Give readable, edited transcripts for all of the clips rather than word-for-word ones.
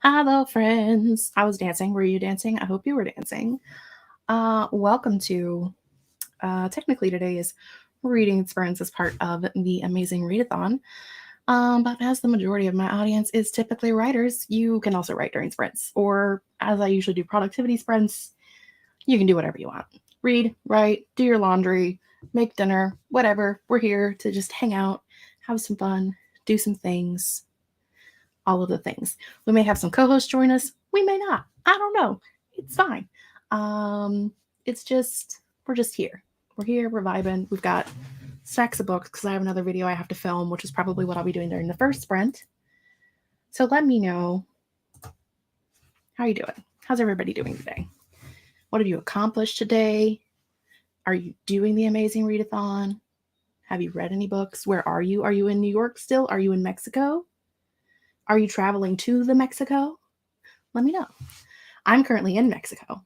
Hello, friends. I was dancing. Were you dancing? I hope you were dancing. Welcome to technically today's reading experience as part of the amazing readathon. But as the majority of my audience is typically writers, you can also write during sprints, or as I usually do productivity sprints, you can do whatever you want. Read, write, do your laundry, make dinner, whatever. We're here to just hang out, have some fun, do some things, all of the things. We may have some co-hosts join us. We may not. I don't know. It's fine. It's just we're just here. We're here. We're vibing. We've got stacks of books because I have another video I have to film, which is probably what I'll be doing during the first sprint. So let me know how you doing. How's everybody doing today? What have you accomplished today? Are you doing the amazing readathon? Have you read any books? Where are you? Are you in New York still? Are you in Mexico? Are you traveling to the Mexico? Let me know. I'm currently in Mexico.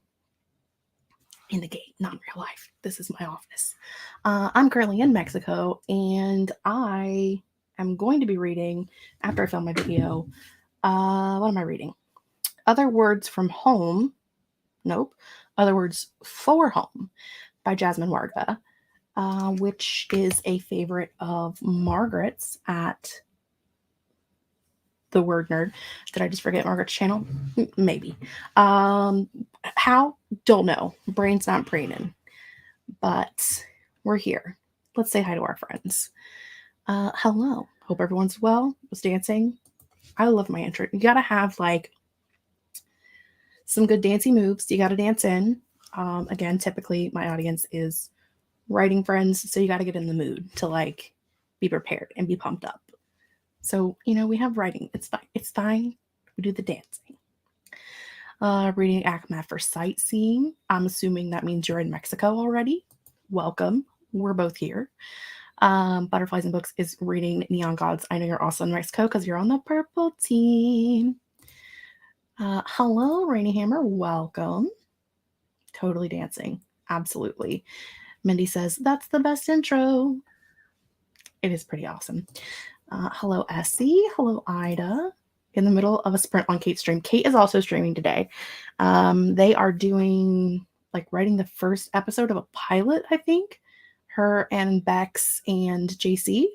In the gate, not in real life. This is my office. I'm currently in Mexico, and I am going to be reading, after I film my video, what am I reading? Other Words from Home. Nope. Other Words for Home by Jasmine Warga, which is a favorite of Margaret's at The Word Nerd. Did I just forget Margaret's channel? Maybe. How? Don't know. Brain's not braining. But we're here. Let's say hi to our friends. Hello. Hope everyone's well. Was dancing. I love my intro. You gotta have like some good dancey moves. You gotta dance in. Again, typically my audience is writing friends, so you gotta get in the mood to like be prepared and be pumped up. So, we have writing. It's fine. It's fine. We do the dancing. Reading ACMA for sightseeing. I'm assuming that means you're in Mexico already. Welcome. We're both here. Butterflies and Books is reading Neon Gods. I know you're also in Mexico because you're on the purple team. Hello, Rainy Hammer. Welcome. Totally dancing. Absolutely. Mindy says, that's the best intro. It is pretty awesome. Hello, Essie. Hello, Ida. In the middle of a sprint on Kate's stream. Kate is also streaming today. They are doing, writing the first episode of a pilot, I think. Her and Bex and JC.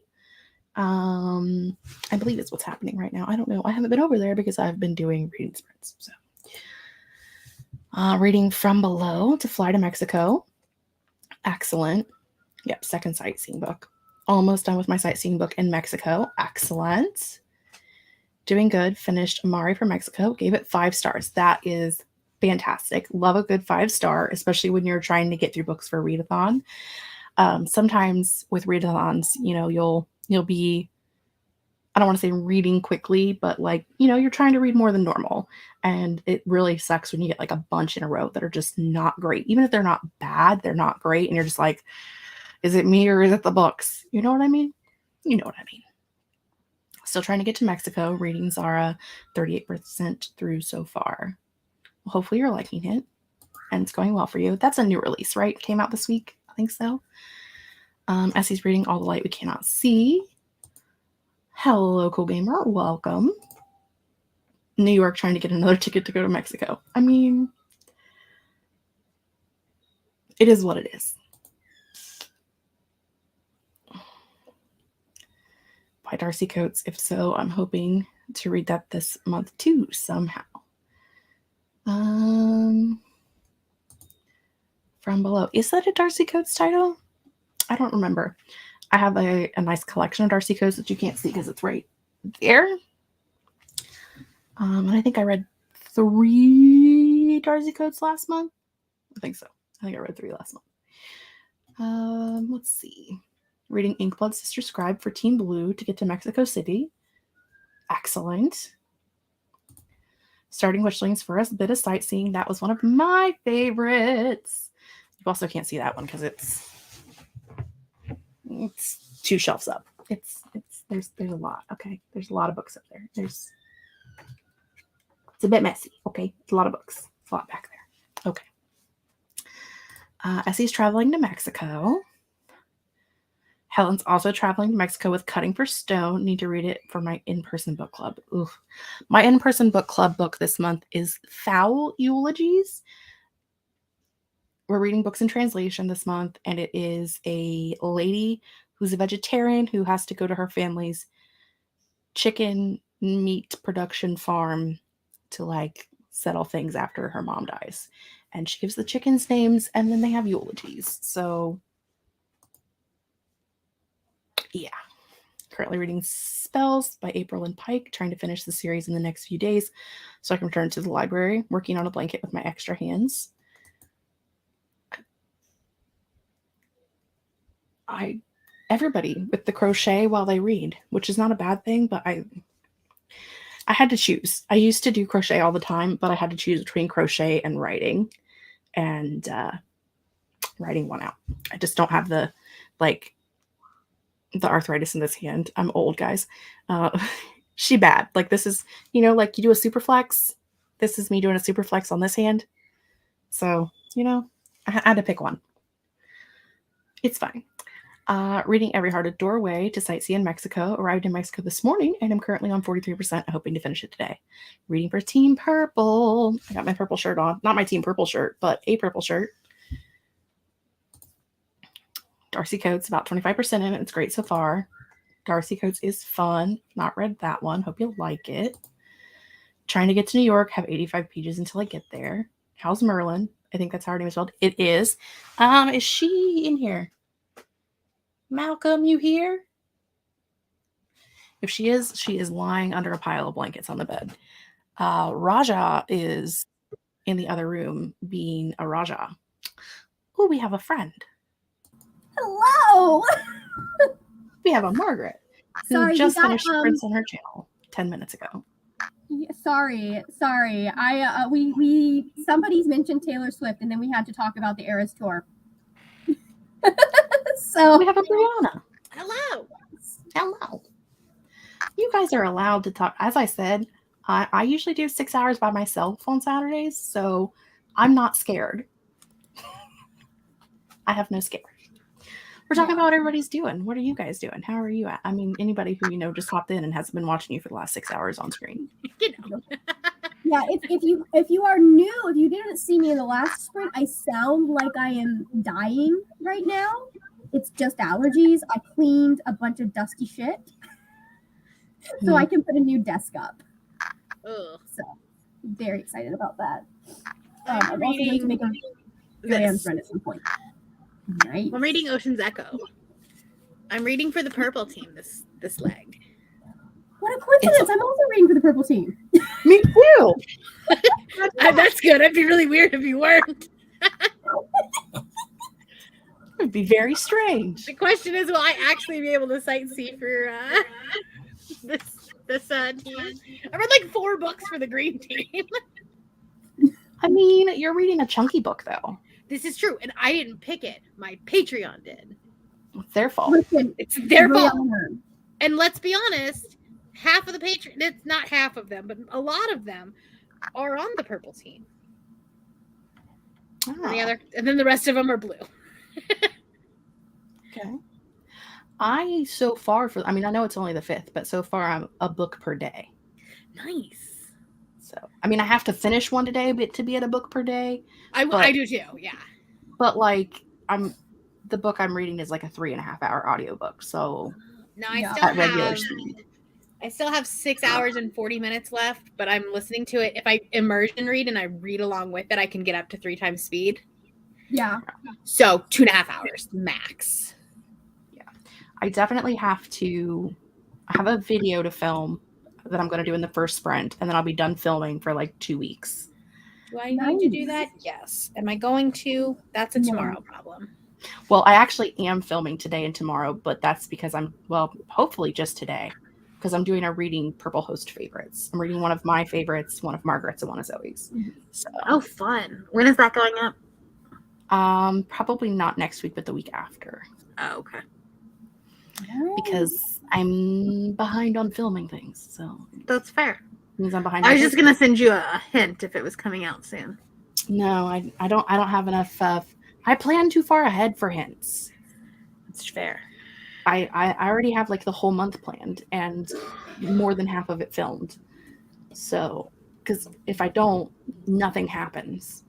I believe it's what's happening right now. I don't know. I haven't been over there because I've been doing reading sprints. So, reading From Below to Fly to Mexico. Excellent. Yep, second sightseeing book. Almost done with my sightseeing book in Mexico. Excellent. Doing good. Finished Amari from Mexico. Gave it 5 stars. That is fantastic. Love a good 5-star, especially when you're trying to get through books for readathon. Sometimes with readathons, you'll be, I don't want to say reading quickly, but you're trying to read more than normal. And it really sucks when you get a bunch in a row that are just not great. Even if they're not bad, they're not great. And you're just like, is it me or is it the books? You know what I mean? You know what I mean. Still trying to get to Mexico. Reading Zara 38% through so far. Well, hopefully you're liking it and it's going well for you. That's a new release, right? Came out this week. I think so. Essie's reading All the Light We Cannot See. Hello, Cool Gamer. Welcome. New York trying to get another ticket to go to Mexico. I mean, it is what it is. By Darcy Coates. If so, I'm hoping to read that this month too, somehow. From Below. Is that a Darcy Coates title? I don't remember. I have a nice collection of Darcy Coates that you can't see because it's right there. And I think I read 3 Darcy Coates last month. I think so. I think I read 3 last month. Let's see. Reading Inkblood Sister Scribe for Team Blue to get to Mexico City. Excellent. Starting Witchlings for a bit of sightseeing. That was one of my favorites. You also can't see that one because it's 2 shelves up. There's a lot. Okay, there's a lot of books up there. It's a bit messy. Okay, it's a lot of books. It's a lot back there. Okay. Essie's traveling to Mexico. Helen's also traveling to Mexico with Cutting for Stone. Need to read it for my in-person book club. Oof. My in-person book club book this month is Foul Eulogies. We're reading books in translation this month, and it is a lady who's a vegetarian who has to go to her family's chicken meat production farm to like settle things after her mom dies. And she gives the chickens names, and then they have eulogies. So yeah. Currently reading Spells by April and Pike, trying to finish the series in the next few days so I can return to the library, working on a blanket with my extra hands. Everybody with the crochet while they read, which is not a bad thing, but I had to choose. I used to do crochet all the time, but I had to choose between crochet and writing, and writing won out. I just don't have the arthritis in this hand. I'm old, guys. She bad. Like this is, like you do a super flex. This is me doing a super flex on this hand. So, I had to pick one. It's fine. Reading Every Hearted Doorway to Sightsee in Mexico. Arrived in Mexico this morning and I'm currently on 43%, hoping to finish it today. Reading for Team Purple. I got my purple shirt on. Not my Team Purple shirt, but a purple shirt. Darcy Coates, about 25% in it. It's great so far. Darcy Coates is fun. Not read that one. Hope you'll like it. Trying to get to New York. Have 85 pages until I get there. How's Merlin? I think that's how her name is spelled. It is. Is she in here? Malcolm, you here? If she is lying under a pile of blankets on the bed. Raja is in the other room being a Raja. Oh, we have a friend. Hello. We have a Margaret who just finished Prince on her channel 10 minutes ago. Yeah, sorry. We somebody's mentioned Taylor Swift, and then we had to talk about the Eras tour. So we have a Brianna. Hello. You guys are allowed to talk. As I said, I usually do 6 hours by myself on Saturdays, so I'm not scared. I have no scare. We're talking about what everybody's doing. What are you guys doing? How are you at? I mean, anybody who just hopped in and hasn't been watching you for the last 6 hours on screen. Yeah, if you are new, if you didn't see me in the last sprint, I sound like I am dying right now. It's just allergies. I cleaned a bunch of dusty shit, so I can put a new desk up. Ugh. So, very excited about that. I'm also going to make a Joanne's run at some point. Nice. I'm reading Ocean's Echo. I'm reading for the purple team this leg. What a coincidence! I'm also reading for the purple team. Me too. That's good. It'd be really weird if you weren't. It'd be very strange. The question is, will I actually be able to sightsee for this team? I read like 4 books for the green team. I mean, you're reading a chunky book though. This is true, and I didn't pick it. My Patreon did. It's their fault. Listen, it's their fault. And let's be honest, half of the Patreon, it's not half of them, but a lot of them are on the purple team. Oh. And then the rest of them are blue. Okay. I know it's only the 5th, but so far I'm a book per day. Nice. So, I mean, I have to finish one today to be at a book per day. I do too, yeah. But the book I'm reading is like a 3.5-hour audiobook. So no, I still have 6 hours and 40 minutes left, but I'm listening to it. If I immersion read and I read along with it, I can get up to 3 times speed. Yeah. So 2.5 hours max. Yeah. I definitely have a video to film that I'm going to do in the first sprint, and then I'll be done filming for like 2 weeks. Do I need to do that? Yes. Am I going to? That's a tomorrow problem. Well, I actually am filming today and tomorrow, but that's because hopefully just today, because I'm doing a reading Purple Host favorites. I'm reading one of my favorites, one of Margaret's, and one of Zoe's. So, oh, fun. When is that going up? Probably not next week, but the week after. Oh, okay. Because I'm behind on filming things, so that's fair. Means I'm behind. I was just gonna send you a hint if it was coming out soon. No, I don't have enough. I plan too far ahead for hints. That's fair. I already have like the whole month planned and more than half of it filmed. So, because if I don't, nothing happens.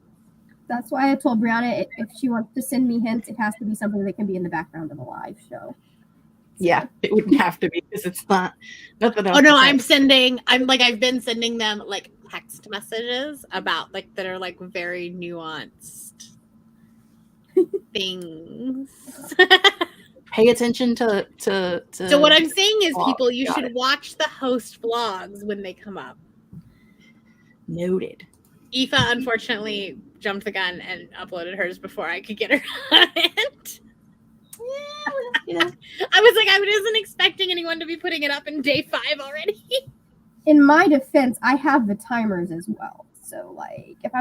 That's why I told Brianna if she wants to send me hints, it has to be something that can be in the background of a live show. Yeah, it wouldn't have to be because it's not nothing else. Oh no, I've been sending them like text messages about like that are like very nuanced things. Pay attention to. So what I'm saying is, vlogs. people, you Got should it. watch the host vlogs when they come up. Noted. Aoife unfortunately jumped the gun and uploaded hers before I could get her on it. You know, I was like, I wasn't expecting anyone to be putting it up in day 5 already. In my defense, I have the timers as well. So like if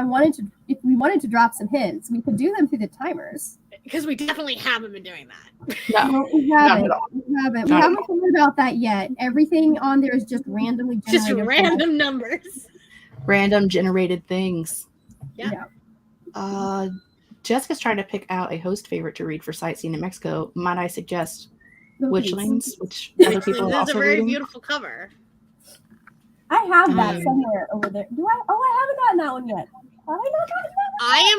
we wanted to drop some hints, we could do them through the timers. Because we definitely haven't been doing that. no, We haven't. at all. We haven't. We Not at haven't thought about that yet. Everything on there is just randomly Just generated. random numbers. Random generated things. Yeah. Jessica's trying to pick out a host favorite to read for sightseeing in Mexico. Might I suggest Cookies. Witchlings, which other people are This is also a very reading? beautiful cover. I have that Mm. somewhere over there. Do I? Oh, I haven't gotten that one yet. Have I not gotten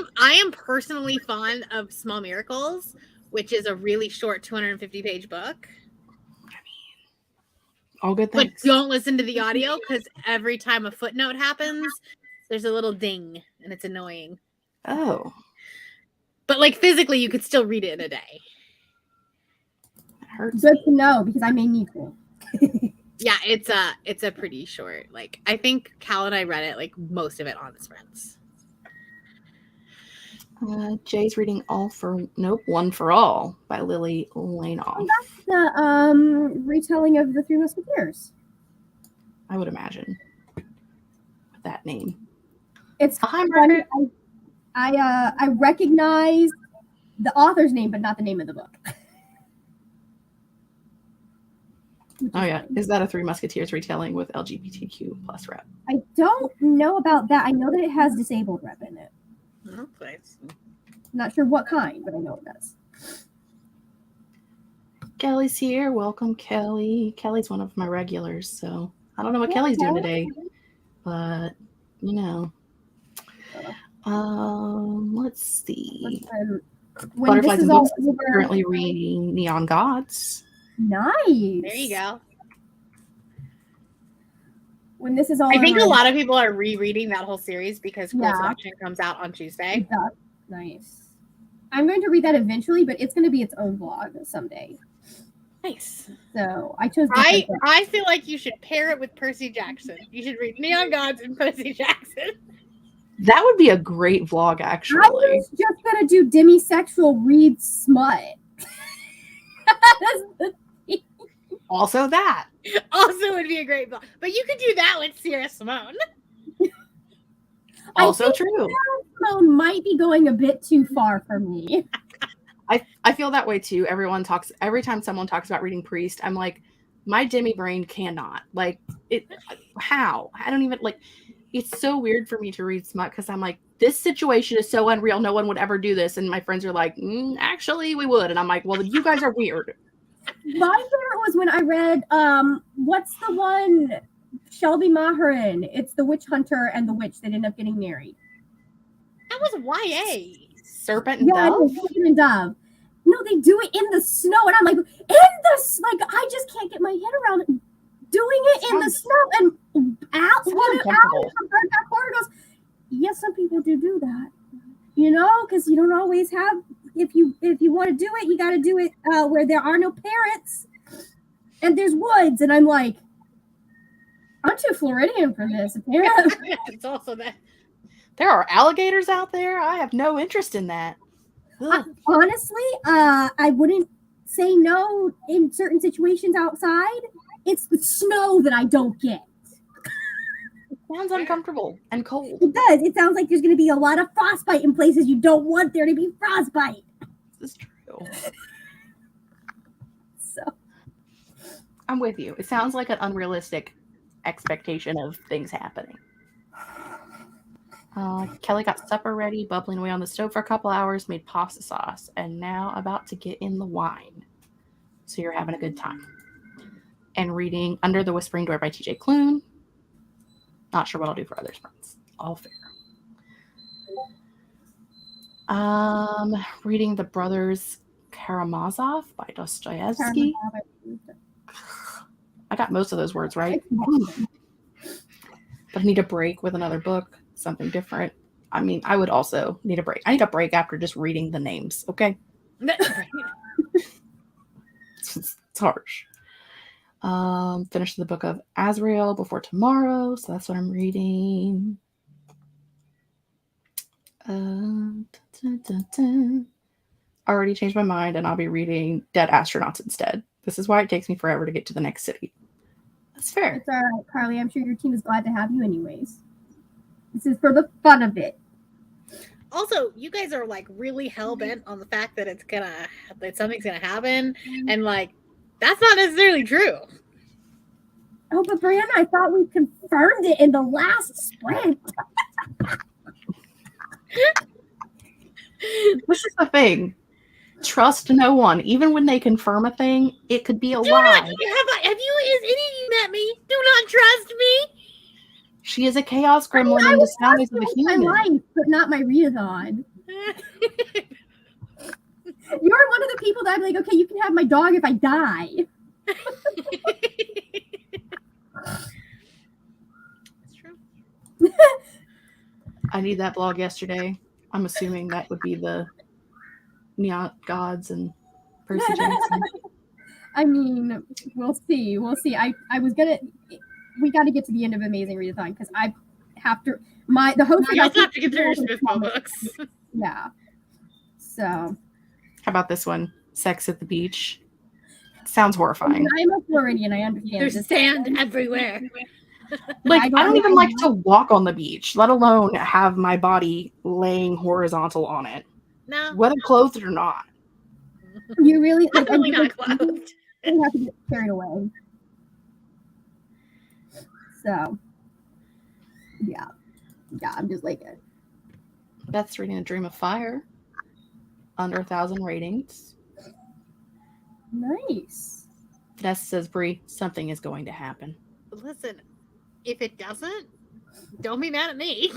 that? I am personally fond of Small Miracles, which is a really short 250-page book. All good But things. don't listen to the audio because every time a footnote happens, there's a little ding and it's annoying. Oh, But like physically, you could still read it in a day. that hurts. Good to know because I may need to. Yeah, it's a pretty short. Like I think Cal and I read it like most of it on the sprints. Jay's reading One for All by Lily Lainoff. The retelling of the Three Musketeers. I would imagine with that name. It's Hi, funny. Margaret. I recognize the author's name, but not the name of the book. Oh yeah, is that a Three Musketeers retelling with LGBTQ plus rep? I don't know about that. I know that it has disabled rep in it. Oh, please. Not sure what kind, but I know it does. Kelly's here. Welcome, Kelly. Kelly's one of my regulars, so I don't know what Yeah, Kelly's doing Kelly. today, but you know. Let's see. When Butterflies this is and all Books is over, currently reading Neon Gods. nice. There you go. When this is all I think over, a lot of people are rereading that whole series because Cool Yeah. Selection comes out on Tuesday. Nice. I'm going to read that eventually, but it's going to be its own vlog someday. Nice. So I chose. I feel like you should pair it with Percy Jackson. You should read Neon Gods and Percy Jackson. That would be a great vlog, I actually. was just gonna do demisexual read smut. That's the Also that. Also would be a great book. But you could do that with Sierra Simone. Also I think true. Simone might be going a bit too far for me. I feel that way too. Every time someone talks about reading Priest, I'm like, my demi brain cannot. Like it how? I don't even like it's so weird for me to read smut because I'm like, this situation is so unreal. No one would ever do this. And my friends are like, actually, we would. And I'm like, well, you guys are weird. My favorite was when I read what's the one? Shelby Maherin. It's the witch hunter and the witch that end up getting married. That was YA. Serpent and Yeah, Dove? Serpent and Dove. No, they do it in the snow, and I'm like, I just can't get my head around it. Doing it in the snow, and out one of that corner goes, yes, some people do that, because you don't always have. If you want to do it, you got to do it where there are no parents, and there's woods, and I'm like, I'm too Floridian for this. Apparently, It's also that. There are alligators out there. I have no interest in that. honestly, I wouldn't say no in certain situations outside. It's the snow that I don't get. It sounds uncomfortable and cold. It does. It sounds like there's going to be a lot of frostbite in places you don't want there to be frostbite. This is true. So I'm with you. It sounds like an unrealistic expectation of things happening. Kelly got supper ready, bubbling away on the stove for a couple hours, made pasta sauce, and now about to get in the wine. so you're having a good time. And reading Under the Whispering Door by TJ Klune. Not sure what I'll do for other sprints. All fair. Reading The Brothers Karamazov by Dostoevsky. I got most of those words right. But I need a break with another book, something different. I mean, I would also need a break. I need a break after just reading the names, okay? It's harsh. Finished the book of Azrael Before Tomorrow, so that's what I'm reading. Already changed my mind, and I'll be reading Dead Astronauts instead. This is why it takes me forever to get to the next city. That's fair. It's all right, Carly. I'm sure your team is glad to have you anyways. This is for the fun of it. Also, you guys are like really hell-bent on the fact that something's gonna happen, and like that's not necessarily true. Oh, but Brianna, I thought we confirmed it in the last sprint. This is the thing. Trust no one. Even when they confirm a thing, it could be a lie. Has any of you met me? Do not trust me. She is a chaos gremlin in disguise of a human. My life, but not my readathon. You're one of the people that I'm like, okay, you can have my dog if I die. That's true. I need that blog yesterday. I'm assuming that would be the Neon Gods and Percy Jackson. I mean, we'll see. We got to get to the end of Amazing Readathon because I have to. The host. You also have to get through your Smithville books. Yeah. So. How about this one? Sex at the Beach. Sounds horrifying. I'm a Floridian. I understand. There's sand everywhere. Like I don't even like to walk on the beach, let alone have my body laying horizontal on it. No. Whether clothed or not. You really definitely not clothed. You have to get carried away. So, yeah, I'm just like it. Beth's reading A Dream of Fire. Under 1,000 ratings. Nice. Vanessa says, Brie, something is going to happen. Listen, if it doesn't, don't be mad at me.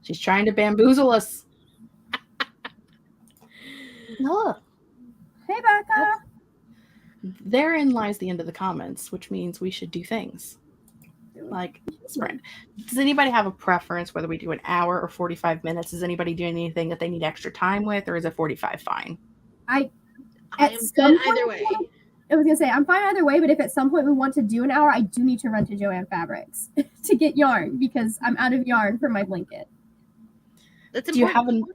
She's trying to bamboozle us. Look. Hey, Becca. Therein lies the end of the comments, which means we should do things. Like sprint. Does anybody have a preference whether we do an hour or 45 minutes? Is anybody doing anything that they need extra time with, or is it 45 fine? I am good either way. I was gonna say I'm fine either way, but if at some point we want to do an hour, I do need to run to Joann Fabrics to get yarn because I'm out of yarn for my blanket. That's important.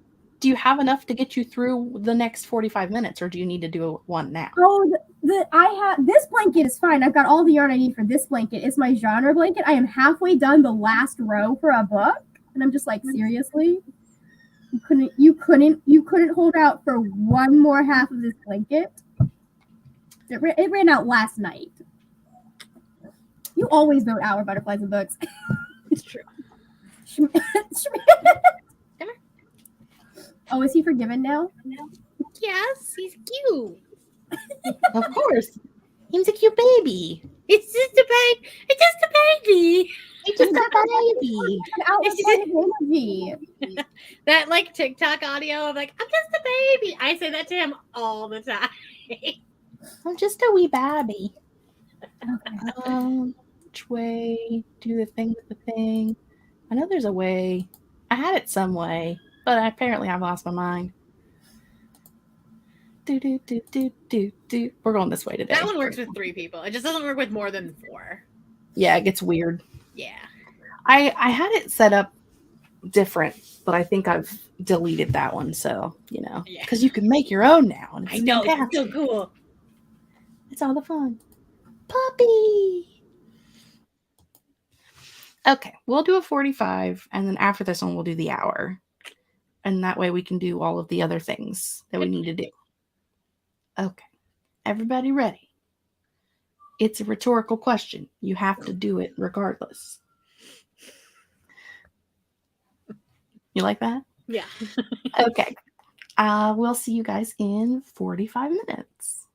Do you have enough to get you through the next 45 minutes, or do you need to do one now? Oh, this blanket is fine. I've got all the yarn I need for this blanket. It's my genre blanket. I am halfway done the last row for a book, and I'm just like, seriously, you couldn't hold out for one more half of this blanket. It ran out last night. You always vote out butterflies and books. It's true. Oh, is he forgiven now? Yes, he's cute. Of course. He's a cute baby. It's just a baby. It's just a baby. It's just a baby. That like TikTok audio of like, I'm just a baby. I say that to him all the time. I'm just a wee baby. Which way? Do the thing with the thing. I know there's a way. I had it some way, but apparently I've lost my mind. We're going this way today. That one works with 3 people. It just doesn't work with more than 4. Yeah, it gets weird. Yeah. I had it set up different, but I think I've deleted that one. So, because you can make your own now. And I know. It's so cool. It's all the fun. Puppy. Okay, we'll do a 45, and then after this one, we'll do the hour. And that way we can do all of the other things that we need to do. Okay, everybody ready? It's a rhetorical question. You have to do it regardless. You like that? Yeah. Okay. We'll see you guys in 45 minutes.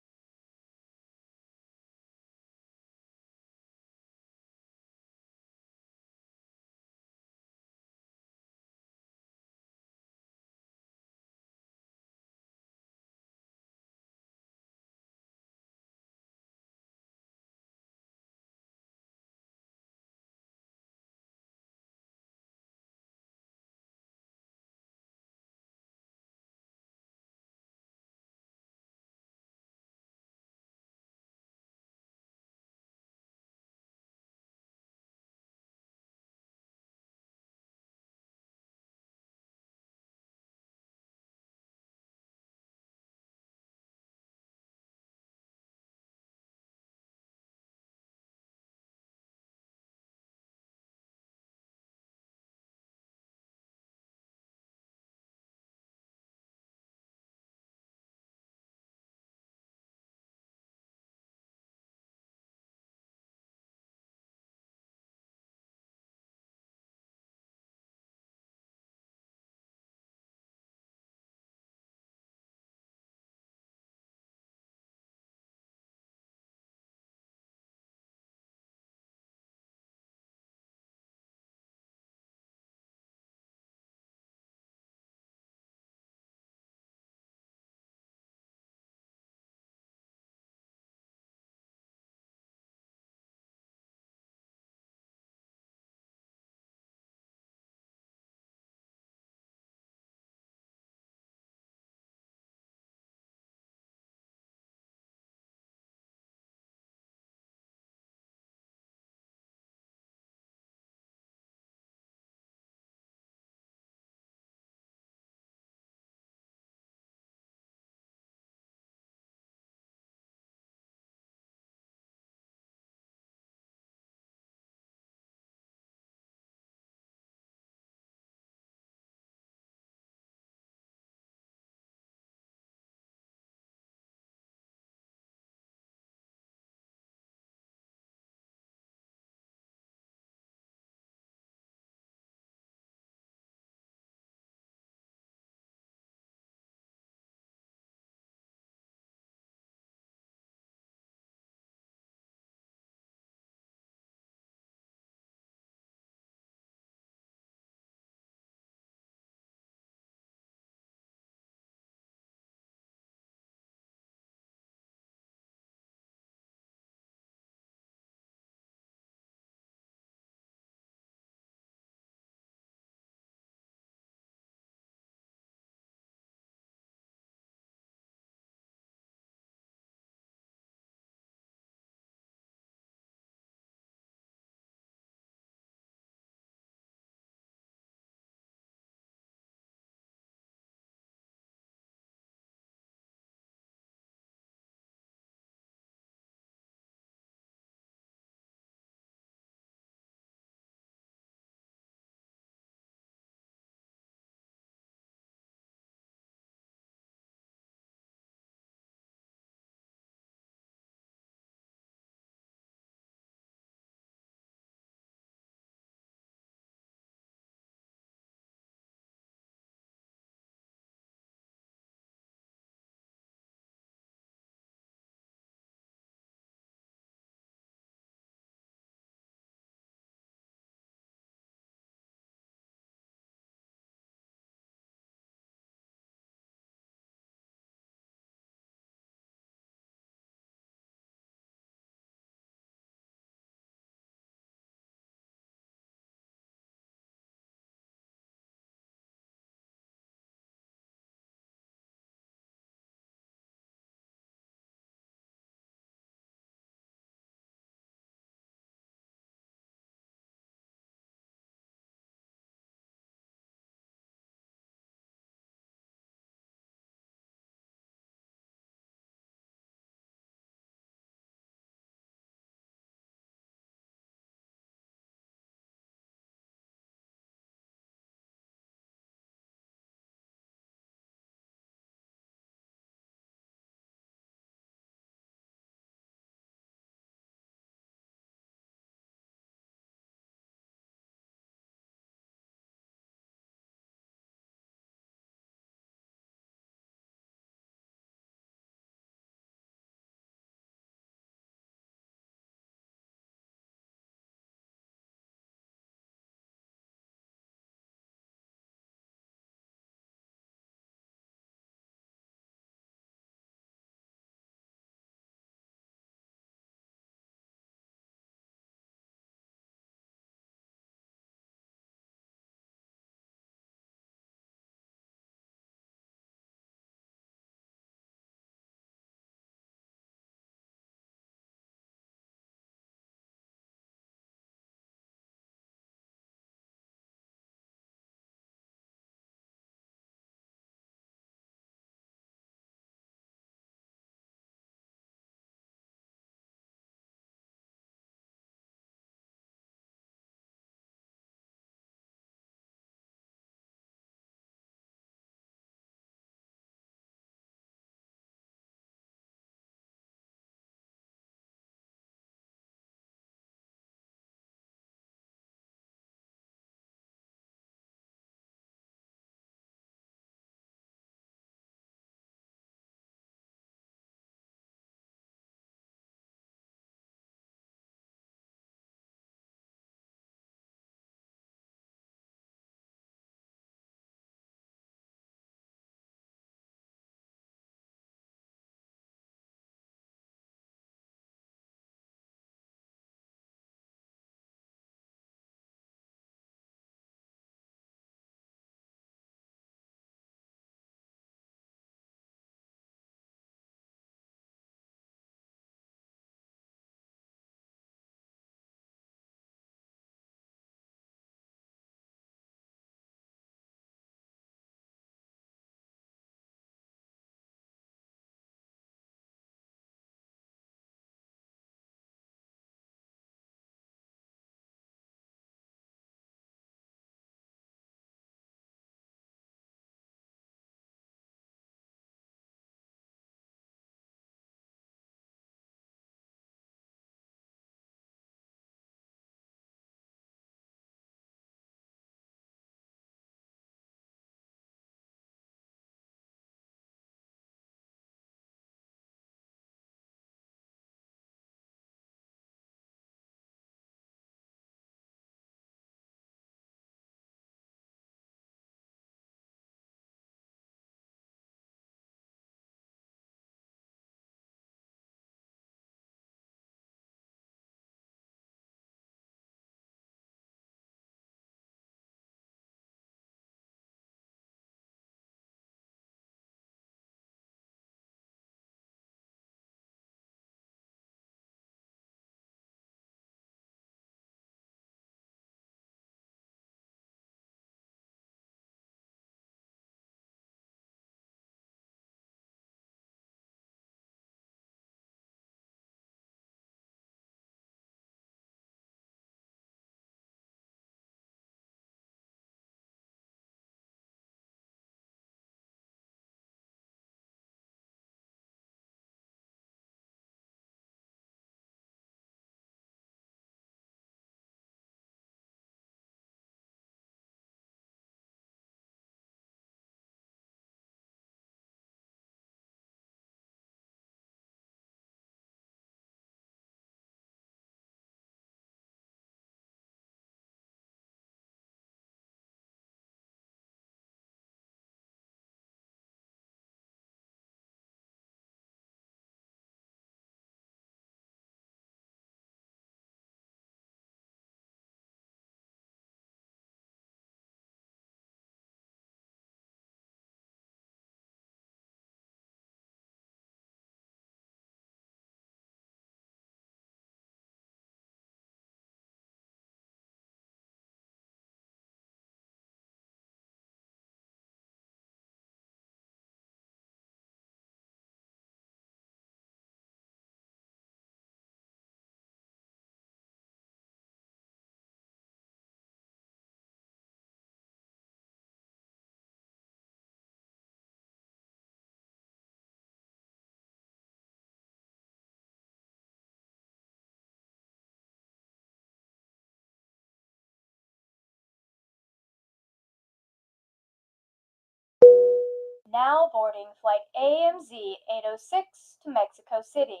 Now boarding flight AMZ 806 to Mexico City.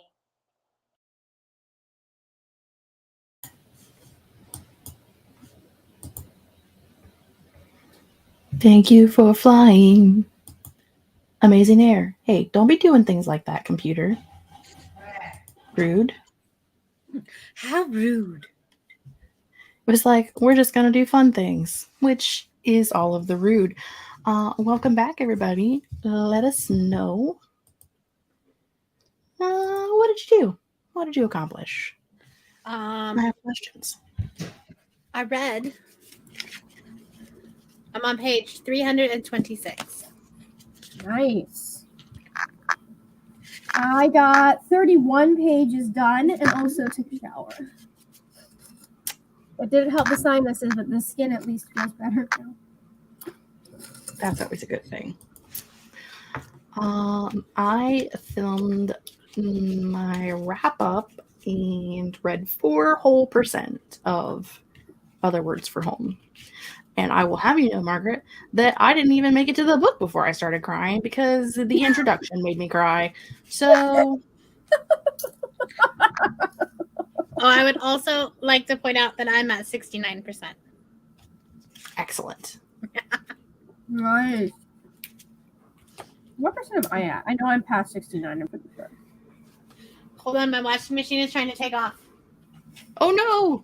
Thank you for flying. Amazing Air. Hey, don't be doing things like that, computer. Rude. How rude. It was like, we're just going to do fun things, which is all of the rude. Welcome back, everybody. Let us know. What did you do? What did you accomplish? I have questions. I read. I'm on page 326. Nice. I got 31 pages done and also took a shower. It didn't help the sinuses, but the skin at least feels better now. That's always a good thing. I filmed my wrap up and read 4 whole % of Other Words for Home. And I will have you know, Margaret, that I didn't even make it to the book before I started crying because the introduction made me cry. So... Oh, I would also like to point out that I'm at 69%. Excellent. Nice. What percent am I at? I know I'm past 69. I'm pretty sure. Hold on, my washing machine is trying to take off. Oh no!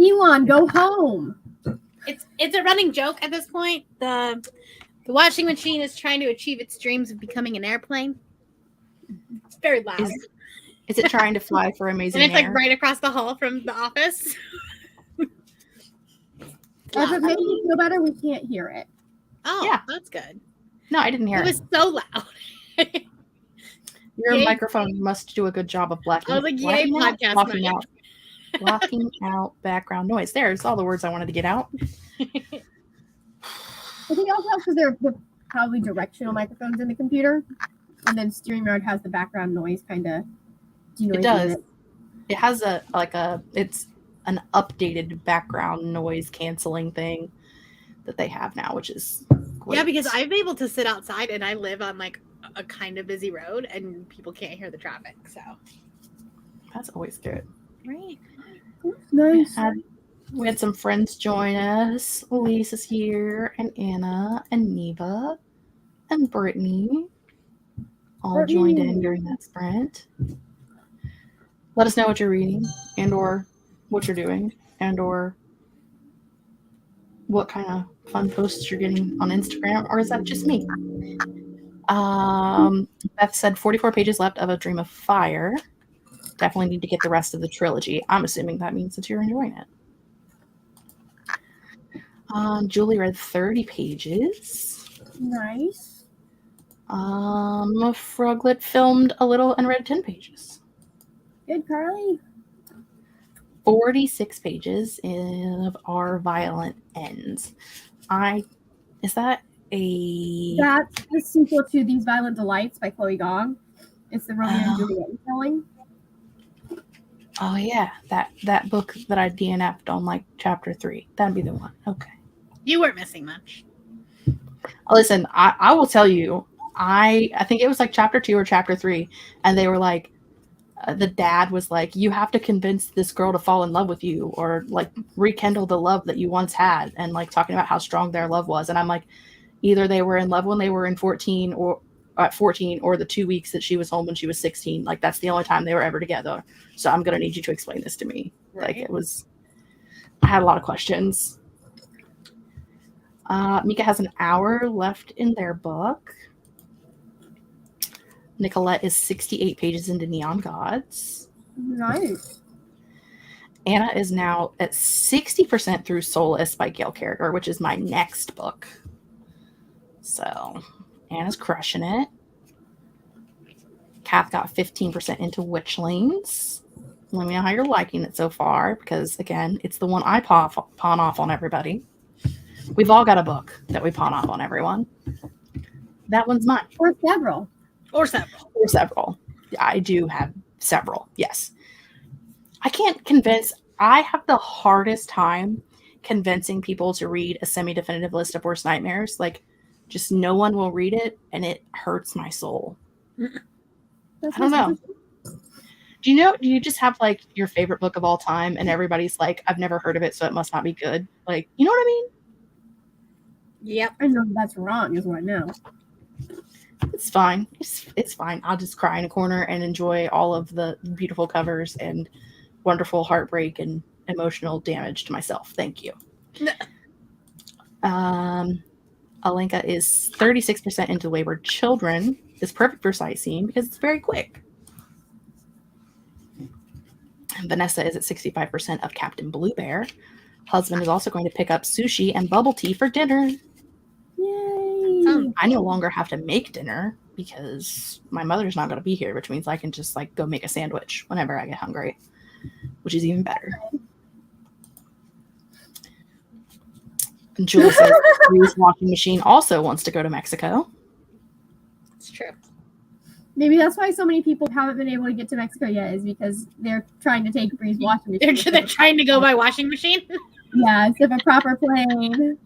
Elon, go home. It's a running joke at this point. The washing machine is trying to achieve its dreams of becoming an airplane. It's very loud. Is it trying to fly for Amazing And it's Air? like right across the hall from the office. If it makes you feel better, we can't hear it. Oh, Yeah. That's good. No, I didn't hear It was so loud. Your Yay. microphone must do a good job of blocking. I was like, yay, podcast blocking mic. out, blocking out background noise. There's all the words I wanted to get out. I think also because they're probably directional microphones in the computer, and then StreamYard has the background noise kind of. It does. It has it's an updated background noise canceling thing that they have now, which is great. Yeah, because I'm able to sit outside and I live on like a kind of busy road and people can't hear the traffic. So that's always good. Right. Nice. We had some friends join us. Lisa's here, and Anna, and Neva, and Brittany all joined in during that sprint. Let us know what you're reading, and or what you're doing, and or what kind of fun posts you're getting on Instagram, or is that just me? Beth said 44 pages left of A Dream of Fire. Definitely need to get the rest of the trilogy. I'm assuming that means that you're enjoying it. Julie read 30 pages. Nice. Froglet filmed a little and read 10 pages. Good, Carly. 46 pages of Our Violent Ends. Is that a... That's the sequel to These Violent Delights by Chloe Gong. It's the Romeo and Juliet telling. Oh yeah, that book that I DNF'd on like chapter 3. That'd be the one. Okay. You weren't missing much. Listen, I will tell you, I think it was like chapter 2 or chapter 3, and they were like, the dad was like, you have to convince this girl to fall in love with you, or like rekindle the love that you once had, and like talking about how strong their love was. And I'm like, either they were in love when they were in 14 or at 14, or the 2 weeks that she was home when she was 16. Like that's the only time they were ever together. So I'm gonna need you to explain this to me. Right. Like I had a lot of questions. Mika has an hour left in their book. Nicolette is 68 pages into Neon Gods. Nice. Anna is now at 60% through Soulless by Gail Carriger, which is my next book. So Anna's crushing it. Kath got 15% into Witchlings. Let me know how you're liking it so far, because again, it's the one I pawn off on everybody. We've all got a book that we pawn off on everyone. That one's mine. Or several. Or several. Or several. I do have several, yes. I have the hardest time convincing people to read A Semi-Definitive List of Worst Nightmares. Like, Just no one will read it, and it hurts my soul. That's I don't know. interesting. Do you just have like your favorite book of all time and everybody's like, I've never heard of it, so it must not be good? Like, you know what I mean? Yep. I know that's wrong, is what I know. It's fine. It's fine. I'll just cry in a corner and enjoy all of the beautiful covers and wonderful heartbreak and emotional damage to myself. Thank you. Alenka is 36% into Wayward Children. It's perfect for sightseeing because it's very quick. Vanessa is at 65% of Captain Blue Bear. Husband is also going to pick up sushi and bubble tea for dinner. Yay! I no longer have to make dinner because my mother's not going to be here, which means I can just like go make a sandwich whenever I get hungry, which is even better. And Julie says Bree's washing machine also wants to go to Mexico. It's true. Maybe that's why so many people haven't been able to get to Mexico yet, is because they're trying to take Bree's washing machine. They're trying to go by washing machine. Yeah, instead of a proper plane.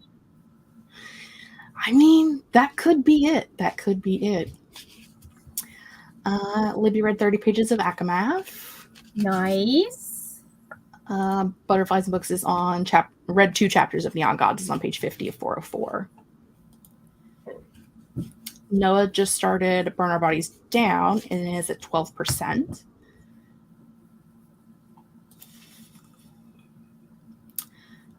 I mean, that could be it. That could be it. Libby read 30 pages of Akamath. Nice. Butterflies and Books is on read 2 chapters of Neon Gods is on page 50 of 404. Noah just started Burn Our Bodies Down and is at 12%.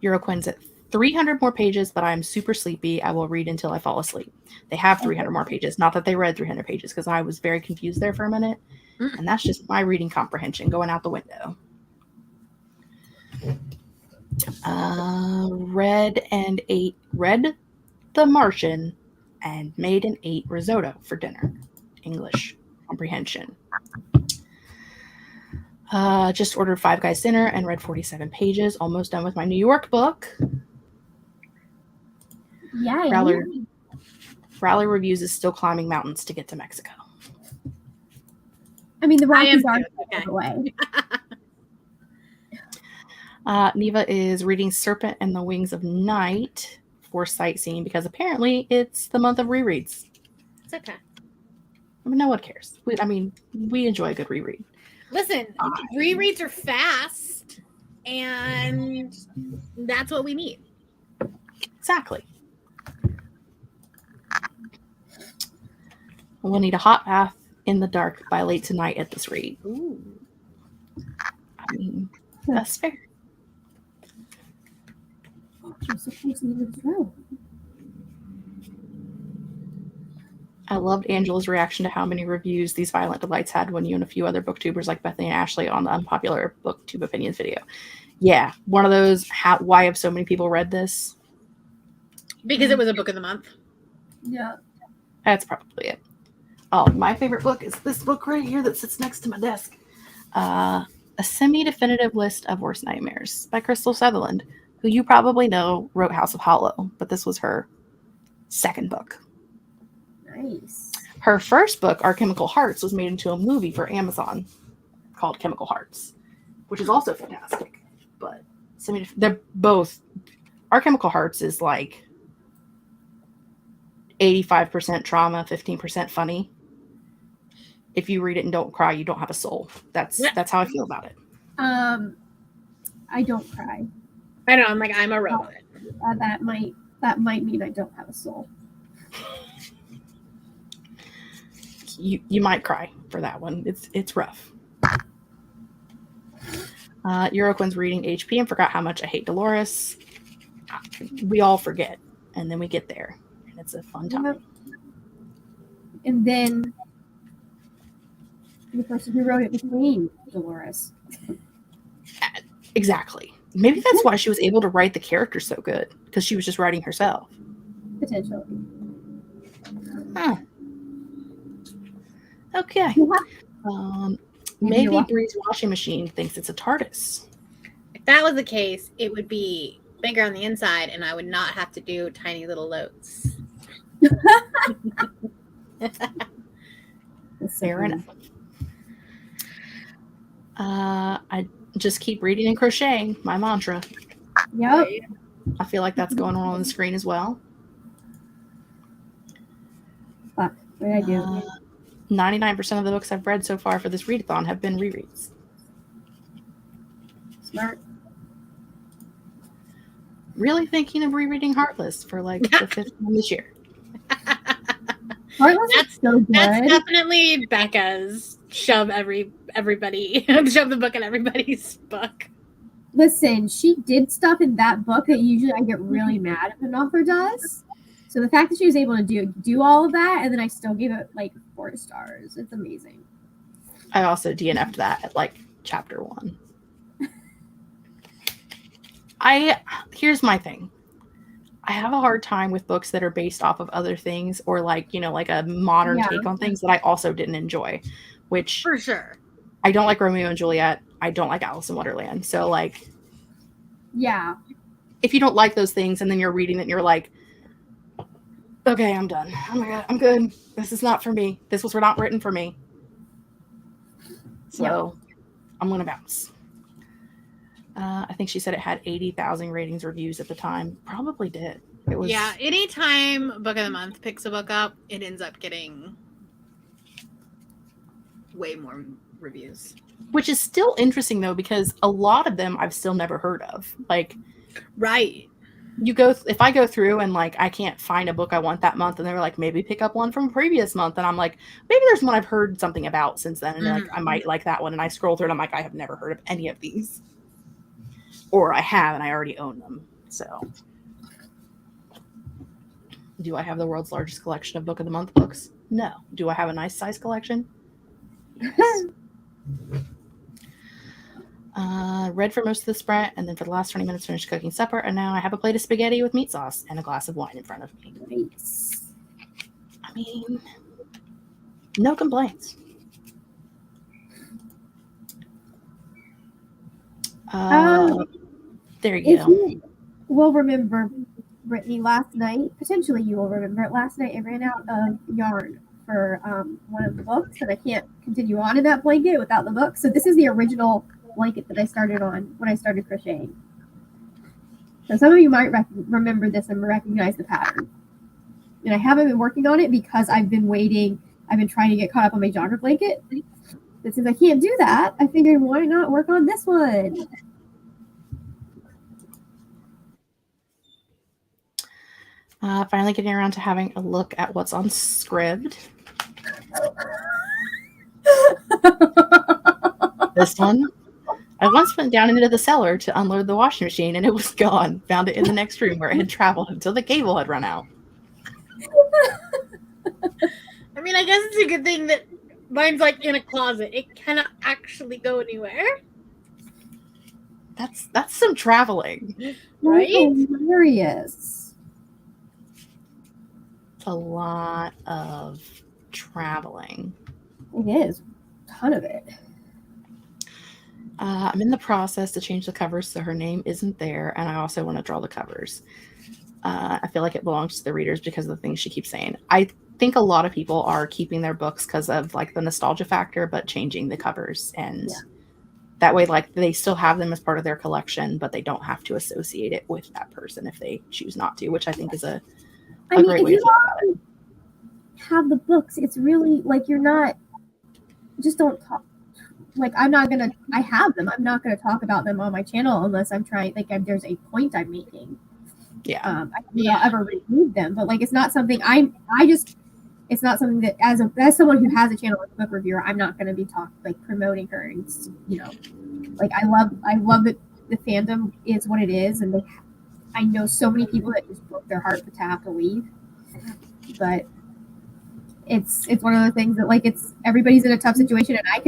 Euroquin's at 300 more pages, but I'm super sleepy. I will read until I fall asleep. They have 300 more pages. Not that they read 300 pages, because I was very confused there for a minute. And that's just my reading comprehension going out the window. Read The Martian and made and ate risotto for dinner. English comprehension. Just ordered Five Guys dinner and read 47 pages. Almost done with my New York book. Yeah. Rally Reviews is still climbing mountains to get to Mexico. I mean, the Rockies too. are the way. Neva is reading Serpent and the Wings of Night for sightseeing because apparently it's the month of rereads. It's okay. I mean, no one cares. We enjoy a good reread. Listen, rereads are fast, and that's what we need. Exactly. We'll need a hot bath in the dark by late tonight at this read. Ooh. I mean, that's fair. I loved Angela's reaction to how many reviews these Violent Delights had when you and a few other booktubers like Bethany and Ashley on the unpopular booktube opinions video. Yeah, one of those, why have so many people read this? Because it was a book of the month. Yeah. That's probably it. Oh, my favorite book is this book right here that sits next to my desk. A Semi-Definitive List of Worst Nightmares by Crystal Sutherland, who you probably know wrote House of Hollow, but this was her second book. Nice. Her first book, Our Chemical Hearts, was made into a movie for Amazon called Chemical Hearts, which is also fantastic. But they're both. Our Chemical Hearts is like 85% trauma, 15% funny. If you read it and don't cry, you don't have a soul. That's how I feel about it. I don't cry. I know. I'm a robot. That might mean I don't have a soul. You might cry for that one. It's rough. Euroquin's reading HP and forgot how much I hate Dolores. We all forget, and then we get there, and it's a fun time. And then the person who wrote it was named Dolores. Exactly. Maybe that's why she was able to write the character so good, because she was just writing herself. Potentially. Huh. Okay. Maybe Bree's washing machine thinks it's a TARDIS. If that was the case, it would be bigger on the inside, and I would not have to do tiny little notes. Fair enough. I just keep reading and crocheting, my mantra. Yep. I feel like that's going on the screen as well. What did I do? 99% of the books I've read so far for this readathon have been rereads. Smart. Really thinking of rereading Heartless for like the 5th time this year. Heartless is so good. That's definitely Becca's shove the book in everybody's book. Listen, she did stuff in that book that usually I get really mad if an author does. So the fact that she was able to do all of that, and then I still gave it like 4 stars. It's amazing. I also DNF'd that at like chapter 1. Here's my thing. I have a hard time with books that are based off of other things or like, you know, like a modern take on things that I also didn't enjoy, which for sure. I don't like Romeo and Juliet. I don't like Alice in Wonderland. So like, yeah, if you don't like those things and then you're reading it and you're like, okay, I'm done. Oh my God, I'm good. This is not for me. This was not written for me. So I'm going to bounce. I think she said it had 80,000 ratings, reviews at the time. Probably did. It was. Yeah, anytime Book of the Month picks a book up, it ends up getting way more reviews. Which is still interesting though, because a lot of them I've still never heard of. Like, right. If I go through and like I can't find a book I want that month, and they're like, maybe pick up one from previous month, and I'm like, maybe there's one I've heard something about since then, and like I might like that one, and I scroll through and I'm like, I have never heard of any of these. Or I have, and I already own them. So, do I have the world's largest collection of Book of the Month books? No. Do I have a nice size collection? Yes. Read for most of the sprint, and then for the last 20 minutes finished cooking supper, and now I have a plate of spaghetti with meat sauce and a glass of wine in front of me. Nice. I mean, no complaints. There you go. You will remember, Brittany, last night, potentially you will remember it, last night I ran out of yarn for one of the books, and I can't continue on in that blanket without the book. So this is the original blanket that I started on when I started crocheting. So some of you might remember this and recognize the pattern. And I haven't been working on it because I've been waiting. I've been trying to get caught up on my genre blanket. But since I can't do that, I figured why not work on this one? Finally getting around to having a look at what's on Scribd. This one. I once went down into the cellar to unload the washing machine and it was gone. Found it in the next room where it had traveled until the cable had run out. I mean, I guess it's a good thing that mine's like in a closet. It cannot actually go anywhere. That's some traveling. Right? Hilarious. A lot of traveling. It is. A ton of it. I'm in the process to change the covers so her name isn't there, and I also want to draw the covers. I feel like it belongs to the readers because of the things she keeps saying. I think a lot of people are keeping their books because of like the nostalgia factor, but changing the covers, and that way, like they still have them as part of their collection, but they don't have to associate it with that person if they choose not to, which I think is a great way to think about it. Have the books, it's really like you're not, just don't talk. Like I have them. I'm not going to talk about them on my channel unless I'm trying, like there's a point I'm making. Yeah. I don't ever read them, but like it's not something it's not something that as someone who has a channel as a book reviewer, I'm not going to be promoting her, and like I love that the fandom is what it is, and I know so many people that just broke their heart to have to leave, but it's one of those things that like everybody's in a tough situation, and I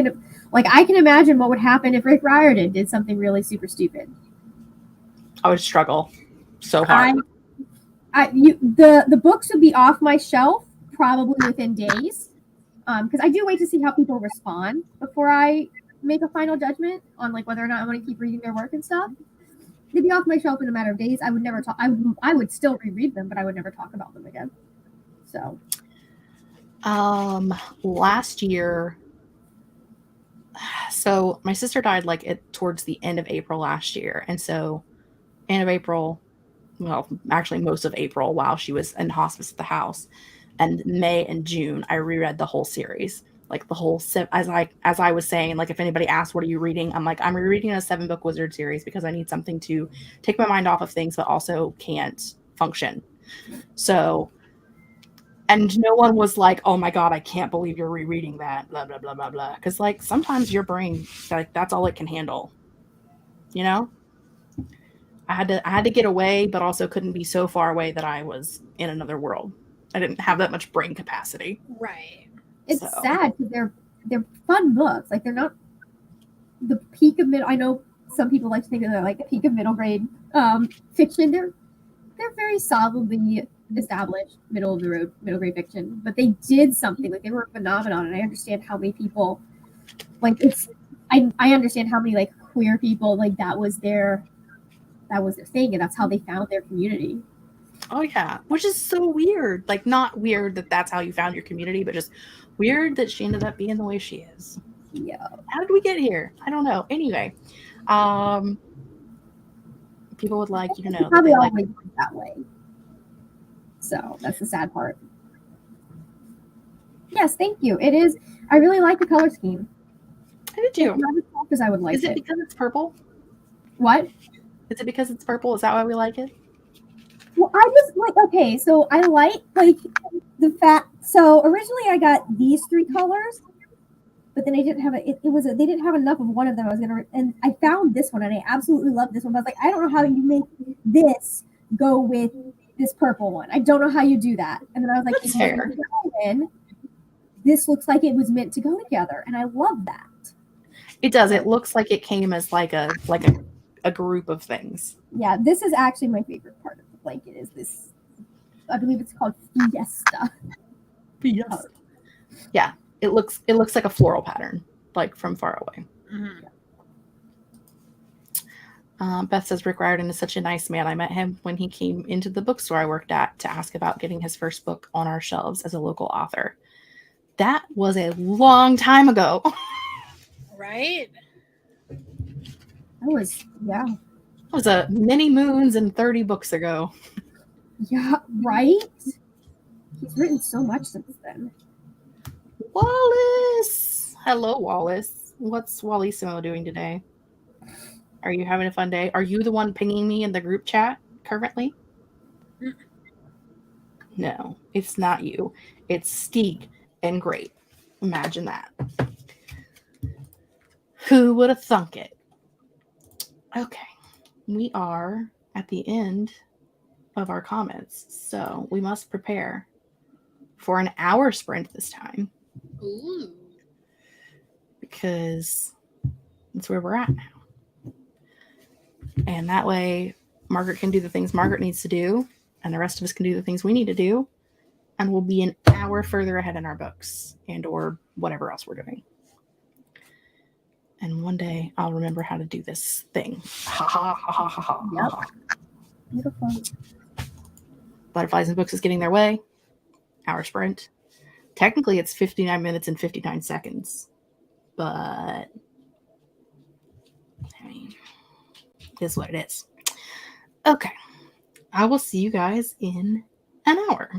can imagine what would happen if Rick Riordan did something really super stupid. I would struggle so hard. The books would be off my shelf probably within days, because I do wait to see how people respond before I make a final judgment on like whether or not I want to keep reading their work and stuff. They'd be off my shelf in a matter of days. I would never talk. I would still reread them, but I would never talk about them again. So, last year. So my sister died towards the end of April last year, and so end of April, well, actually most of April, while she was in hospice at the house, and May and June, I reread the whole series. Like the whole as I was saying, like if anybody asks what are you reading, I'm like I'm rereading a 7-book wizard series because I need something to take my mind off of things but also can't function. So, and no one was like, oh my god, I can't believe you're rereading that, blah blah blah blah blah, because like sometimes your brain, like that's all it can handle, you know. I had to get away, but also couldn't be so far away that I was in another world. I didn't have that much brain capacity. Right. It's sad because they're fun books. Like they're not the peak of middle. I know some people like to think of they're like the peak of middle grade fiction. They're very solidly established middle of the road middle grade fiction. But they did something, like they were a phenomenon, and I understand how many people like it's. I understand how many like queer people like that was their thing, and that's how they found their community. Oh yeah, which is so weird. Like not weird that that's how you found your community, but just weird that she ended up being the way she is. Yeah. How did we get here? I don't know. Anyway, people would like you to know that Probably they like always that way. So that's the sad part. Yes, thank you. It is. I really like the color scheme. I did too. Not as soft as I would like Is it because it's purple? What? Is it because it's purple? Is that why we like it? Well, I just like okay. So I like the fact. So originally I got these 3 colors, but then I didn't have it. They didn't have enough of one of them. I was gonna, and I found this one, and I absolutely love this one. But I was like, I don't know how you make this go with this purple one. I don't know how you do that. And then I was like, That's fair. This looks like it was meant to go together, and I love that. It does. It looks like it came as like a group of things. Yeah, this is actually my favorite part of the blanket. Is this? I believe it's called Fiesta. Fiesta. Yeah, it looks like a floral pattern, like from far away. Mm-hmm. Beth says Rick Riordan is such a nice man. I met him when he came into the bookstore I worked at to ask about getting his first book on our shelves as a local author. That was a long time ago. Right? That was It was a many moons and 30 books ago. Yeah, right? He's written so much since then. Wallace! Hello, Wallace. What's Wallissimo doing today? Are you having a fun day? Are you the one pinging me in the group chat currently? No, it's not you. It's Steeg and Great. Imagine that. Who would have thunk it? Okay. We are at the end of our comments, so we must prepare for an hour sprint this time. Ooh. Because that's where we're at now. And that way, Margaret can do the things Margaret needs to do, and the rest of us can do the things we need to do, and we'll be an hour further ahead in our books and or whatever else we're doing. And one day I'll remember how to do this thing. Ha ha ha ha ha ha. Yep. Beautiful. Butterflies and Books is getting their way. Hour sprint. Technically, it's 59 minutes and 59 seconds. But, I mean, it is what it is. Okay. I will see you guys in an hour.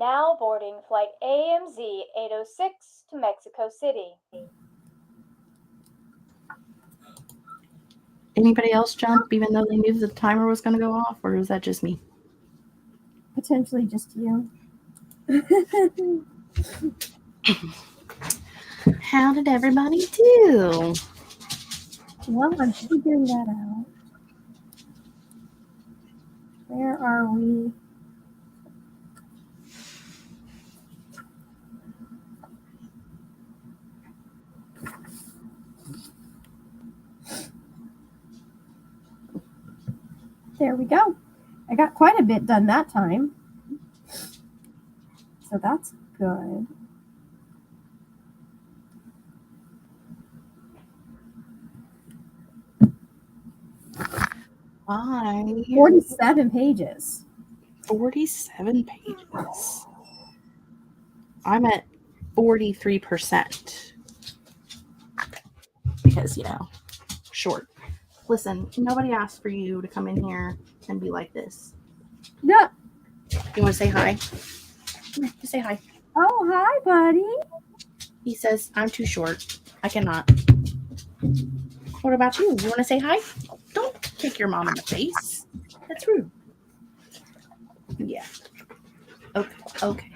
Now boarding flight AMZ 806 to Mexico City. Anybody else jump even though they knew the timer was going to go off, or is that just me? Potentially just you. How did everybody do? Well, I'm figuring that out. Where are we? There we go. I got quite a bit done that time. So that's good. Hi. 47 pages. 47 pages. I'm at 43%. Because, short. Listen, nobody asked for you to come in here and be like this. Yeah. You want to say hi? Just say hi. Oh, hi, buddy. He says, I'm too short. I cannot. What about you? You want to say hi? Don't kick your mom in the face. That's rude. Yeah. Okay.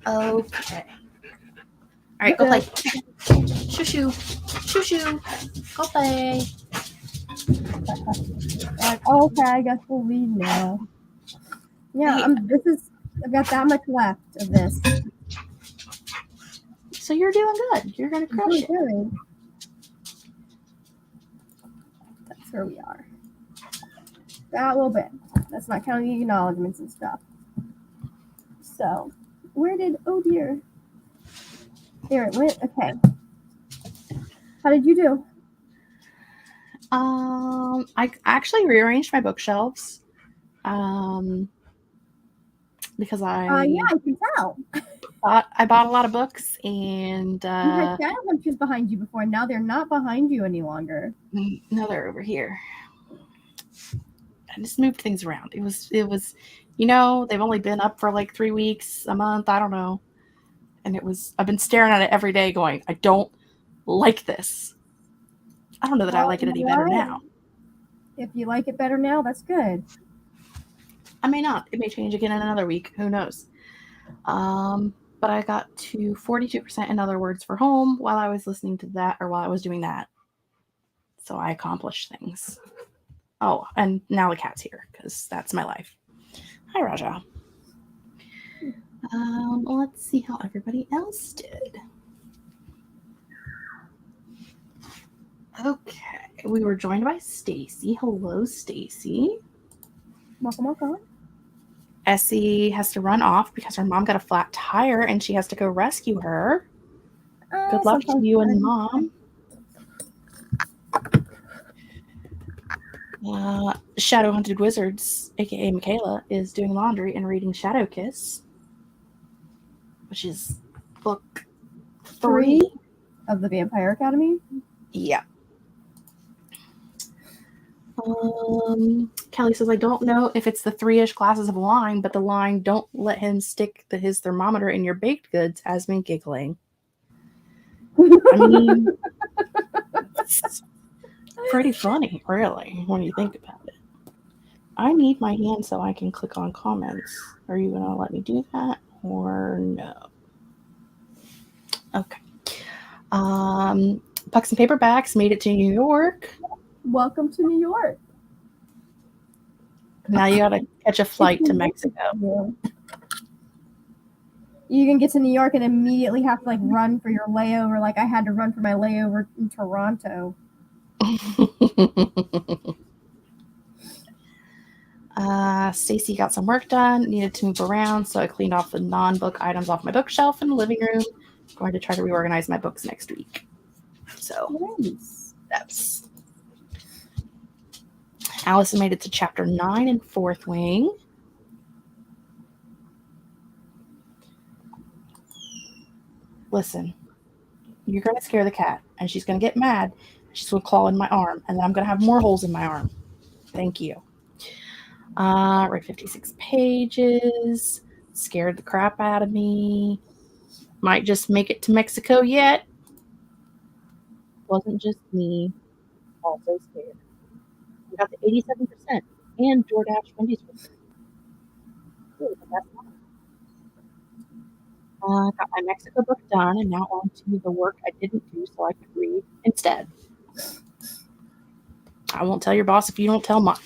All right, go play. Shoo-shoo. Shoo-shoo. Go play. Okay, I guess we'll leave now. Yeah, I've got that much left of this. So you're doing good. You're going to crush it. Good. That's where we are. That little bit. That's not counting the acknowledgements and stuff. So, oh dear. There it went. Okay. How did you do? I actually rearranged my bookshelves. Because yeah, I can tell. I bought a lot of books, and you had shadow hunters behind you before, and now they're not behind you any longer. No, they're over here. I just moved things around. It was they've only been up for like 3 weeks, a month, I don't know. And I've been staring at it every day going, I don't like this. I don't know that I like it any better now. If you like it better now, that's good. I may not. It may change again in another week. Who knows? But I got to 42% in other words for home while I was listening to that, or while I was doing that. So I accomplished things. Oh, and now the cat's here because that's my life. Hi, Raja. Let's see how everybody else did. Okay, we were joined by Stacy. Hello, Stacy. Welcome. Essie has to run off because her mom got a flat tire and she has to go rescue her. Good luck to you and Mom. Shadow Hunted Wizards, aka Michaela, is doing laundry and reading Shadow Kiss, which is book 3 of the Vampire Academy. Yeah. Kelly says, I don't know if it's the 3-ish glasses of wine, but the line, don't let him stick his thermometer in your baked goods, has me giggling. I mean, it's pretty funny, really, when you think about it. I need my hand so I can click on comments. Are you going to let me do that or no? Okay. Pucks and Paperbacks made it to New York. Welcome to New York. Now you got to catch a flight to Mexico. You can get to New York and immediately have to run for your layover, like I had to run for my layover in Toronto. Stacy got some work done, needed to move around, so I cleaned off the non-book items off my bookshelf in the living room. I'm going to try to reorganize my books next week. So that's Allison made it to chapter 9 in Fourth Wing. Listen, you're going to scare the cat, and she's going to get mad. She's going to claw in my arm, and then I'm going to have more holes in my arm. Thank you. Read 56 pages. Scared the crap out of me. Might just make it to Mexico yet. Wasn't just me. Also scared. We got the 87% and DoorDash Wendy's. Got my Mexico book done, and now on to the work I didn't do so I could read instead. I won't tell your boss if you don't tell mine.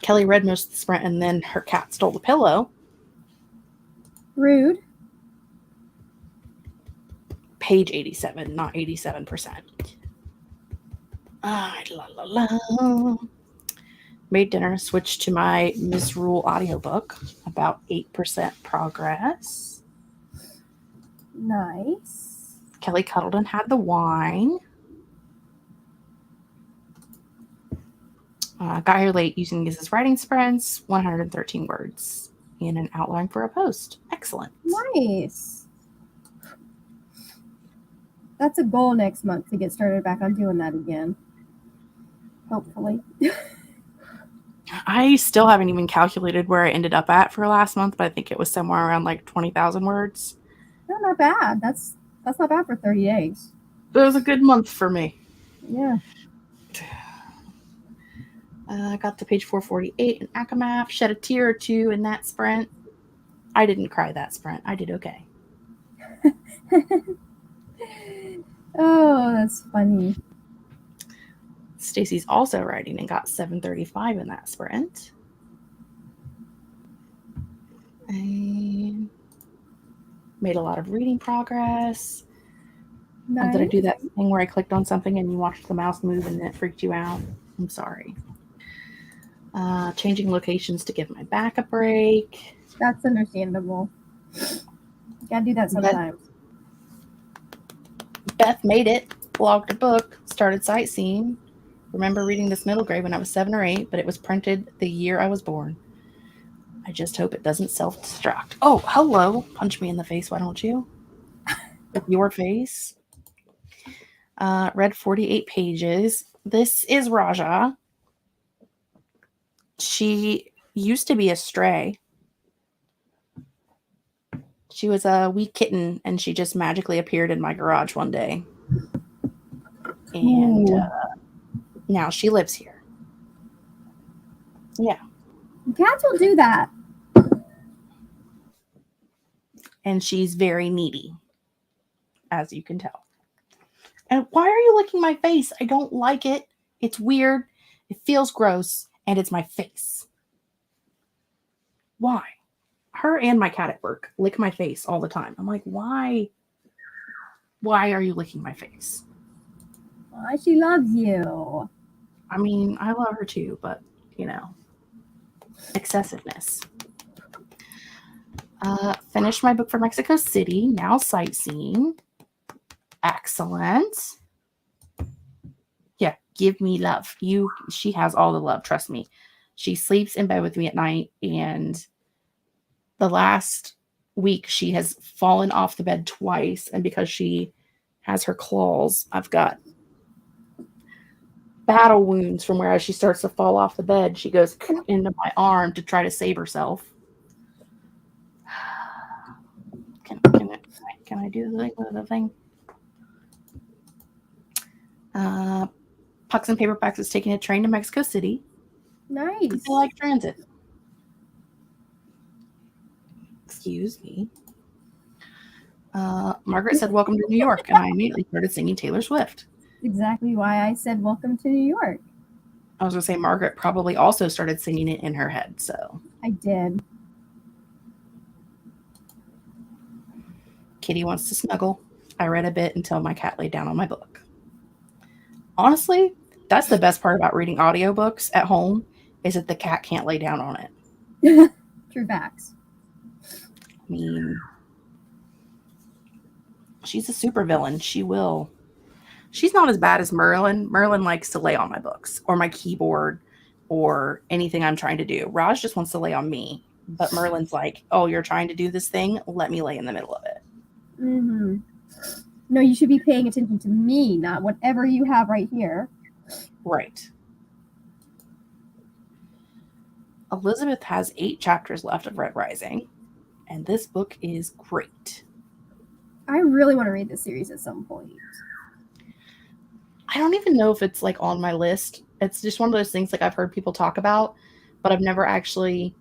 Kelly read most of the sprint, and then her cat stole the pillow. Rude. Page 87, not 87%. La la la. Made dinner, switched to my Misrule audiobook. About 8% progress. Nice. Kelly cuddled and had the wine. Got here late using his writing sprints. 113 words and an outline for a post. Excellent. Nice. That's a goal next month to get started back on doing that again. Hopefully. I still haven't even calculated where I ended up at for last month, but I think it was somewhere around like 20,000 words. No, not bad. That's not bad for 30 days. It was a good month for me. Yeah. Got to page 448 in Akamath. Shed a tear or two in that sprint. I didn't cry that sprint. I did okay. Oh, that's funny. Stacy's also writing and got 735 in that sprint. And made a lot of reading progress. Nice. Did I do that thing where I clicked on something and you watched the mouse move and it freaked you out? I'm sorry. Changing locations to give my back a break. That's understandable. You gotta do that sometimes. Beth made it, blogged a book, started sightseeing. Remember reading this middle grade when I was 7 or 8, but it was printed the year I was born. I just hope it doesn't self-destruct. Oh, hello. Punch me in the face, why don't you? With your face. Read 48 pages. This is Raja. She used to be a stray. She was a wee kitten, and she just magically appeared in my garage one day. And now she lives here. Yeah. Cats will do that. And she's very needy, as you can tell. And why are you licking my face? I don't like it. It's weird. It feels gross. And it's my face. Why? Her and my cat at work lick my face all the time. I'm like, why? Why are you licking my face? Why, she loves you. I mean, I love her too, but, you know, excessiveness. Finished my book for Mexico City. Now sightseeing. Excellent. Yeah, give me love. She has all the love, trust me. She sleeps in bed with me at night, and the last week she has fallen off the bed twice, and because she has her claws, I've got battle wounds from where as she starts to fall off the bed, she goes into my arm to try to save herself. Can I do the thing? Pucks and Paperbacks is taking a train to Mexico City. Nice. I like transit. Excuse me. Margaret said, "Welcome to New York," and I immediately started singing Taylor Swift. Exactly why I said welcome to New York. I was going to say Margaret probably also started singing it in her head, so. I did. Kitty wants to snuggle. I read a bit until my cat laid down on my book. Honestly, that's the best part about reading audiobooks at home, is that the cat can't lay down on it. True facts. I mean, she's a supervillain. She's not as bad as Merlin. Merlin likes to lay on my books or my keyboard or anything I'm trying to do. Raj just wants to lay on me. But Merlin's like, oh, you're trying to do this thing? Let me lay in the middle of it. Mm-hmm. No, you should be paying attention to me, not whatever you have right here. Right. Elizabeth has 8 chapters left of Red Rising, and this book is great. I really want to read this series at some point. I don't even know if it's like on my list. It's just one of those things like I've heard people talk about, but I've never actually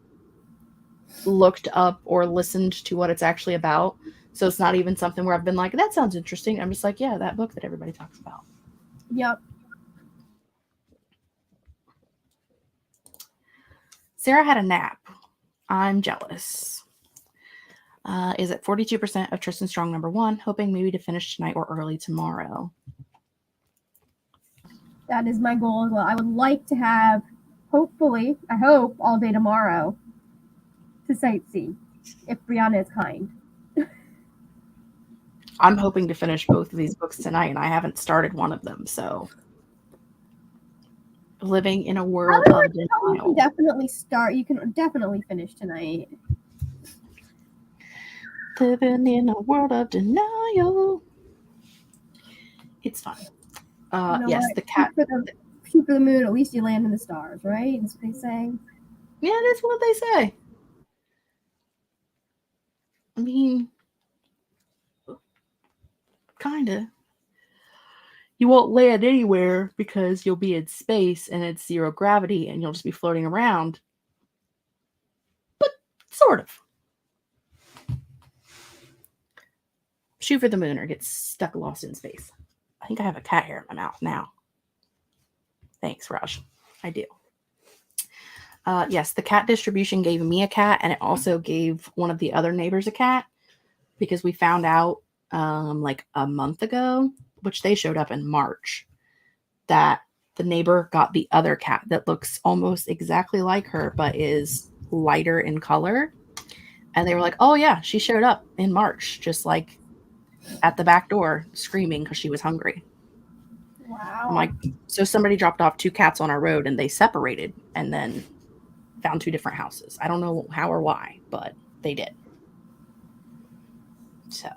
looked up or listened to what it's actually about. So it's not even something where I've been like, that sounds interesting. I'm just like, yeah, that book that everybody talks about. Yep. Sarah had a nap. I'm jealous. Is at 42% of Tristan Strong #1, hoping maybe to finish tonight or early tomorrow. That is my goal as well. I would like to have, hopefully, I hope, all day tomorrow to sightsee, if Brianna is kind. I'm hoping to finish both of these books tonight, and I haven't started one of them, so living in a world of denial. You can definitely start. You can definitely finish tonight. Living in a world of denial. It's fun. Yes, what? the cat. Shoot for the moon. At least you land in the stars, right? That's what they say. Yeah, that's what they say. I mean, kinda. You won't land anywhere because you'll be in space and it's 0 gravity and you'll just be floating around. But sort of. Shoot for the moon or get stuck lost in space. I think I have a cat hair in my mouth now. Thanks, Raj. I do. Yes, the cat distribution gave me a cat, and it also gave one of the other neighbors a cat because we found out like a month ago, which they showed up in March, that the neighbor got the other cat that looks almost exactly like her but is lighter in color. And they were like, oh yeah, she showed up in March, just like at the back door screaming because she was hungry. Wow. I'm like, so somebody dropped off 2 cats on our road and they separated and then found 2 different houses. I don't know how or why, but they did. So,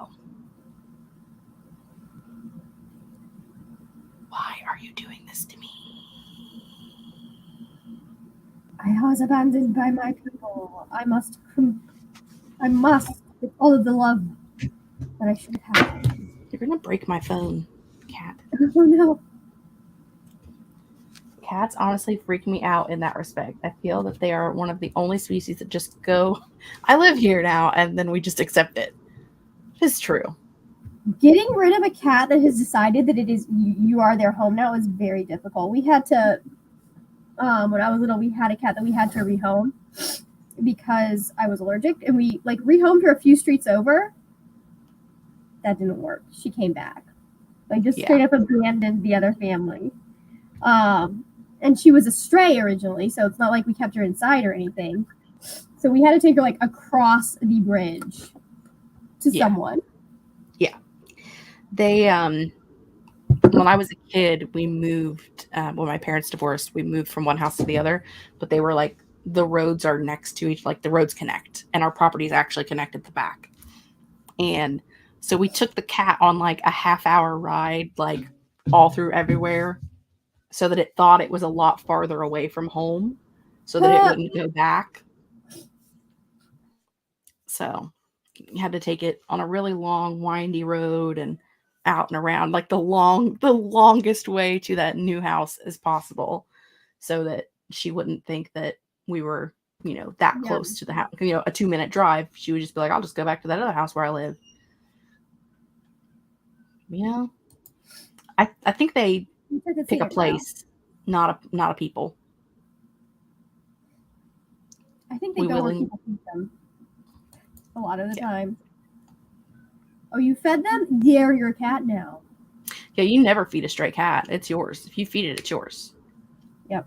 why are you doing this to me? I was abandoned by my people. I must with all of the love that I should have. You're gonna break my phone, cat. Oh no. Cats honestly freak me out in that respect. I feel that they are one of the only species that just go, I live here now, and then we just accept it. It's true. Getting rid of a cat that has decided that it is you are their home now is very difficult. We had to, when I was little, we had a cat that we had to rehome because I was allergic, and we like rehomed her a few streets over. That didn't work. She came back. Like just straight up abandoned the other family. And she was a stray originally, so it's not like we kept her inside or anything. So we had to take her like across the bridge to someone. Yeah. They when I was a kid, we moved when my parents divorced, we moved from one house to the other, but they were like the roads are next to each, like the roads connect, and our property is actually connected to the back. And so we took the cat on like a half-hour ride, like all through everywhere, so that it thought it was a lot farther away from home, so that it wouldn't go back. So you had to take it on a really long, windy road and out and around, like the longest way to that new house as possible, so that she wouldn't think that we were, that close to the house. A 2-minute drive. She would just be like, I'll just go back to that other house where I live. I think they pick a place, not a people. I think they go where people feed them a lot of the time. Oh, you fed them? They're your cat now. Yeah, you never feed a stray cat. It's yours. If you feed it, it's yours. Yep.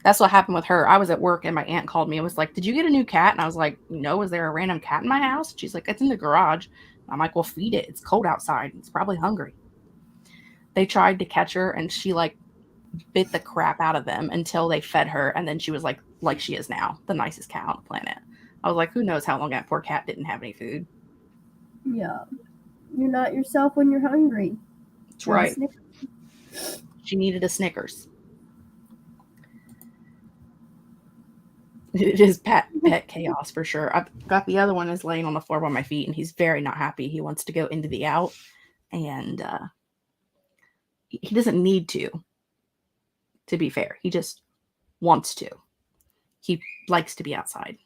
That's what happened with her. I was at work and my aunt called me and was like, did you get a new cat? And I was like, no, is there a random cat in my house? She's like, it's in the garage. I'm like, well, feed it. It's cold outside. It's probably hungry. They tried to catch her and she like bit the crap out of them until they fed her. And then she was like she is now, the nicest cat on the planet. I was like, who knows how long that poor cat didn't have any food. Yeah. You're not yourself when you're hungry. That's right. She needed a Snickers. It is pet chaos for sure. I've got the other one is laying on the floor by my feet, and he's very not happy. He wants to go into the out, and he doesn't need to be fair. He just wants to. He likes to be outside.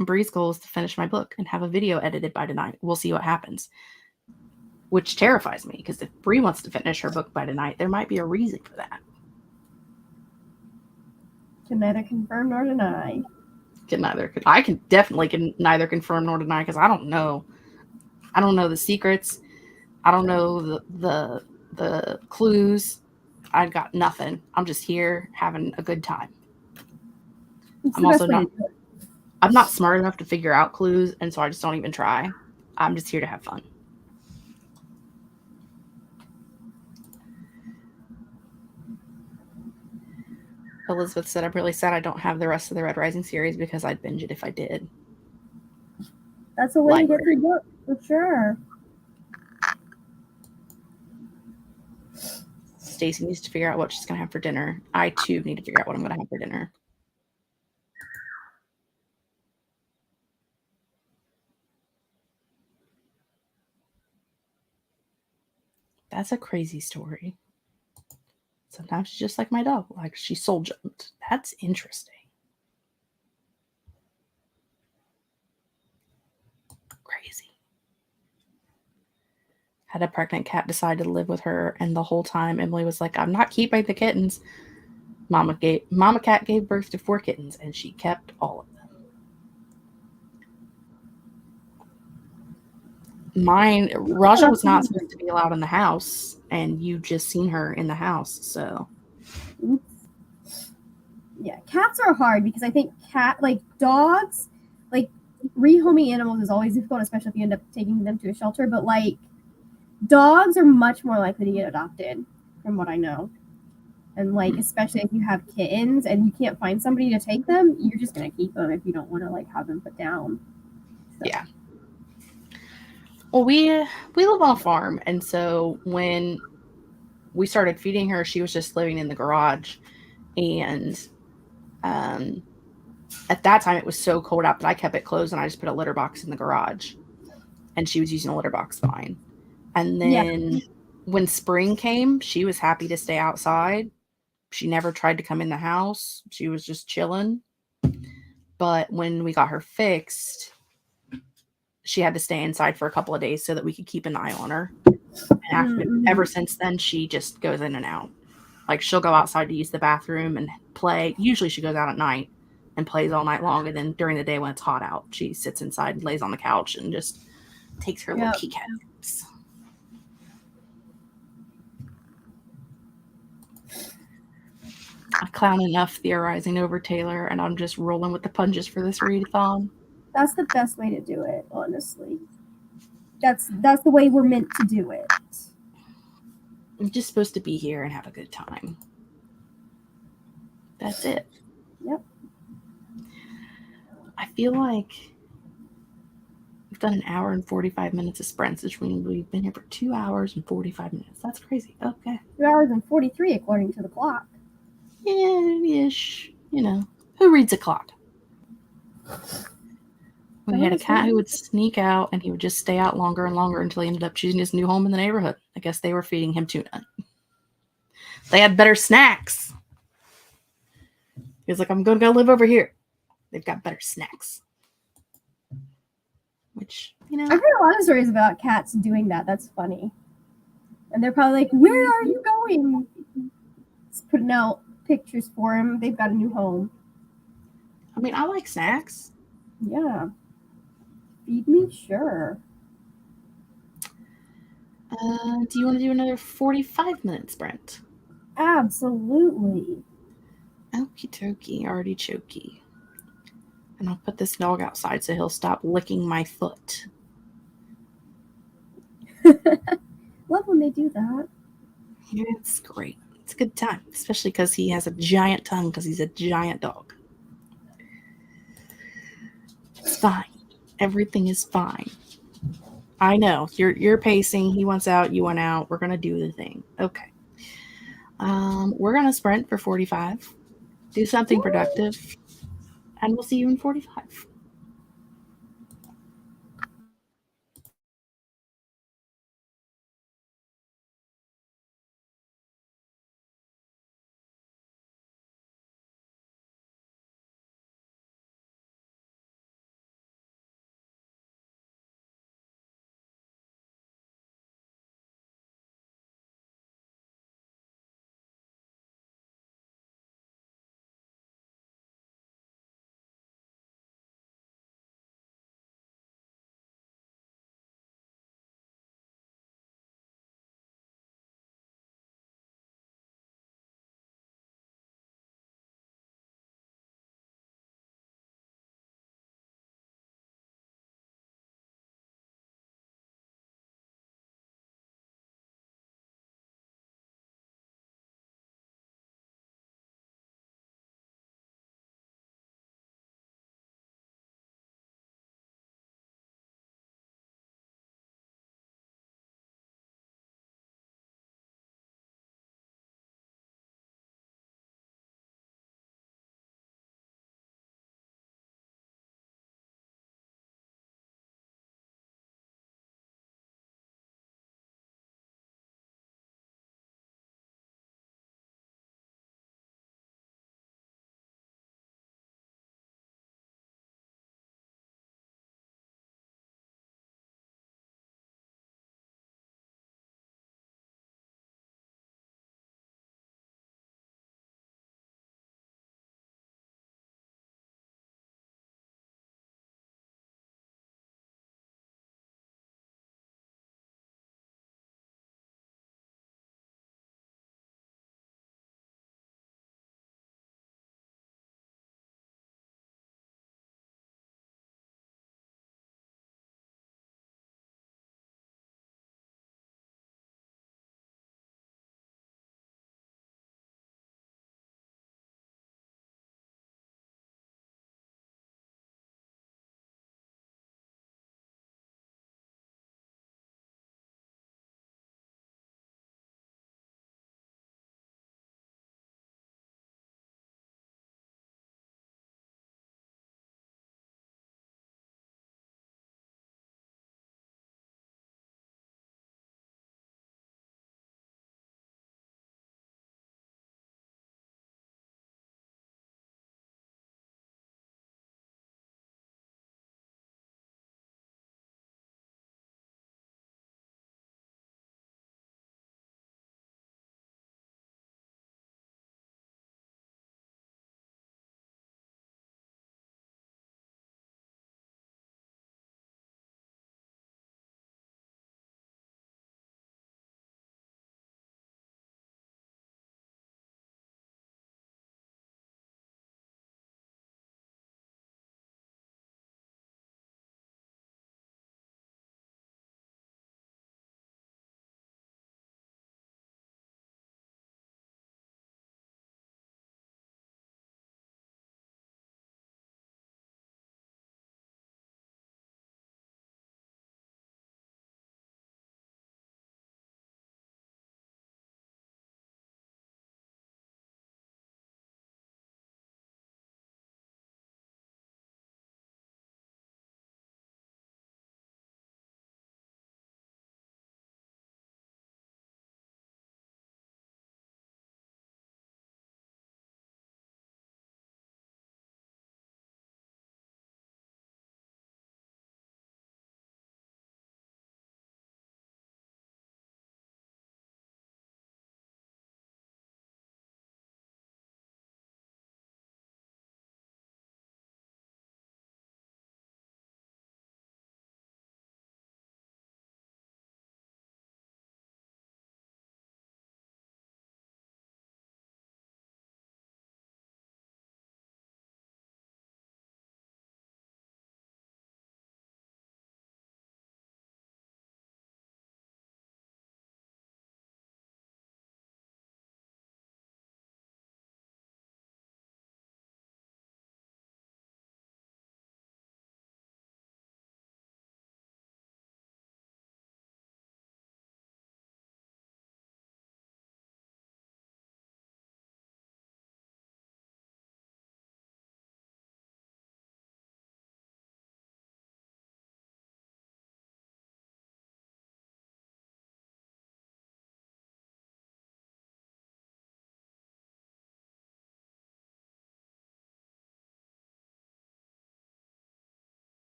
Bree's goal is to finish my book and have a video edited by tonight. We'll see what happens. Which terrifies me, because if Bree wants to finish her book by tonight, there might be a reason for that. Can neither confirm nor deny. I can definitely neither confirm nor deny, because I don't know. I don't know the secrets. I don't know the clues. I got nothing. I'm just here having a good time. I'm not smart enough to figure out clues, and so I just don't even try. I'm just here to have fun. Elizabeth said, I'm really sad I don't have the rest of the Red Rising series because I'd binge it if I did. That's a way to get through book, for sure. Stacy needs to figure out what she's going to have for dinner. I, too, need to figure out what I'm going to have for dinner. That's a crazy story. Sometimes she's just like my dog, like she soul jumped. That's interesting. Crazy. Had a pregnant cat decide to live with her, and the whole time Emily was like, I'm not keeping the kittens. Mama cat gave birth to 4 kittens, and she kept all of them. Raja was not supposed to be allowed in the house, and you just seen her in the house, so. Yeah, cats are hard because I think dogs, rehoming animals is always difficult, especially if you end up taking them to a shelter, but dogs are much more likely to get adopted, from what I know. And especially if you have kittens and you can't find somebody to take them, you're just gonna keep them if you don't want to have them put down. So. Yeah. Well, we live on a farm, and so when we started feeding her, she was just living in the garage, and at that time it was so cold out that I kept it closed, and I just put a litter box in the garage, and she was using a litter box fine. And then when spring came, she was happy to stay outside. She never tried to come in the house. She was just chilling. But when we got her fixed, she had to stay inside for a couple of days so that we could keep an eye on her. And ever since then, she just goes in and out. She'll go outside to use the bathroom and play. Usually she goes out at night and plays all night long. And then during the day when it's hot out, she sits inside and lays on the couch and just takes her little kitty cat naps. I clown enough theorizing over Taylor, and I'm just rolling with the punches for this readathon. That's the best way to do it, honestly. That's the way we're meant to do it. I'm just supposed to be here and have a good time. That's it. Yep. I feel like we've done an hour and 45 minutes of sprints, which means we've been here for 2 hours and 45 minutes. That's crazy. Okay. 2 hours and 43 according to the clock. Yeah, ish. Who reads a clock? We had a cat who would sneak out, and he would just stay out longer and longer until he ended up choosing his new home in the neighborhood. I guess they were feeding him tuna. They had better snacks. He was like, I'm going to go live over here. They've got better snacks. Which, I've heard a lot of stories about cats doing that. That's funny. And they're probably like, where are you going? Just putting out pictures for him. They've got a new home. I mean, I like snacks. Yeah. Feed me? Sure. Do you want to do another 45-minute sprint? Absolutely. Okie dokie, already chokey. And I'll put this dog outside so he'll stop licking my foot. Love when they do that. Yeah, it's great. It's a good time, especially because he has a giant tongue because he's a giant dog. It's fine. Everything is fine. I know. You're pacing. He wants out. You want out. We're going to do the thing. Okay. We're going to sprint for 45, do something productive, and we'll see you in 45.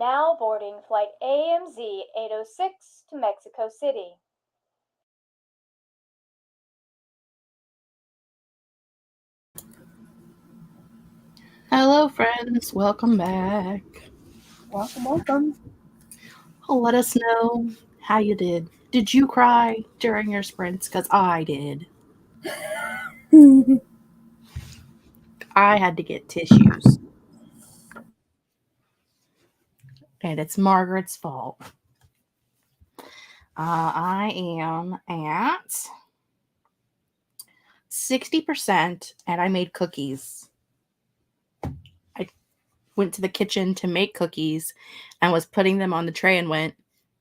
Now boarding flight AMZ 806 to Mexico City. Hello, friends. Welcome back. Welcome. Let us know how you did. Did you cry during your sprints? Because I did. I had to get tissues. And it's Margaret's fault. I am at 60% and I made cookies. I went to the kitchen to make cookies and was putting them on the tray and went,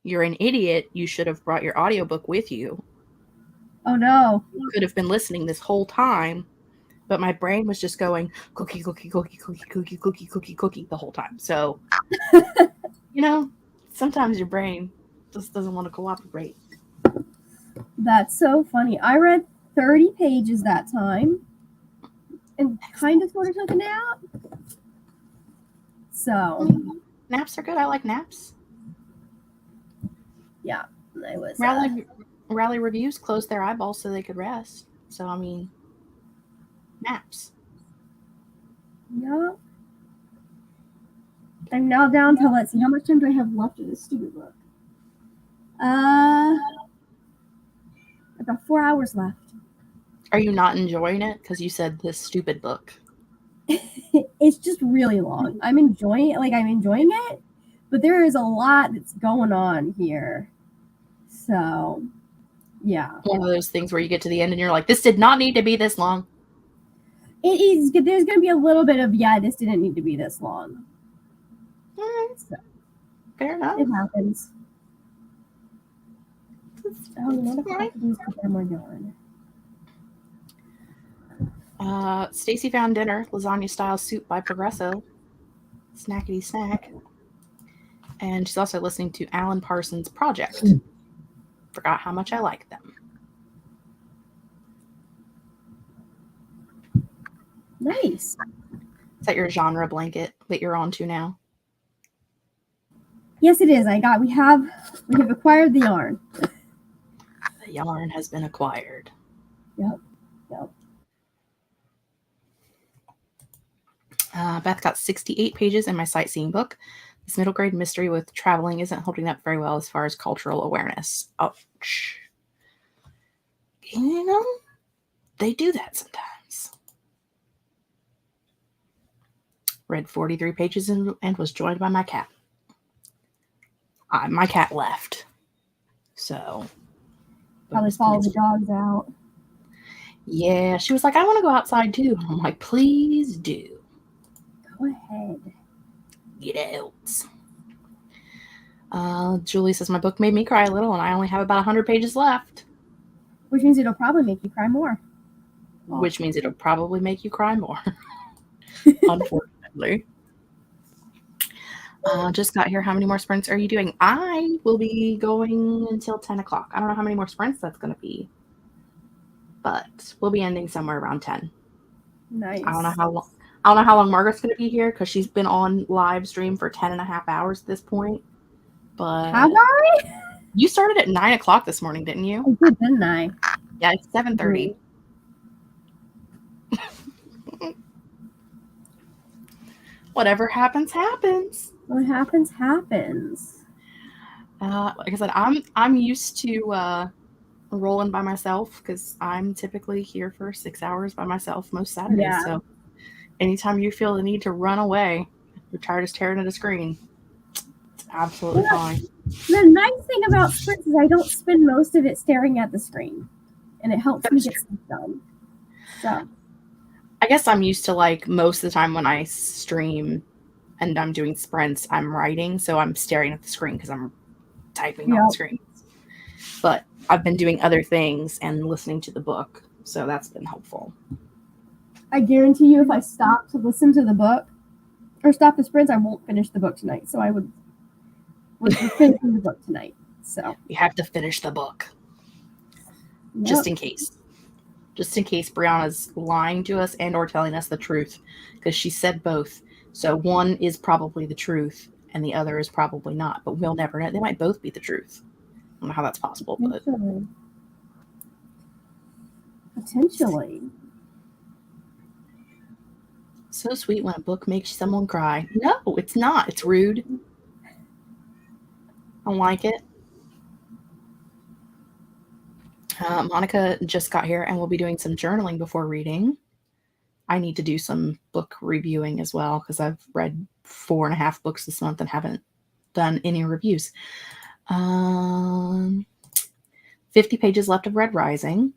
"You're an idiot. You should have brought your audiobook with you." Oh no. You could have been listening this whole time, but my brain was just going cookie, cookie, cookie, cookie, cookie, cookie, cookie, cookie the whole time. So, sometimes your brain just doesn't want to cooperate. That's so funny. I read 30 pages that time and kind of sort of took a nap. So Naps are good. I like naps. yeah, I was Rally Reviews closed their eyeballs so they could rest. So, I mean, naps. yeah. I'm now down to, let's see, how much time do I have left of this stupid book? I've got 4 hours left. Are you not enjoying it? Because you said this stupid book. It's just really long. I'm enjoying it, but there is a lot that's going on here. So, yeah. One of those things where you get to the end and you're like, this did not need to be this long. It is. There's going to be a little bit of, this didn't need to be this long. All right. So, fair enough. it happens. What if I could use the more yarn? Stacy found dinner, lasagna style soup by Progresso. Snackety snack. And she's also listening to Alan Parsons' Project. Forgot how much I like them. Nice. Is that your genre blanket that you're on to now? Yes, it is. We have acquired the yarn. The yarn has been acquired. Yep. Beth got 68 pages in my sightseeing book. This middle grade mystery with traveling isn't holding up very well as far as cultural awareness. Ouch. They do that sometimes. Read 43 pages and was joined by my cat. My cat left. So. Probably follow the dogs out. Yeah, she was like, I want to go outside too. I'm like, please do. Go ahead. Get out. Julie says, my book made me cry a little and I only have about 100 pages left. Which means it'll probably make you cry more. Which means it'll probably make you cry more. Unfortunately. Just got here. How many more sprints are you doing? I will be going until 10 o'clock. I don't know how many more sprints that's going to be. But we'll be ending somewhere around 10. Nice. I don't know how long Margaret's going to be here because she's been on live stream for 10 and a half hours at this point. But have I? You started at 9 o'clock this morning, didn't you? I did, didn't I? Yeah, it's 7:30. Whatever happens, happens. What happens, happens. Like I said, I'm used to rolling by myself because I'm typically here for 6 hours by myself most Saturdays. Yeah. So anytime you feel the need to run away, you're tired of staring at a screen, it's absolutely fine. The nice thing about sprints is I don't spend most of it staring at the screen, and it helps me get stuff done. So I guess I'm used to, like, most of the time when I stream and I'm doing sprints, I'm writing, so I'm staring at the screen because I'm typing on the screen. But I've been doing other things and listening to the book, so that's been helpful. I guarantee you if I stop to listen to the book or stop the sprints, I won't finish the book tonight. So we're finishing the book tonight. So we have to finish the book. Just in case. Just in case Brianna's lying to us and or telling us the truth, because she said both. So one is probably the truth, and the other is probably not, but we'll never know. They might both be the truth. I don't know how that's possible, but Potentially. so sweet when a book makes someone cry. No, it's not. It's rude. I don't like it. Monica just got here and we'll be doing some journaling before reading. I need to do some book reviewing as well because I've read 4.5 books this month and haven't done any reviews. 50 pages left of Red Rising.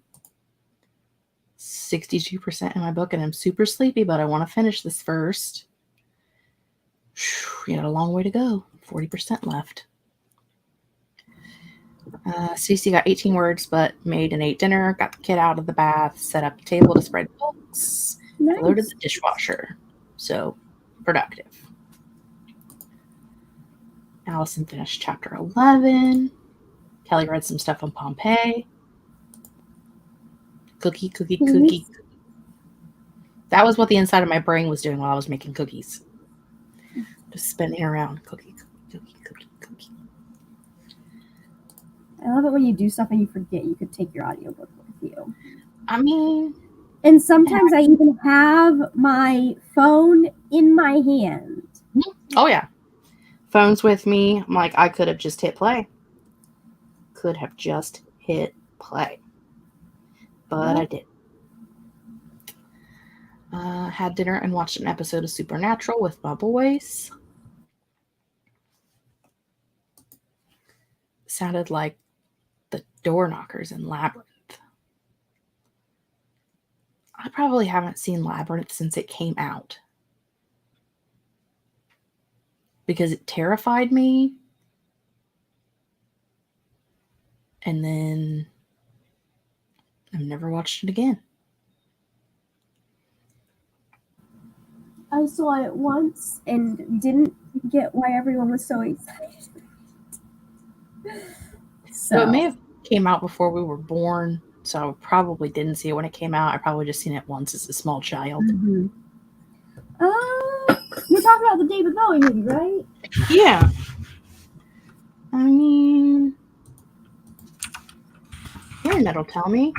62% in my book, and I'm super sleepy, but I want to finish this first. We got a long way to go. 40% left. Cece got 18 words, but made and ate dinner, got the kid out of the bath, set up the table to spread books, loaded the dishwasher. So productive. Allison finished chapter 11. Kelly read some stuff on Pompeii. Cookie. That was what the inside of my brain was doing while I was making cookies. Just spinning around. Cookie. I love it when you do stuff and you forget you could take your audiobook with you. I mean... And sometimes I even have my phone in my hand. Oh, yeah. Phone's with me. I'm like, I could have just hit play. But I didn't. Had dinner and watched an episode of Supernatural with my boys. Sounded like the door knockers in Labyrinth. I probably haven't seen Labyrinth since it came out. Because it terrified me. And then I've never watched it again. I saw it once and didn't get why everyone was so excited. So it may have came out before we were born, so I probably didn't see it when it came out. I probably just seen it once as a small child. Mm-hmm. You're talking about the David Bowie movie, right? Yeah. I mean, internet'll tell me.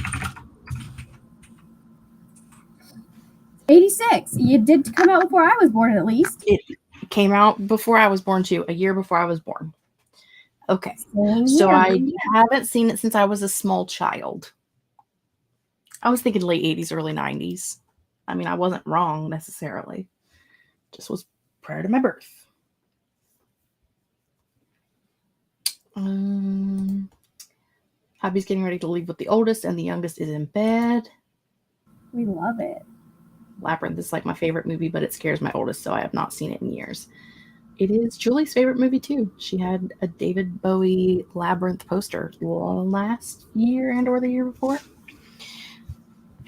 86. It did come out before I was born, at least. It came out before I was born, too. A year before I was born. Okay. So I haven't seen it since I was a small child. I was thinking late 80s, early 90s. I mean, I wasn't wrong necessarily. Just was prior to my birth. Hubby's getting ready to leave with the oldest, and the youngest is in bed. We love it. Labyrinth is like my favorite movie, but it scares my oldest, so I have not seen it in years. It is Julie's favorite movie, too. She had a David Bowie Labyrinth poster last year and or the year before.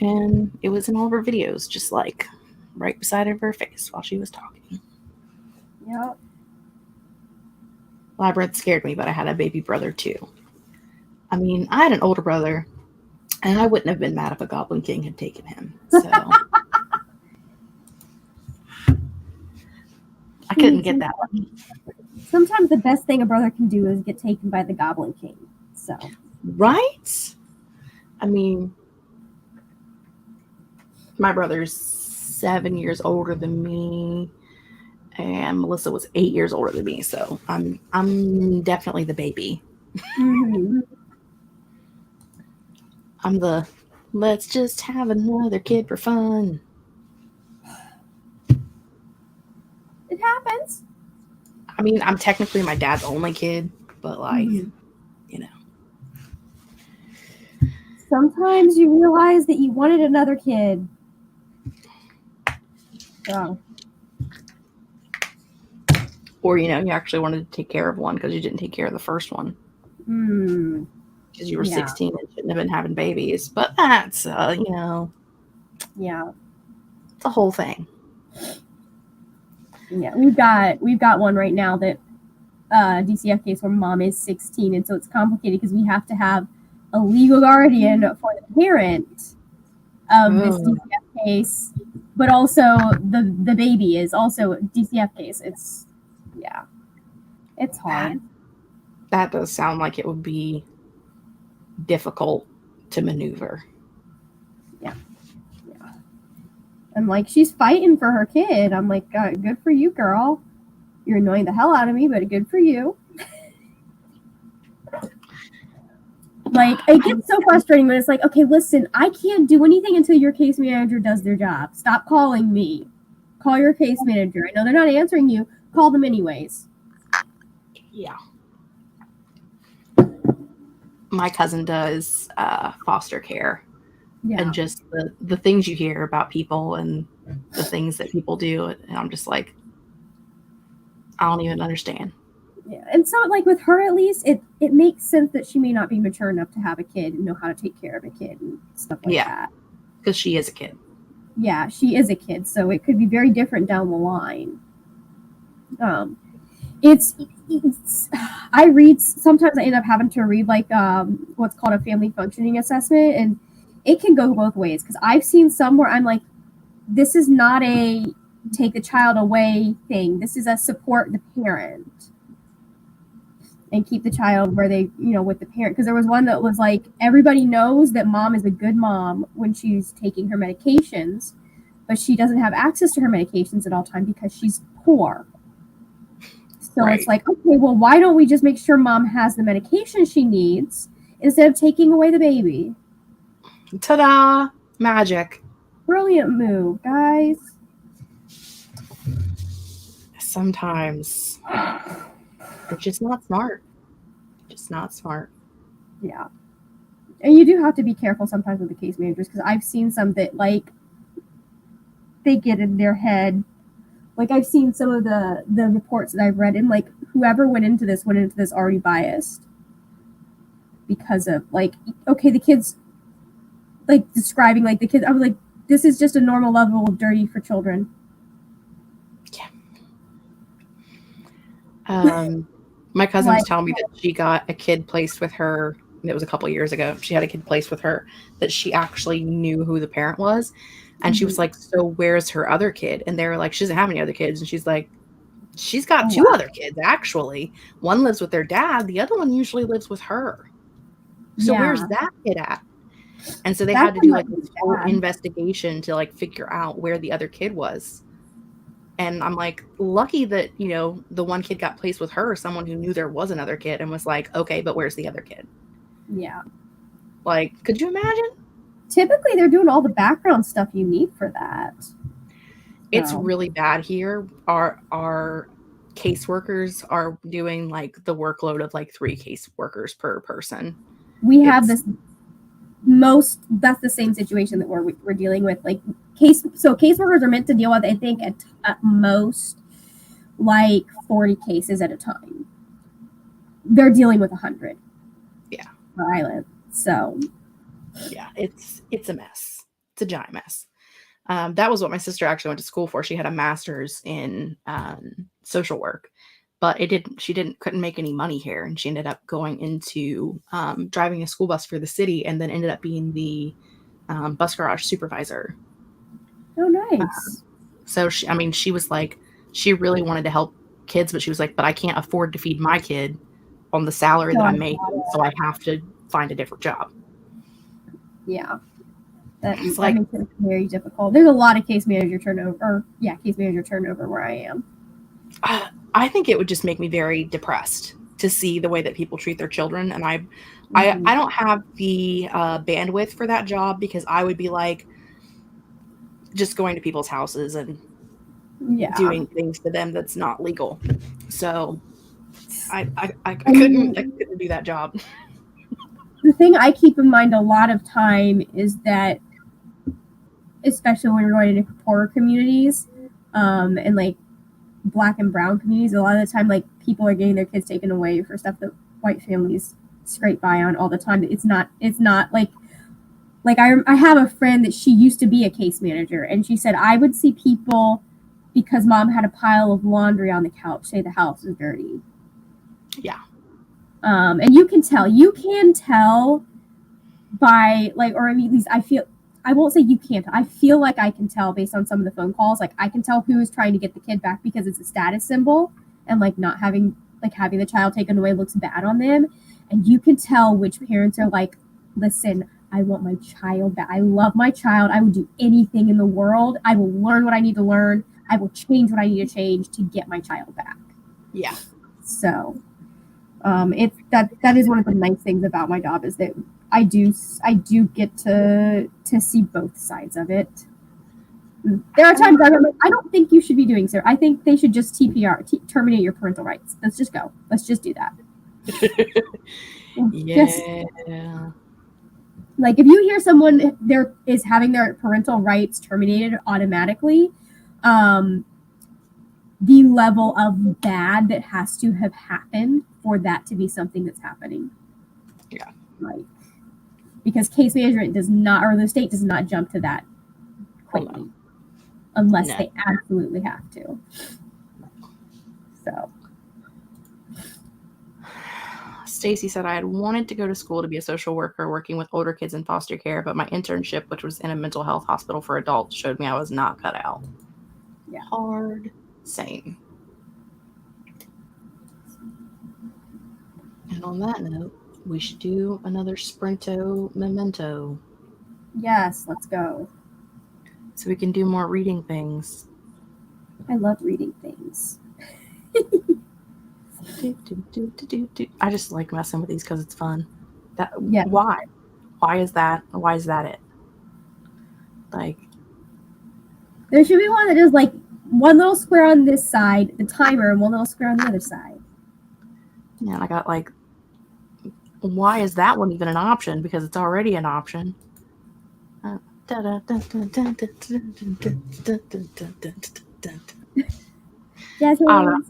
And it was in all of her videos, just like right beside of her face while she was talking. Yep. Labyrinth scared me, but I had a baby brother, too. I mean, I had an older brother, and I wouldn't have been mad if a Goblin King had taken him. So... I couldn't get that one. Sometimes the best thing a brother can do is get taken by the Goblin King. So, right? I mean, my brother's 7 years older than me, and Melissa was 8 years older than me. So I'm definitely the baby. Mm-hmm. I'm the let's just have another kid for fun. It happens. I mean, I'm technically my dad's only kid, but like, you know. Sometimes you realize that you wanted another kid. Oh. Or, you know, you actually wanted to take care of one because you didn't take care of the first one. Because you were 16 and shouldn't have been having babies. But that's, you know. Yeah. It's a whole thing. Yeah, we've got one right now that DCF case where mom is 16, and so it's complicated because we have to have a legal guardian for the parent of this DCF case, but also the baby is also a DCF case. It's It's hard. That does sound like it would be difficult to maneuver. Yeah. And like, she's fighting for her kid. I'm like, good for you, girl. You're annoying the hell out of me, but good for you. Like, it gets so frustrating when it's like, okay, listen, I can't do anything until your case manager does their job. Stop calling me. Call your case manager. I know they're not answering you. Call them anyways. Yeah. My cousin does foster care. Yeah. And just the things you hear about people and the things that people do. And I'm just like, I don't even understand. Yeah. And so, like, with her, at least, it makes sense that she may not be mature enough to have a kid and know how to take care of a kid and stuff like that. Because she is a kid. Yeah, she is a kid. So it could be very different down the line. Sometimes I end up having to read, like, what's called a family functioning assessment. And it can go both ways. Because I've seen some where I'm like, this is not a take the child away thing. This is a support the parent and keep the child where they, with the parent. Because there was one that was like, everybody knows that mom is a good mom when she's taking her medications, but she doesn't have access to her medications at all time because she's poor. So It's like, okay, well, why don't we just make sure mom has the medication she needs instead of taking away the baby? Ta-da! Magic. Brilliant move, guys. Sometimes it's just not smart. Just not smart. Yeah. And you do have to be careful sometimes with the case managers, because I've seen some that, like, they get in their head. Like, I've seen some of the reports that I've read, and, like, whoever went into this already biased because of, like, okay, the kids, like, describing, like, the kids, I was like, this is just a normal level of dirty for children. Yeah. My cousin was telling me that she got a kid placed with her. It was a couple of years ago. She had a kid placed with her that she actually knew who the parent was. And she was like, so where's her other kid? And they were like, she doesn't have any other kids. And she's like, she's got two other kids, actually. One lives with their dad. The other one usually lives with her. So where's that kid at? And so they had to do like this whole investigation to like figure out where the other kid was. And I'm like, lucky that, the one kid got placed with her, someone who knew there was another kid and was like, okay, but where's the other kid? Yeah. Like, could you imagine? Typically, they're doing all the background stuff you need for that. It's really bad here. Our caseworkers are doing like the workload of like 3 caseworkers per person. Have this that's the same situation that we're dealing with. Like, caseworkers are meant to deal with, I think, at most like 40 cases at a time. They're dealing with 100. Yeah. Per island. So yeah, it's a mess. It's a giant mess. That was what my sister actually went to school for. She had a master's in social work, but she couldn't make any money here, and she ended up going into driving a school bus for the city, and then ended up being the bus garage supervisor. Oh, nice. So she was like, she really wanted to help kids, but she was like, but I can't afford to feed my kid on the salary that I'm making, so I have to find a different job. Yeah. That makes it very difficult. There's a lot of case manager turnover where I am. I think it would just make me very depressed to see the way that people treat their children. And I don't have the bandwidth for that job, because I would be like just going to people's houses and doing things to them that's not legal. So I couldn't do that job. The thing I keep in mind a lot of time is that, especially when we're going into poorer communities, and like Black and brown communities, a lot of the time, like, people are getting their kids taken away for stuff that white families scrape by on all the time. It's not like I have a friend that she used to be a case manager, and she said, I would see people, because mom had a pile of laundry on the couch, say the house was dirty. Yeah. And you can tell by, like, or at least I won't say you can't. I feel like I can tell based on some of the phone calls. Like, I can tell who is trying to get the kid back because it's a status symbol, and like not having like having the child taken away looks bad on them, and you can tell which parents are like, listen, I want my child back. I love my child. I will do anything in the world. I will learn what I need to learn. I will change what I need to change to get my child back. Yeah. So it's that is one of the nice things about my job, is that I do get to see both sides of it. There are times I'm like, I don't think you should be doing so. I think they should just terminate your parental rights. Let's just go. Let's just do that. Yeah. Like, if you hear someone there is having their parental rights terminated automatically, the level of bad that has to have happened for that to be something that's happening. Yeah. Like, because case management does not, or the state does not jump to that quickly, unless they absolutely have to. So. Stacy said, I had wanted to go to school to be a social worker working with older kids in foster care, but my internship, which was in a mental health hospital for adults, showed me I was not cut out. Yeah. Hard. Same. And on that note, we should do another Sprinto Memento. Yes, let's go. So we can do more reading things. I love reading things. I just like messing with these because it's fun. Yeah. Why? Why is that? Why is that it? Like, there should be one that is like one little square on this side, the timer, and one little square on the other side. Yeah, I got like, why is that one even an option? Because it's already an option. Yes, I don't know.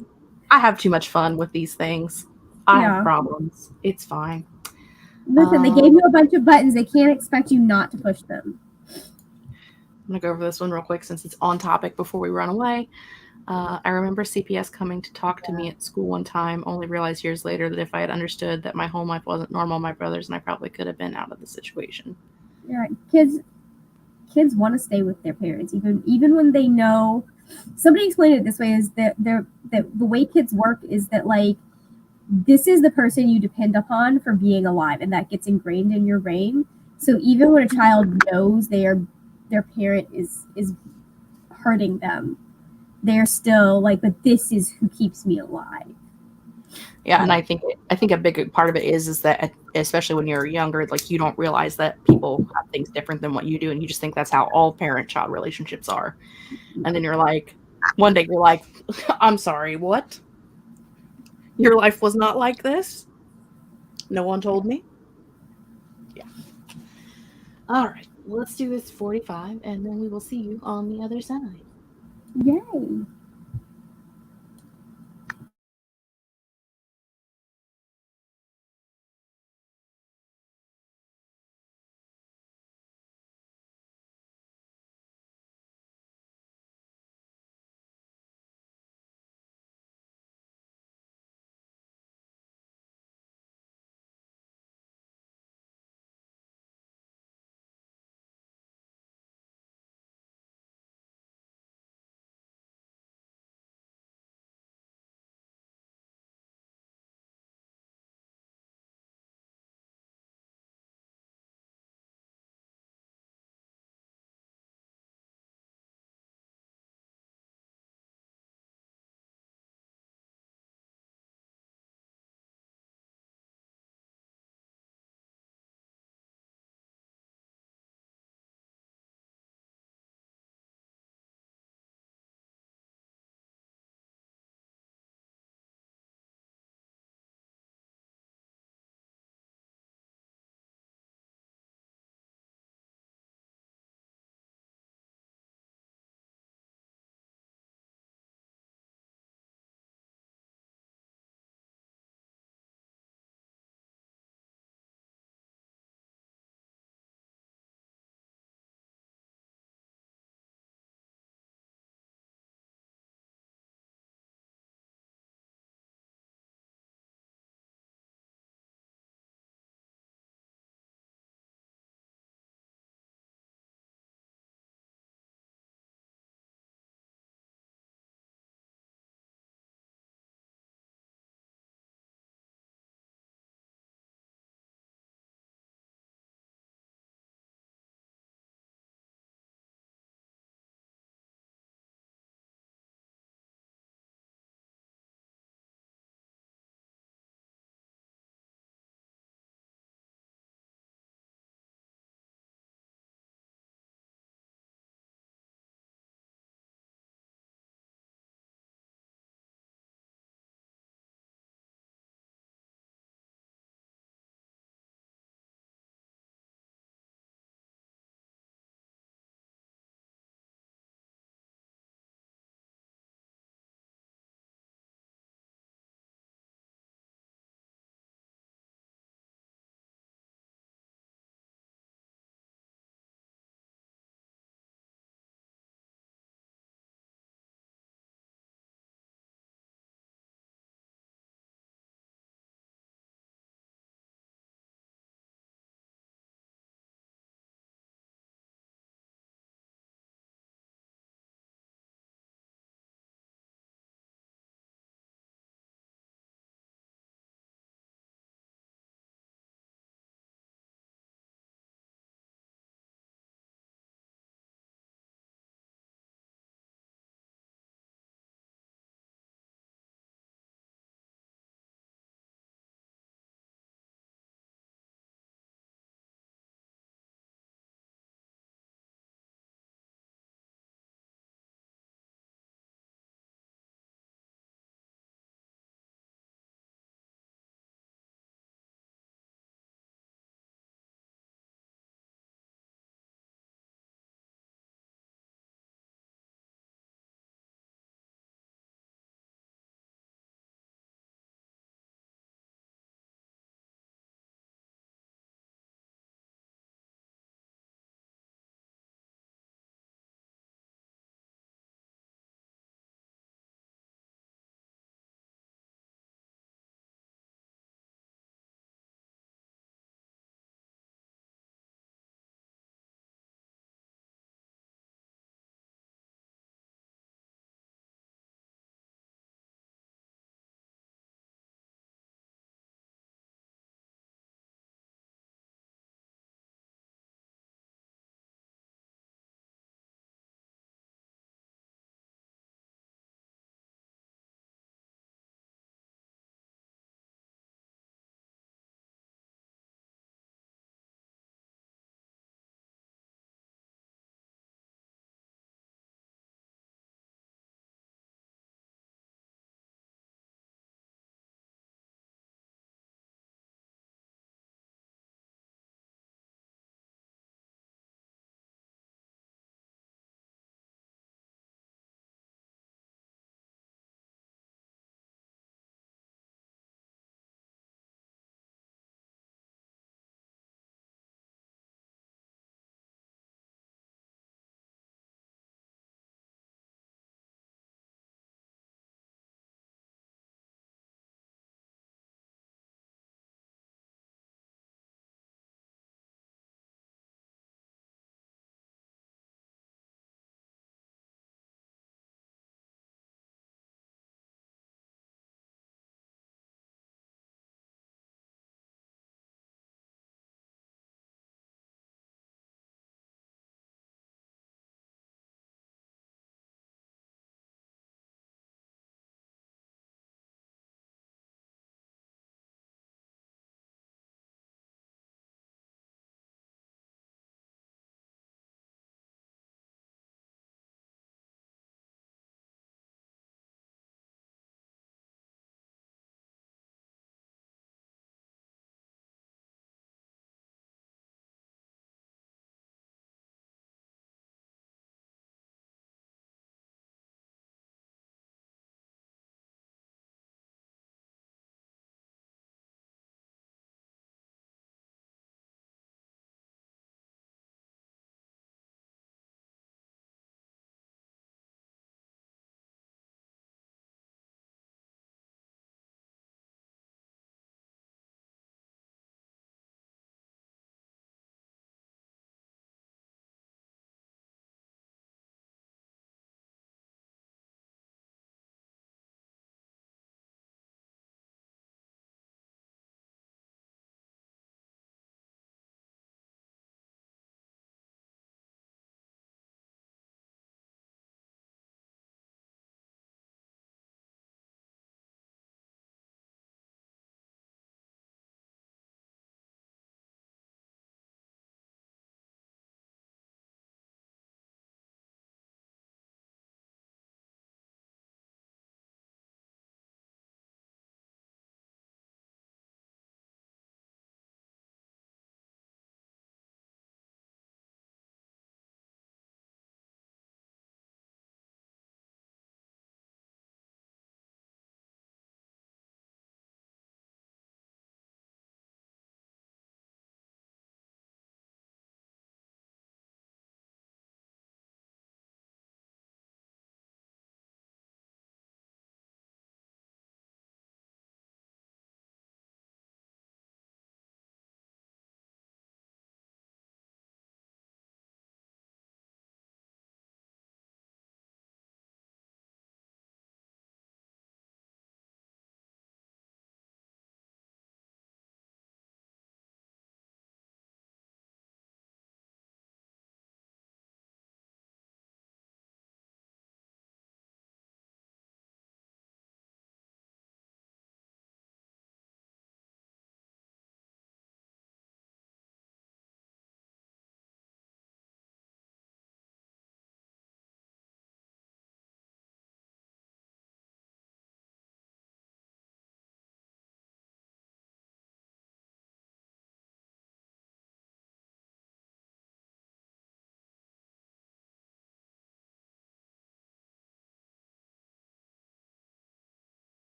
I have too much fun with these things. I have problems. It's fine. Listen, they gave you a bunch of buttons. They can't expect you not to push them. I'm going to go over this one real quick since it's on topic before we run away. I remember CPS coming to talk to me at school one time, only realized years later that if I had understood that my home life wasn't normal, my brothers and I probably could have been out of the situation. Yeah, kids want to stay with their parents, even when they know. Somebody explained it this way: is that the way kids work is that, like, this is the person you depend upon for being alive, and that gets ingrained in your brain. So even when a child knows their parent is hurting them, they're still like, but this is who keeps me alive. Yeah, and I think a big part of it is that, especially when you're younger, like, you don't realize that people have things different than what you do, and you just think that's how all parent-child relationships are. And then you're like, one day you're like, I'm sorry, what? Your life was not like this? No one told me? Yeah. All right, let's do this 45, and then we will see you on the other side. Yay.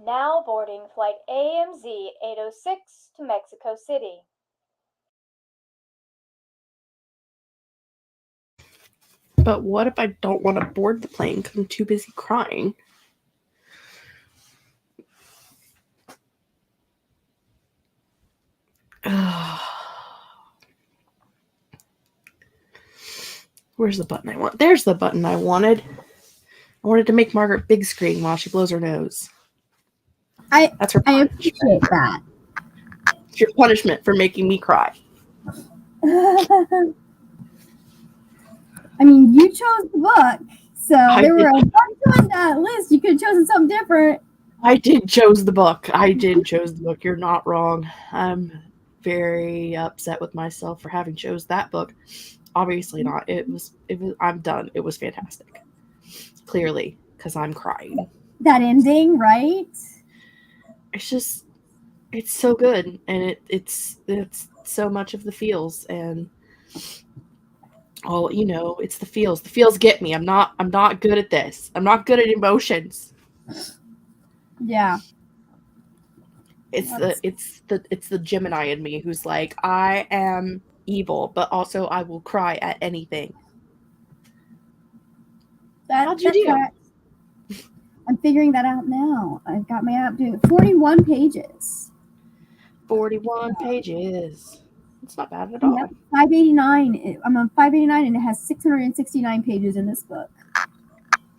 Now boarding flight AMZ 806 to Mexico City. But what if I don't want to board the plane because I'm too busy crying? Where's the button I want? There's the button I wanted. I wanted to make Margaret big screen while she blows her nose. That's her I punishment. appreciate that. It's your punishment for making me cry. I mean, you chose the book, so there were a bunch on that list. You could have chosen something different. I did chose the book. You're not wrong. I'm very upset with myself for having chose that book. Obviously not. It was. I'm done. It was fantastic. Clearly, because I'm crying. That ending, right? It's so good, and it's so much of the feels, and it's the feels. The feels get me. I'm not good at this. I'm not good at emotions. Yeah. It's the Gemini in me who's like, I am evil, but also I will cry at anything. How'd you do? I'm figuring that out now. I've got my app doing 41 pages. 41 pages. It's not bad at all. 589. I'm on 589, and it has 669 pages in this book.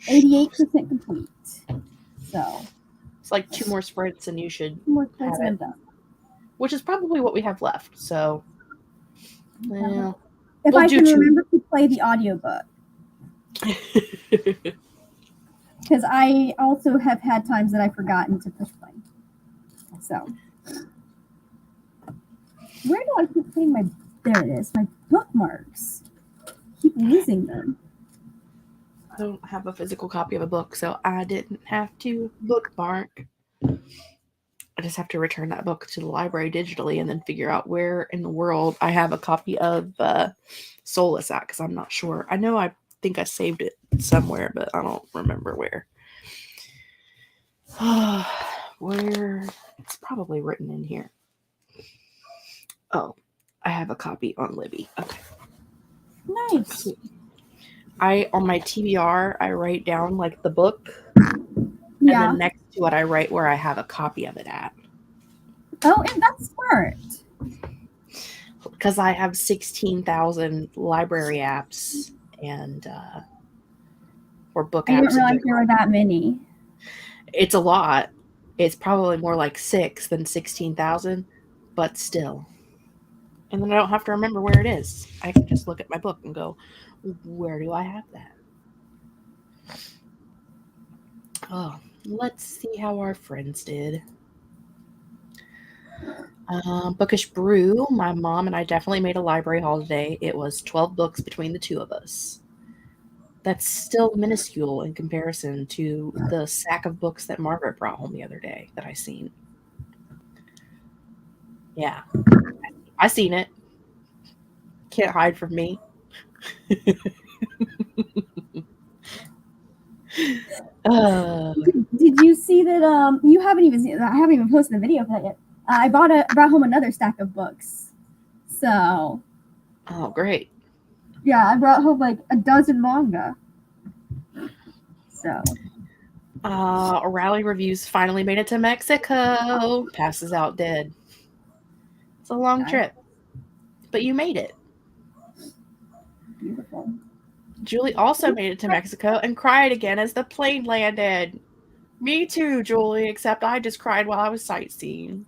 88% complete. So it's like 2 more sprints, and you should more have and I'm it. done. Which is probably what we have left. So, well, if I can remember to play the audiobook. Because I also have had times that I've forgotten to push play. So, where do I keep putting my? There it is. My bookmarks. I keep losing them. I don't have a physical copy of a book, so I didn't have to bookmark. I just have to return that book to the library digitally and then figure out where in the world I have a copy of Soulless at, because I'm not sure. I think I saved it somewhere, but I don't remember where. Where? It's probably written in here. Oh, I have a copy on Libby. Okay. Nice. On my TBR, I write down like the book. Yeah. And then next to it, I write where I have a copy of it at. Oh, and that's smart. Because I have 16,000 library apps and or book apps. I didn't realize there were that many. It's a lot. It's probably more like 6 than 16,000, but still. And then I don't have to remember where it is. I can just look at my book and go, where do I have that? Oh, let's see how our friends did. Bookish Brew, my mom and I definitely made a library haul today. It was 12 books between the two of us. That's still minuscule in comparison to the sack of books that Margaret brought home the other day that I seen. Yeah. I seen it. Can't hide from me. Did you see that? You haven't even seen. I haven't even posted the video for that yet. I brought home another stack of books. So. Oh, great. Yeah, I brought home like a dozen manga. So. Rally Reviews finally made it to Mexico. Passes out dead. It's a long trip, but you made it. Beautiful. Julie also made it to Mexico and cried again as the plane landed. Me too, Julie, except I just cried while I was sightseeing.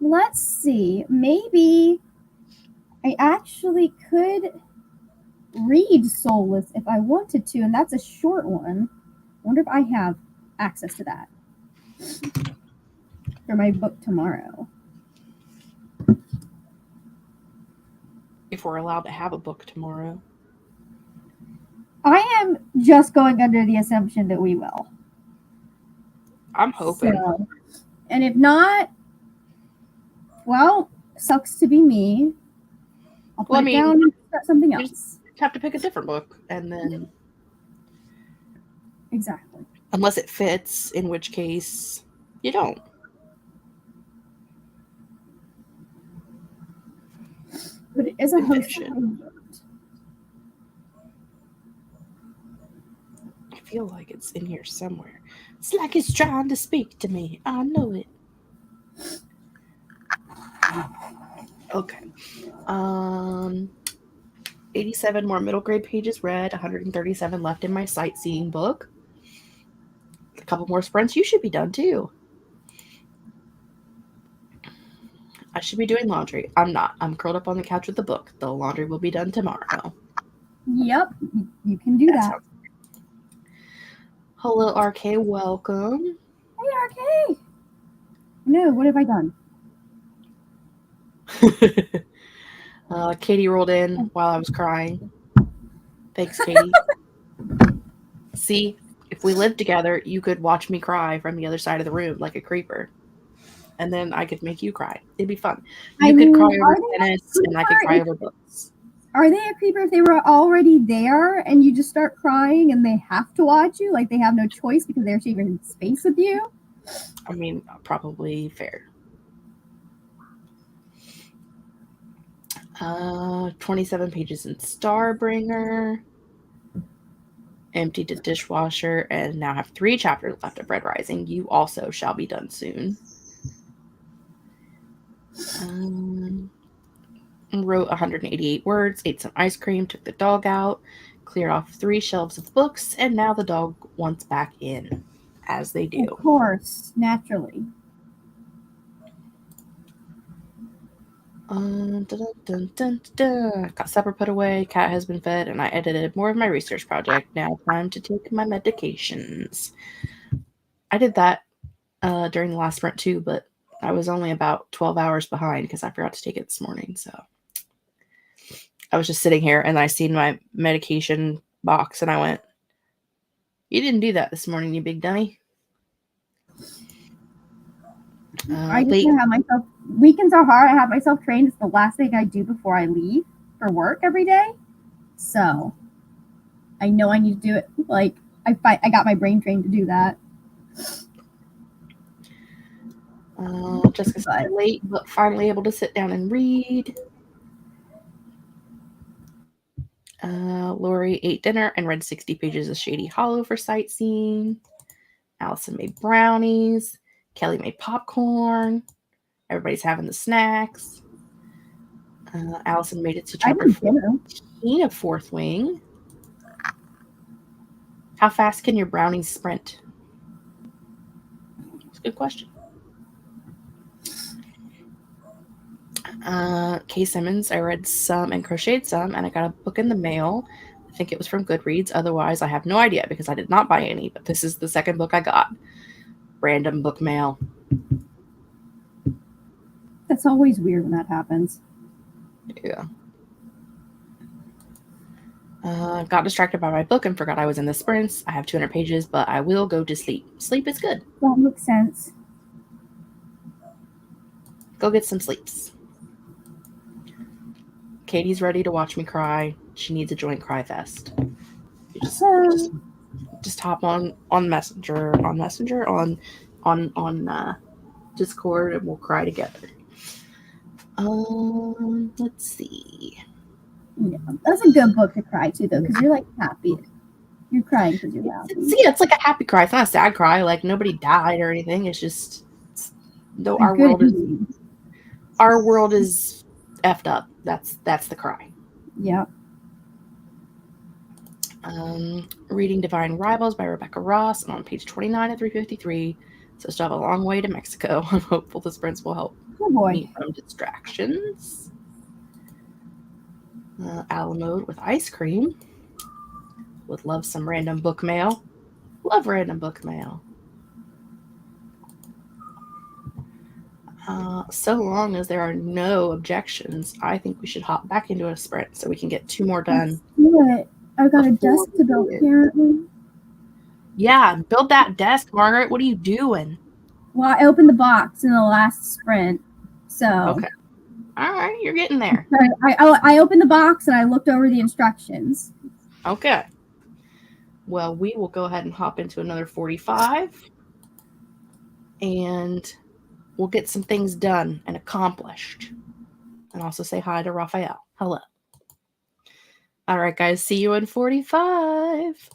Let's see. Maybe I actually could read Soulless if I wanted to, and that's a short one. I wonder if I have access to that for my book tomorrow. If we're allowed to have a book tomorrow. I am just going under the assumption that we will. I'm hoping. So, and if not, well, sucks to be me. I'll put it down and start something else. You have to pick a different book, and then... Exactly. Unless it fits, in which case you don't. But it is a host. I feel like it's in here somewhere. It's like it's trying to speak to me. I know it. Okay. 87 more middle grade pages read, 137 left in my sightseeing book. A couple more sprints, you should be done too. I should be doing laundry. I'm not. I'm curled up on the couch with the book. The laundry will be done tomorrow. Yep, you can do that. Hello, RK. Welcome. Hey, RK. No, what have I done? Katie rolled in while I was crying. Thanks, Katie. See, if we lived together, you could watch me cry from the other side of the room like a creeper. And then I could make you cry. It'd be fun. You could cry over tennis, and I could cry over books. Are they a creeper if they were already there and you just start crying and they have to watch you? Like they have no choice because they're sharing space with you? I mean, probably fair. 27 pages in Starbringer. Emptied the dishwasher and now have 3 chapters left of Red Rising. You also shall be done soon. Wrote 188 words, ate some ice cream, took the dog out, cleared off 3 shelves of books, and now the dog wants back in, as they do. Of course, naturally. Got supper put away, cat has been fed, and I edited more of my research project. Now time to take my medications. I did that during the last sprint too, but I was only about 12 hours behind because I forgot to take it this morning. So I was just sitting here and I seen my medication box and I went, "You didn't do that this morning, you big dummy." I just have myself. Weekends are hard. I have myself trained. It's the last thing I do before I leave for work every day. So I know I need to do it. Like I got my brain trained to do that. Just late, but finally able to sit down and read. Lori ate dinner and read 60 pages of Shady Hollow for sightseeing. Allison made brownies. Kelly made popcorn. Everybody's having the snacks. Allison made it to chapter 14 of Fourth Wing. How fast can your brownies sprint? That's a good question. Kay Simmons, I read some and crocheted some, and I got a book in the mail. I think it was from Goodreads. Otherwise, I have no idea because I did not buy any, but this is the second book I got. Random book mail. That's always weird when that happens. Yeah. Got distracted by my book and forgot I was in the sprints. I have 200 pages, but I will go to sleep. Sleep is good. That makes sense. Go get some sleeps. Katie's ready to watch me cry. She needs a joint cry fest. You just hop on Messenger, on Discord, and we'll cry together. Let's see. Yeah, that's a good book to cry to though, because you're like happy. You're crying because you're happy. Yeah, it's like a happy cry. It's not a sad cry. Like nobody died or anything. It's just our world is effed up. That's the cry. Yeah. Reading Divine Rivals by Rebecca Ross. I'm on page 29 of 353. So still have a long way to Mexico. I'm hopeful the sprints will help me from distractions. Alamode with ice cream. Would love some random book mail. Love random book mail. So long as there are no objections, I think we should hop back into a sprint so we can get 2 more done. I've got a desk to build apparently. Yeah, build that desk, Margaret. What are you doing? Well, I opened the box in the last sprint, so. Okay. All right, you're getting there. I opened the box and I looked over the instructions. Okay. Well, we will go ahead and hop into another 45. And we'll get some things done and accomplished. And also say hi to Raphael. Hello. All right, guys. See you in 45.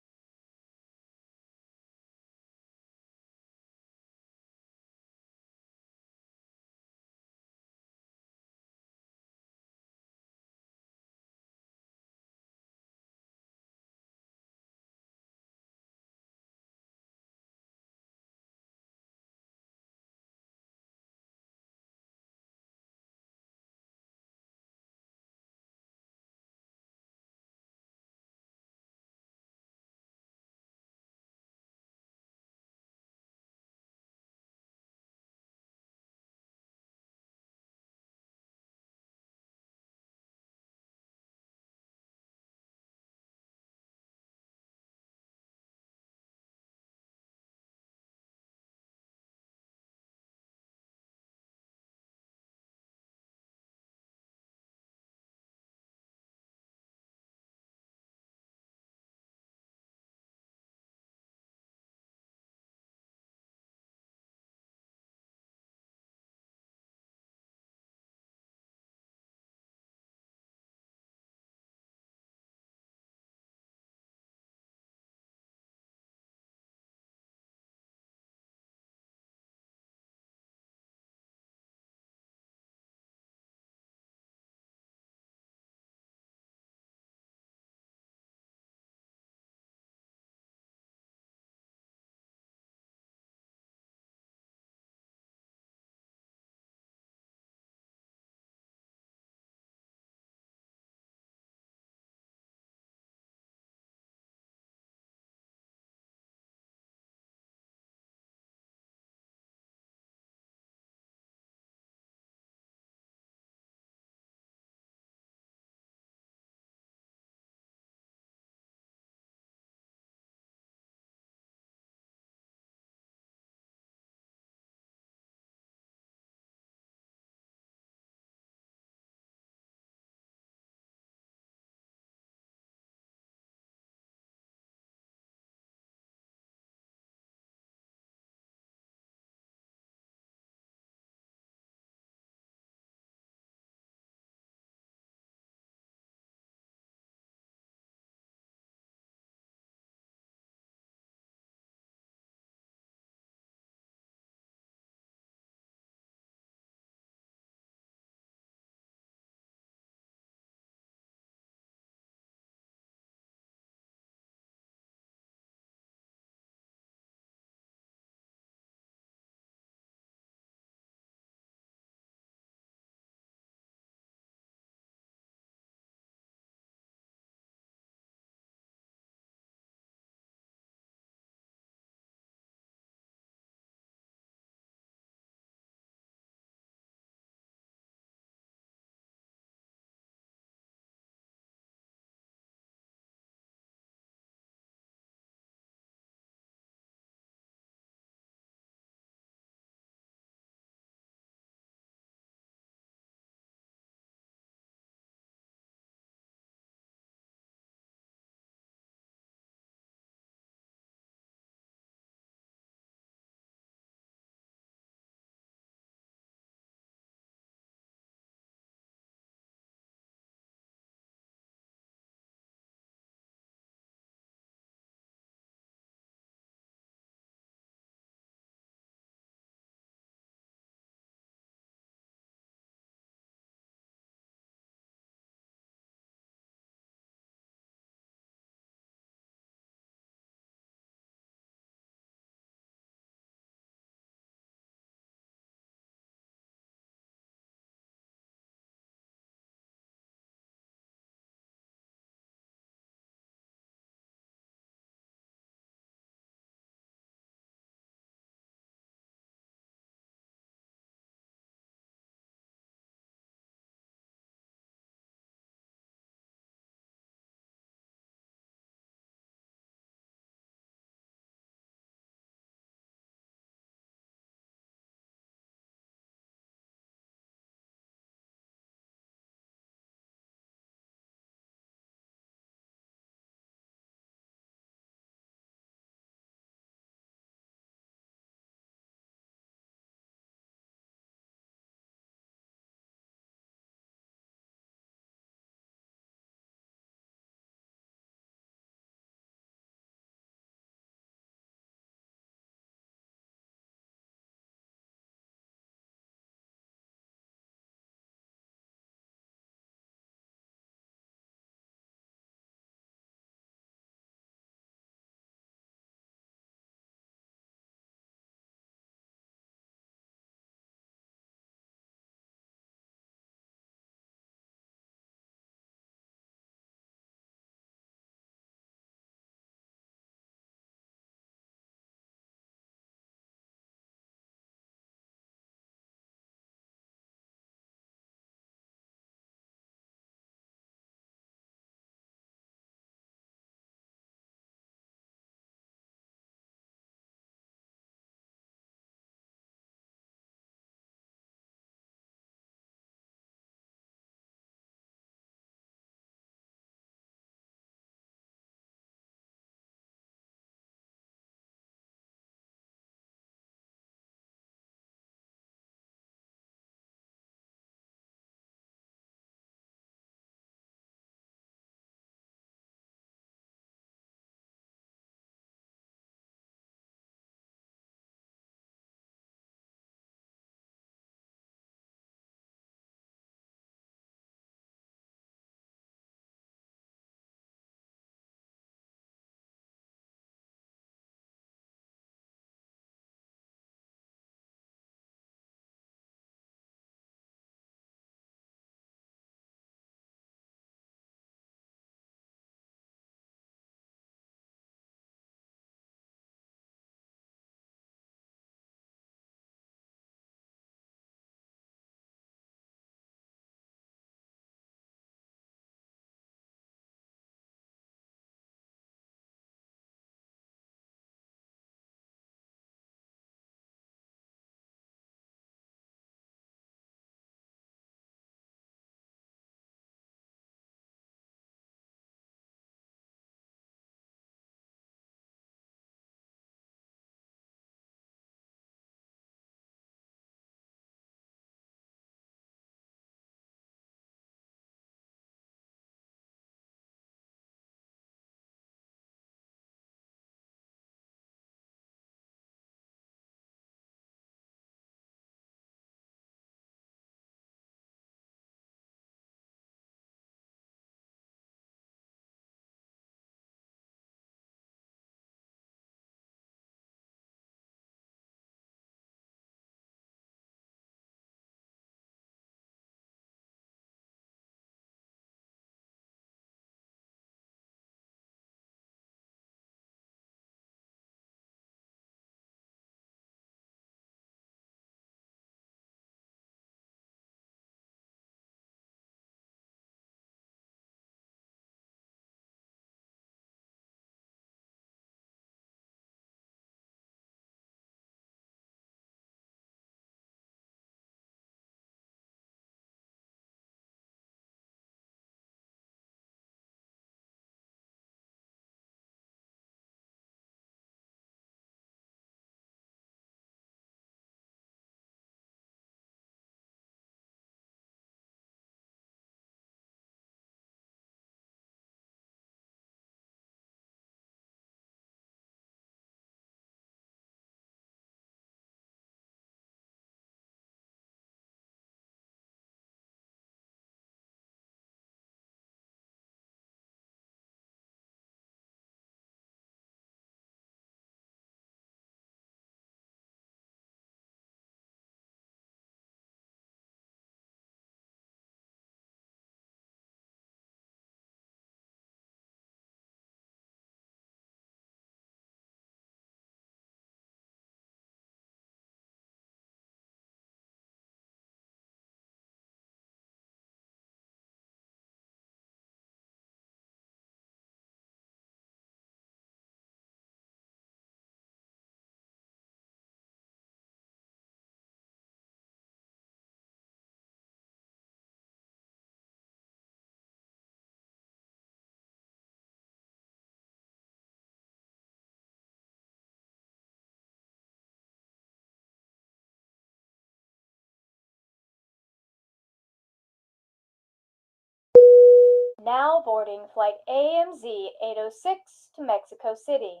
Now boarding flight AMZ 806 to Mexico City.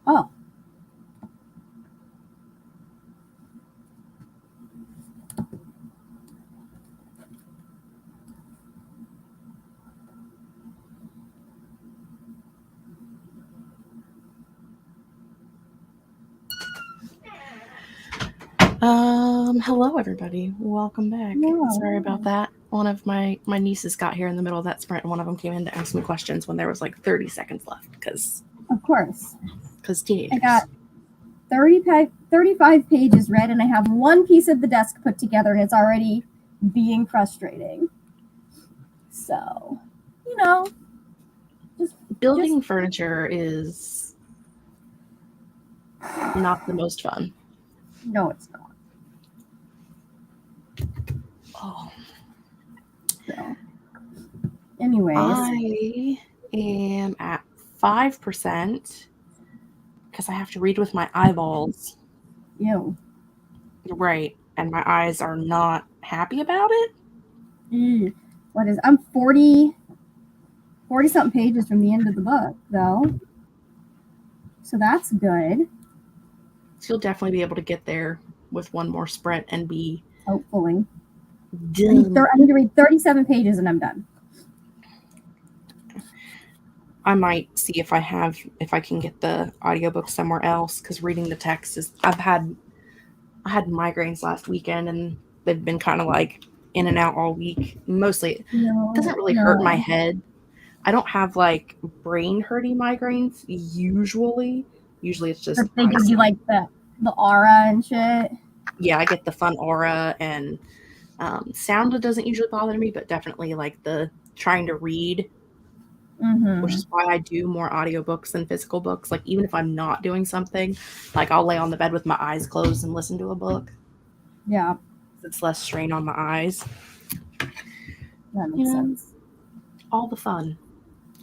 Oh. Hello everybody. Welcome back. Yeah. Sorry about that. One of my nieces got here in the middle of that sprint, and one of them came in to ask me questions when there was like 30 seconds left because Of course. teenagers. I got 35 pages read, and I have one piece of the desk put together, and it's already being frustrating. So, building furniture is not the most fun. No, it's not. Oh. So, anyways. I am at 5% because I have to read with my eyeballs. Ew. Right. And my eyes are not happy about it. I'm 40 something pages from the end of the book, though. So that's good. So you'll definitely be able to get there with one more sprint and be Hopefully. done. I need to read 37 pages and I'm done. I might see if I can get the audiobook somewhere else because reading the text is I had migraines last weekend and they've been kind of like in and out all week. Mostly it doesn't really hurt my head. I don't have like brain hurty migraines usually. Usually it's just but they give you like the aura and shit. Yeah, I get the fun aura and sound doesn't usually bother me, but definitely like the trying to read. Mm-hmm. Which is why I do more audiobooks than physical books. Like even if I'm not doing something, like I'll lay on the bed with my eyes closed and listen to a book. Yeah. It's less strain on my eyes. That makes sense. All the fun.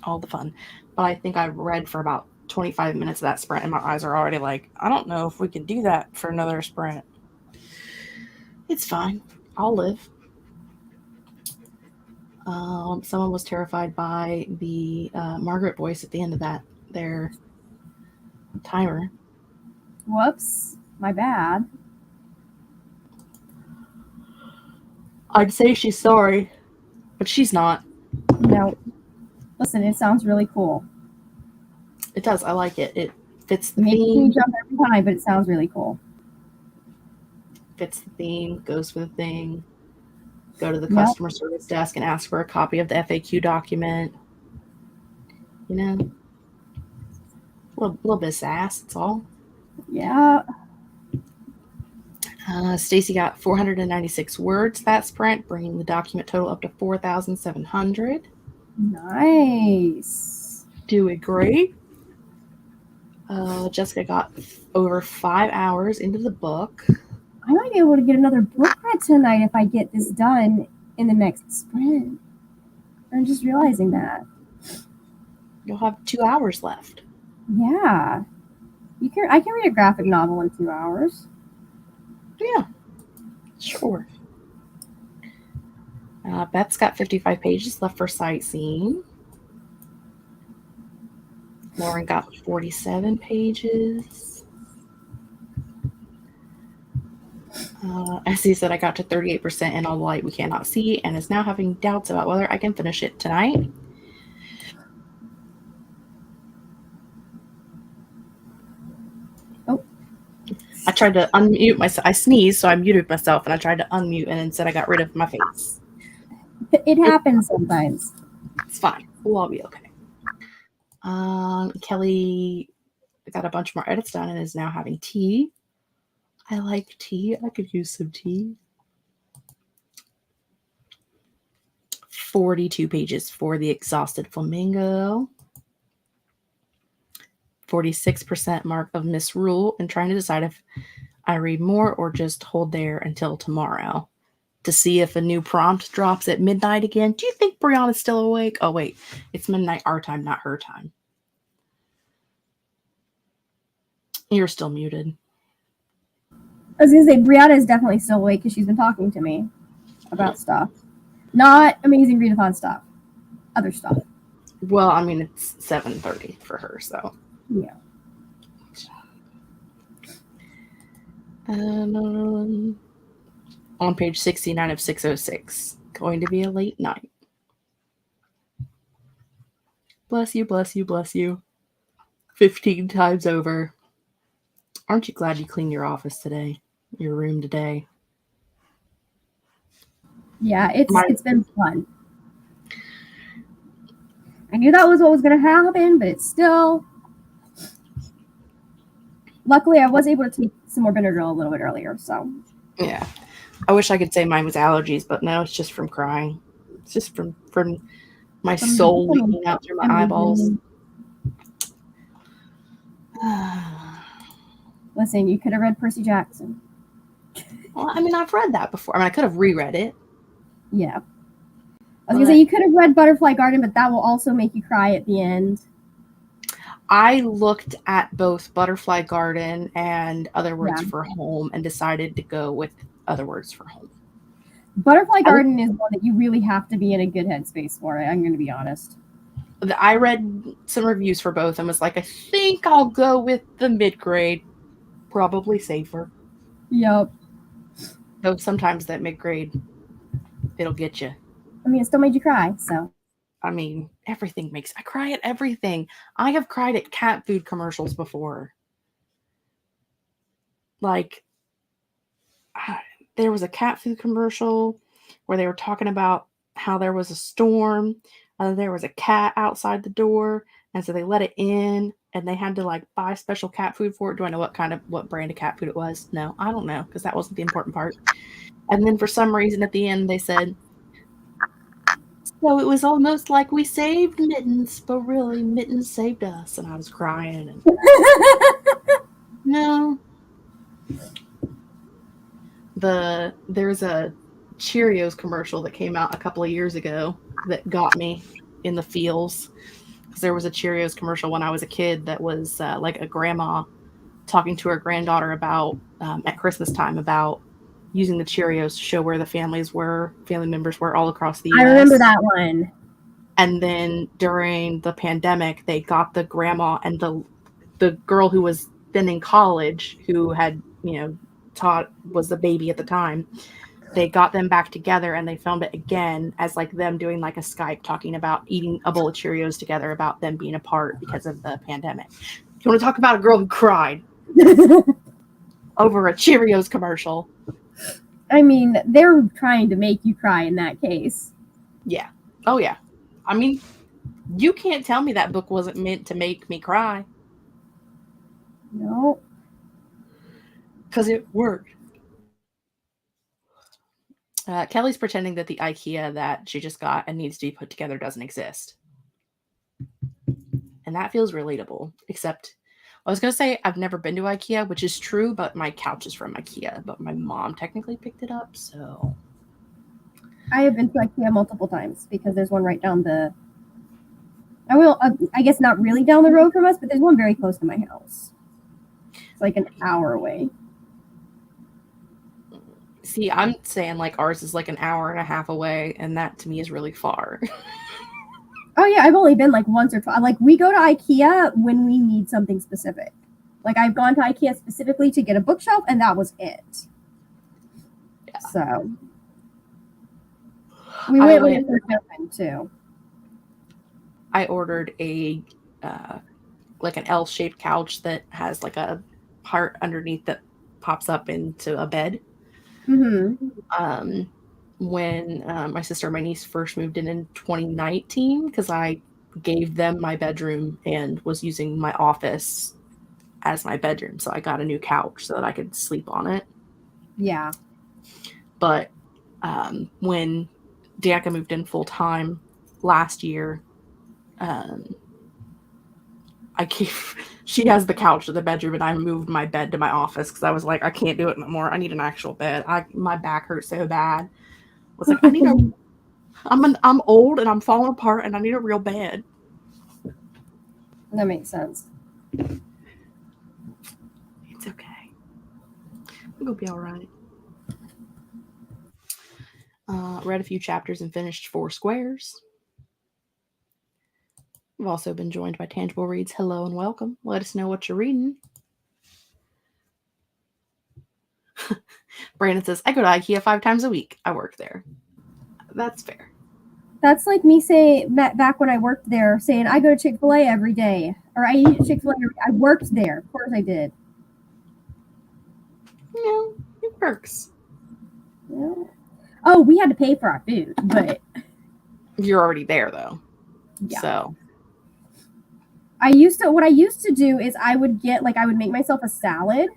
But I think I've read for about 25 minutes of that sprint and my eyes are already like, I don't know if we can do that for another sprint. It's fine. I'll live. Someone was terrified by the Margaret voice at the end of their timer. Whoops. My bad. I'd say she's sorry, but she's not. No. Listen, it sounds really cool. It does. I like it. It fits the Makes theme. me jump every time, but it sounds really cool. Fits the theme, goes with the thing. Go to the customer service desk and ask for a copy of the FAQ document. You know, a little bit of sass, that's all. Yeah. Stacy got 496 words that sprint, bringing the document total up to 4,700. Nice. Doing great. Jessica got over 5 hours into the book. I might be able to get another book read tonight if I get this done in the next sprint. I'm just realizing that. You'll have 2 hours left. Yeah. I can read a graphic novel in 2 hours. Yeah. Sure. Beth's got 55 pages left for sightseeing. Lauren got 47 pages. As he said, I got to 38% in all the light we cannot see and is now having doubts about whether I can finish it tonight. Oh. I tried to unmute myself. I sneezed, so I muted myself, and I tried to unmute, and instead I got rid of my face. It happens sometimes. It's fine. We'll all be okay. Kelly got a bunch more edits done and is now having tea. I like tea. I could use some tea. 42 pages for The Exhausted Flamingo. 46% mark of misrule, and trying to decide if I read more or just hold there until tomorrow to see if a new prompt drops at midnight again. Do you think Brianna's still awake? Oh, wait. It's midnight our time, not her time. You're still muted. I was going to say, Brianna is definitely still awake because she's been talking to me about stuff. Not Amazing Readathon stuff. Other stuff. Well, I mean, it's 7:30 for her, so. Yeah. On page 69 of 606. Going to be a late night. Bless you, bless you, bless you. 15 times over. Aren't you glad you cleaned your office today? Your room today? Yeah, it's been fun. I knew that was what was going to happen, but it's still... Luckily, I was able to take some more Benadryl a little bit earlier, so... Yeah. I wish I could say mine was allergies, but no, it's just from crying. It's just from my soul leaking out through my eyeballs. Listen, you could have read Percy Jackson. Well, I mean, I've read that before. I mean, I could have reread it. Yeah. I was going to say, you could have read Butterfly Garden, but that will also make you cry at the end. I looked at both Butterfly Garden and Other Words for Home and decided to go with Other Words for Home. Butterfly Garden is one that you really have to be in a good headspace for it. I'm going to be honest. I read some reviews for both and was like, I think I'll go with the mid-grade. Probably safer. Yep. Though sometimes that mid-grade, it'll get you. I mean, it still made you cry, so. I mean, everything I cry at everything. I have cried at cat food commercials before. Like, there was a cat food commercial where they were talking about how there was a storm and there was a cat outside the door, and so they let it in and they had to like buy special cat food for it. Do I know what brand of cat food it was? No, I don't know, because that wasn't the important part. And then for some reason at the end they said, so it was almost like we saved Mittens, but really Mittens saved us. And I was crying. And no. There's a Cheerios commercial that came out a couple of years ago that got me in the feels. Because there was a Cheerios commercial when I was a kid that was like a grandma talking to her granddaughter about, at Christmas time, about using the Cheerios to show where the family members were all across the US. I remember that one. And then during the pandemic, they got the grandma and the girl who was then in college, who had, taught, was the baby at the time. They got them back together and they filmed it again as like them doing like a Skype talking about eating a bowl of Cheerios together, about them being apart because of the pandemic. You want to talk about a girl who cried over a Cheerios commercial? I mean, they're trying to make you cry in that case. Yeah. Oh, yeah. I mean, you can't tell me that book wasn't meant to make me cry. No. Because it worked. Kelly's pretending that the IKEA that she just got and needs to be put together doesn't exist. And that feels relatable. Except, I was going to say I've never been to IKEA, which is true, but my couch is from IKEA. But my mom technically picked it up, so... I have been to IKEA multiple times because there's one right down I guess not really down the road from us, but there's one very close to my house. It's like an hour away. See, I'm saying like ours is like an hour and a half away, and that to me is really far. Oh yeah, I've only been like once or twice. Like we go to IKEA when we need something specific. Like I've gone to IKEA specifically to get a bookshelf, and that was it. Yeah. So we went when it first opened too. I ordered a like an L-shaped couch that has like a part underneath that pops up into a bed. Mm-hmm. When my sister and my niece first moved in 2019, because I gave them my bedroom and was using my office as my bedroom. So I got a new couch so that I could sleep on it. Yeah. But when Diaka moved in full time last year, she has the couch in the bedroom, and I moved my bed to my office because I was like, I can't do it no more. I need an actual bed. My back hurts so bad. I was like, I'm old and I'm falling apart and I need a real bed. That makes sense. It's okay. We'll be all right. Read a few chapters and finished 4 squares. We've also been joined by Tangible Reads. Hello and welcome. Let us know what you're reading. Brandon says, I go to IKEA 5 times a week. I work there. That's fair. That's like me saying, back when I worked there, saying I go to Chick-fil-A every day. Or I eat Chick-fil-A every day. I worked there. Of course I did. Yeah, it works. Yeah. Oh, we had to pay for our food, but... You're already there, though. Yeah. So... What I used to do is I would make myself a salad.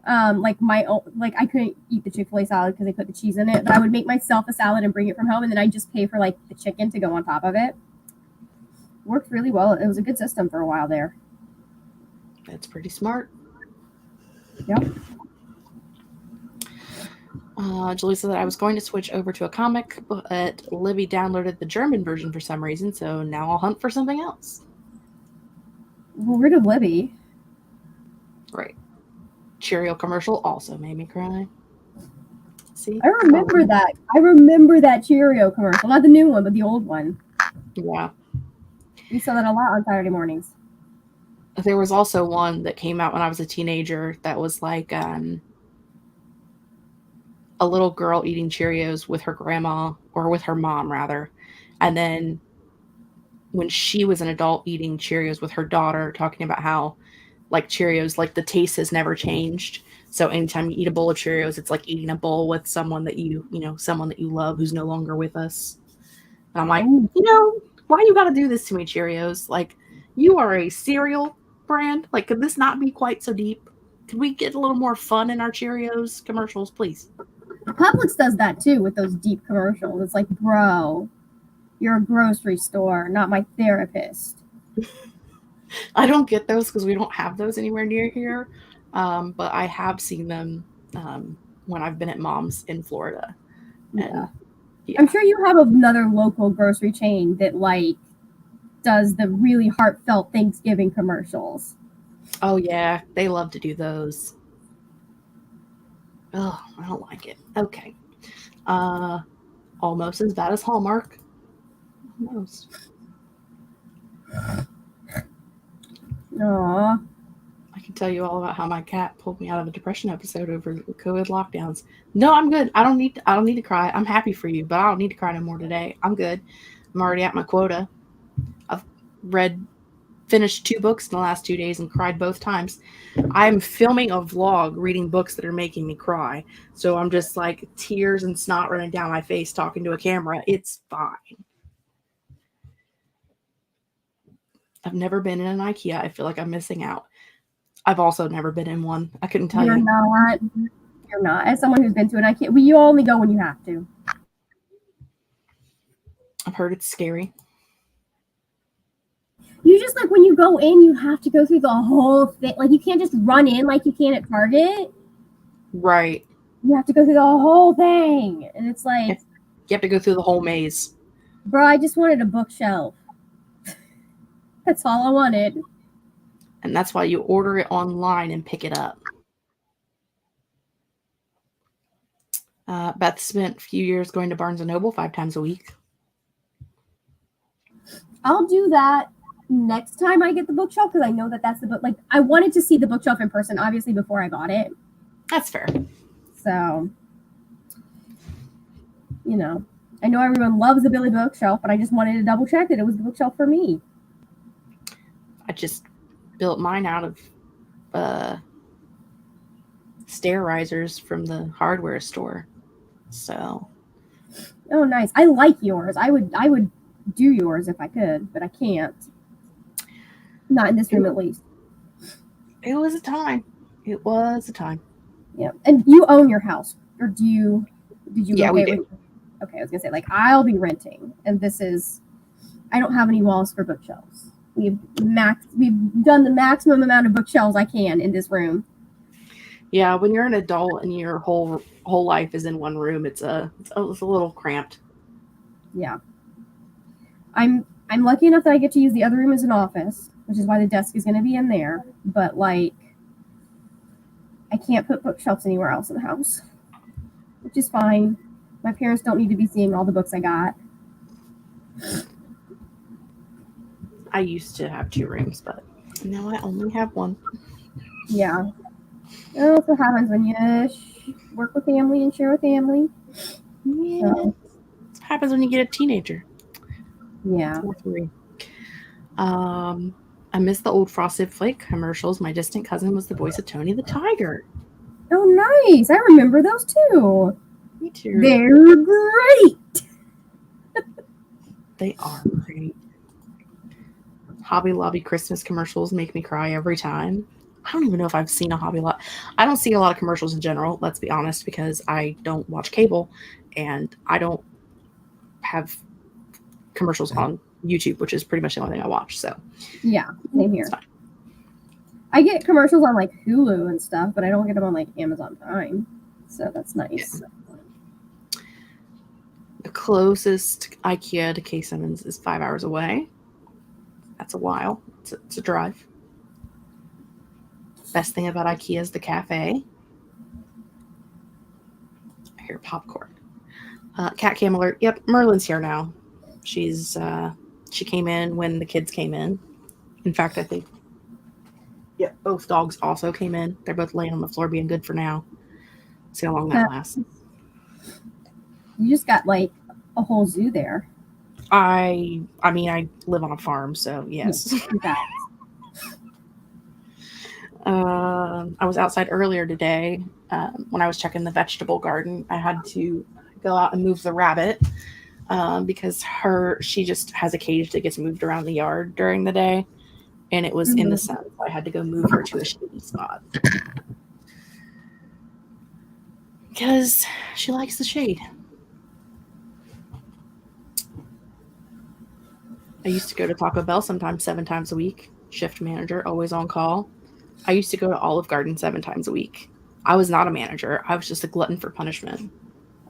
I couldn't eat the Chick-fil-A salad because they put the cheese in it, but I would make myself a salad and bring it from home, and then I'd just pay for like the chicken to go on top of it. Worked really well. It was a good system for a while there. That's pretty smart. Yep. Julie said that I was going to switch over to a comic, but Libby downloaded the German version for some reason, so now I'll hunt for something else. Well, rid of Libby. Right. Cheerio commercial also made me cry. See? I remember that. I remember that Cheerio commercial. Not the new one, but the old one. Yeah. We saw that a lot on Saturday mornings. There was also one that came out when I was a teenager that was like a little girl eating Cheerios with her grandma, or with her mom, rather. And then when she was an adult eating Cheerios with her daughter, talking about how like Cheerios, like the taste has never changed. So anytime you eat a bowl of Cheerios, it's like eating a bowl with someone that you love who's no longer with us. And I'm like, why you got to do this to me, Cheerios? Like, you are a cereal brand. Like, could this not be quite so deep? Could we get a little more fun in our Cheerios commercials, please? Publix does that too with those deep commercials. It's like, bro, you're a grocery store, not my therapist. I don't get those because we don't have those anywhere near here. But I have seen them when I've been at Mom's in Florida. And, yeah. I'm sure you have another local grocery chain that like does the really heartfelt Thanksgiving commercials. Oh yeah, they love to do those. Oh, I don't like it. Okay. Almost as bad as Hallmark. Almost. Aww. I can tell you all about how my cat pulled me out of a depression episode over the COVID lockdowns. No, I'm good. I don't need to cry. I'm happy for you, but I don't need to cry no more today. I'm good. I'm already at my quota. I've finished 2 books in the last 2 days and cried both times. I'm filming a vlog reading books that are making me cry. So I'm just like tears and snot running down my face talking to a camera. It's fine. I've never been in an IKEA. I feel like I'm missing out. I've also never been in one. I couldn't tell you. You're not. As someone who's been to an IKEA, you only go when you have to. I've heard it's scary. You just like when you go in, you have to go through the whole thing. Like you can't just run in like you can at Target. Right. You have to go through the whole thing. And it's like... You have to go through the whole maze. Bro, I just wanted a bookshelf. That's all I wanted. And that's why you order it online and pick it up. Beth spent a few years going to Barnes & Noble 5 times a week. I'll do that next time I get the bookshelf because I know that that's the book. Like, I wanted to see the bookshelf in person, obviously, before I got it. That's fair. So, I know everyone loves the Billy bookshelf, but I just wanted to double check that it was the bookshelf for me. I just built mine out of stair risers from the hardware store. So. Oh, nice. I like yours. I would do yours if I could, but I can't. Not in this room, at least. It was a time. It was a time. Yeah. And you own your house, or did you Yeah, we locate do. Okay, I was gonna say, like, I'll be renting, and I don't have any walls for bookshelves. We've done the maximum amount of bookshelves I can in this room. Yeah, when you're an adult and your whole life is in one room, it's a little cramped. Yeah. I'm lucky enough that I get to use the other room as an office, which is why the desk is going to be in there. But like, I can't put bookshelves anywhere else in the house, which is fine. My parents don't need to be seeing all the books I got. I used to have 2 rooms, but now I only have 1. Yeah. That's what happens when you work with family and share with family. Yeah. So, What happens when you get a teenager? yeah. 3. I miss the old Frosted Flake commercials. My distant cousin was the voice of Tony the Tiger. Oh, nice. I remember those too. Me too. They're great. They are great. Hobby Lobby Christmas commercials make me cry every time. I don't even know if I've seen a Hobby Lobby. I don't see a lot of commercials in general, let's be honest, because I don't watch cable and I don't have commercials on YouTube, which is pretty much the only thing I watch. So yeah, same here. I get commercials on like Hulu and stuff, but I don't get them on like Amazon Prime. So that's nice. Yeah. The closest IKEA to K Simmons is 5 hours away. That's a while. It's a drive. Best thing about IKEA is the cafe. I hear popcorn. Cat cam alert. Yep, Merlin's here now. She came in when the kids came in. In fact, I think both dogs also came in. They're both laying on the floor being good for now. See how long that lasts. You just got like a whole zoo there. I mean, I live on a farm, so yes. I was outside earlier today when I was checking the vegetable garden. I had to go out and move the rabbit because she just has a cage that gets moved around the yard during the day, and it was in the sun, so I had to go move her to a shady spot because she likes the shade. I used to go to Taco Bell sometimes 7 times a week. Shift manager, always on call. I used to go to Olive Garden 7 times a week. I was not a manager. I was just a glutton for punishment.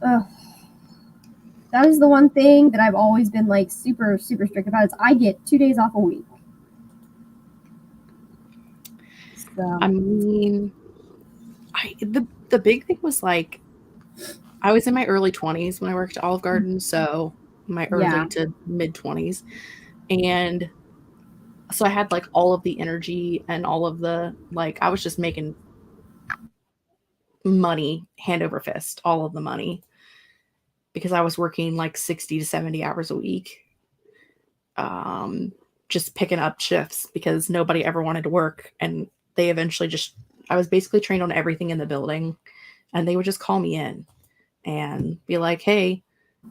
That is the one thing that I've always been like super, super strict about is I get 2 days off a week. So. I mean, the big thing was like, I was in my early 20s when I worked at Olive Garden, so my early to mid 20s. And so I had like all of the energy and all of the, like, I was just making money hand over fist, all of the money, because I was working like 60 to 70 hours a week. Just picking up shifts because nobody ever wanted to work. And they eventually I was basically trained on everything in the building, and they would just call me in and be like, hey,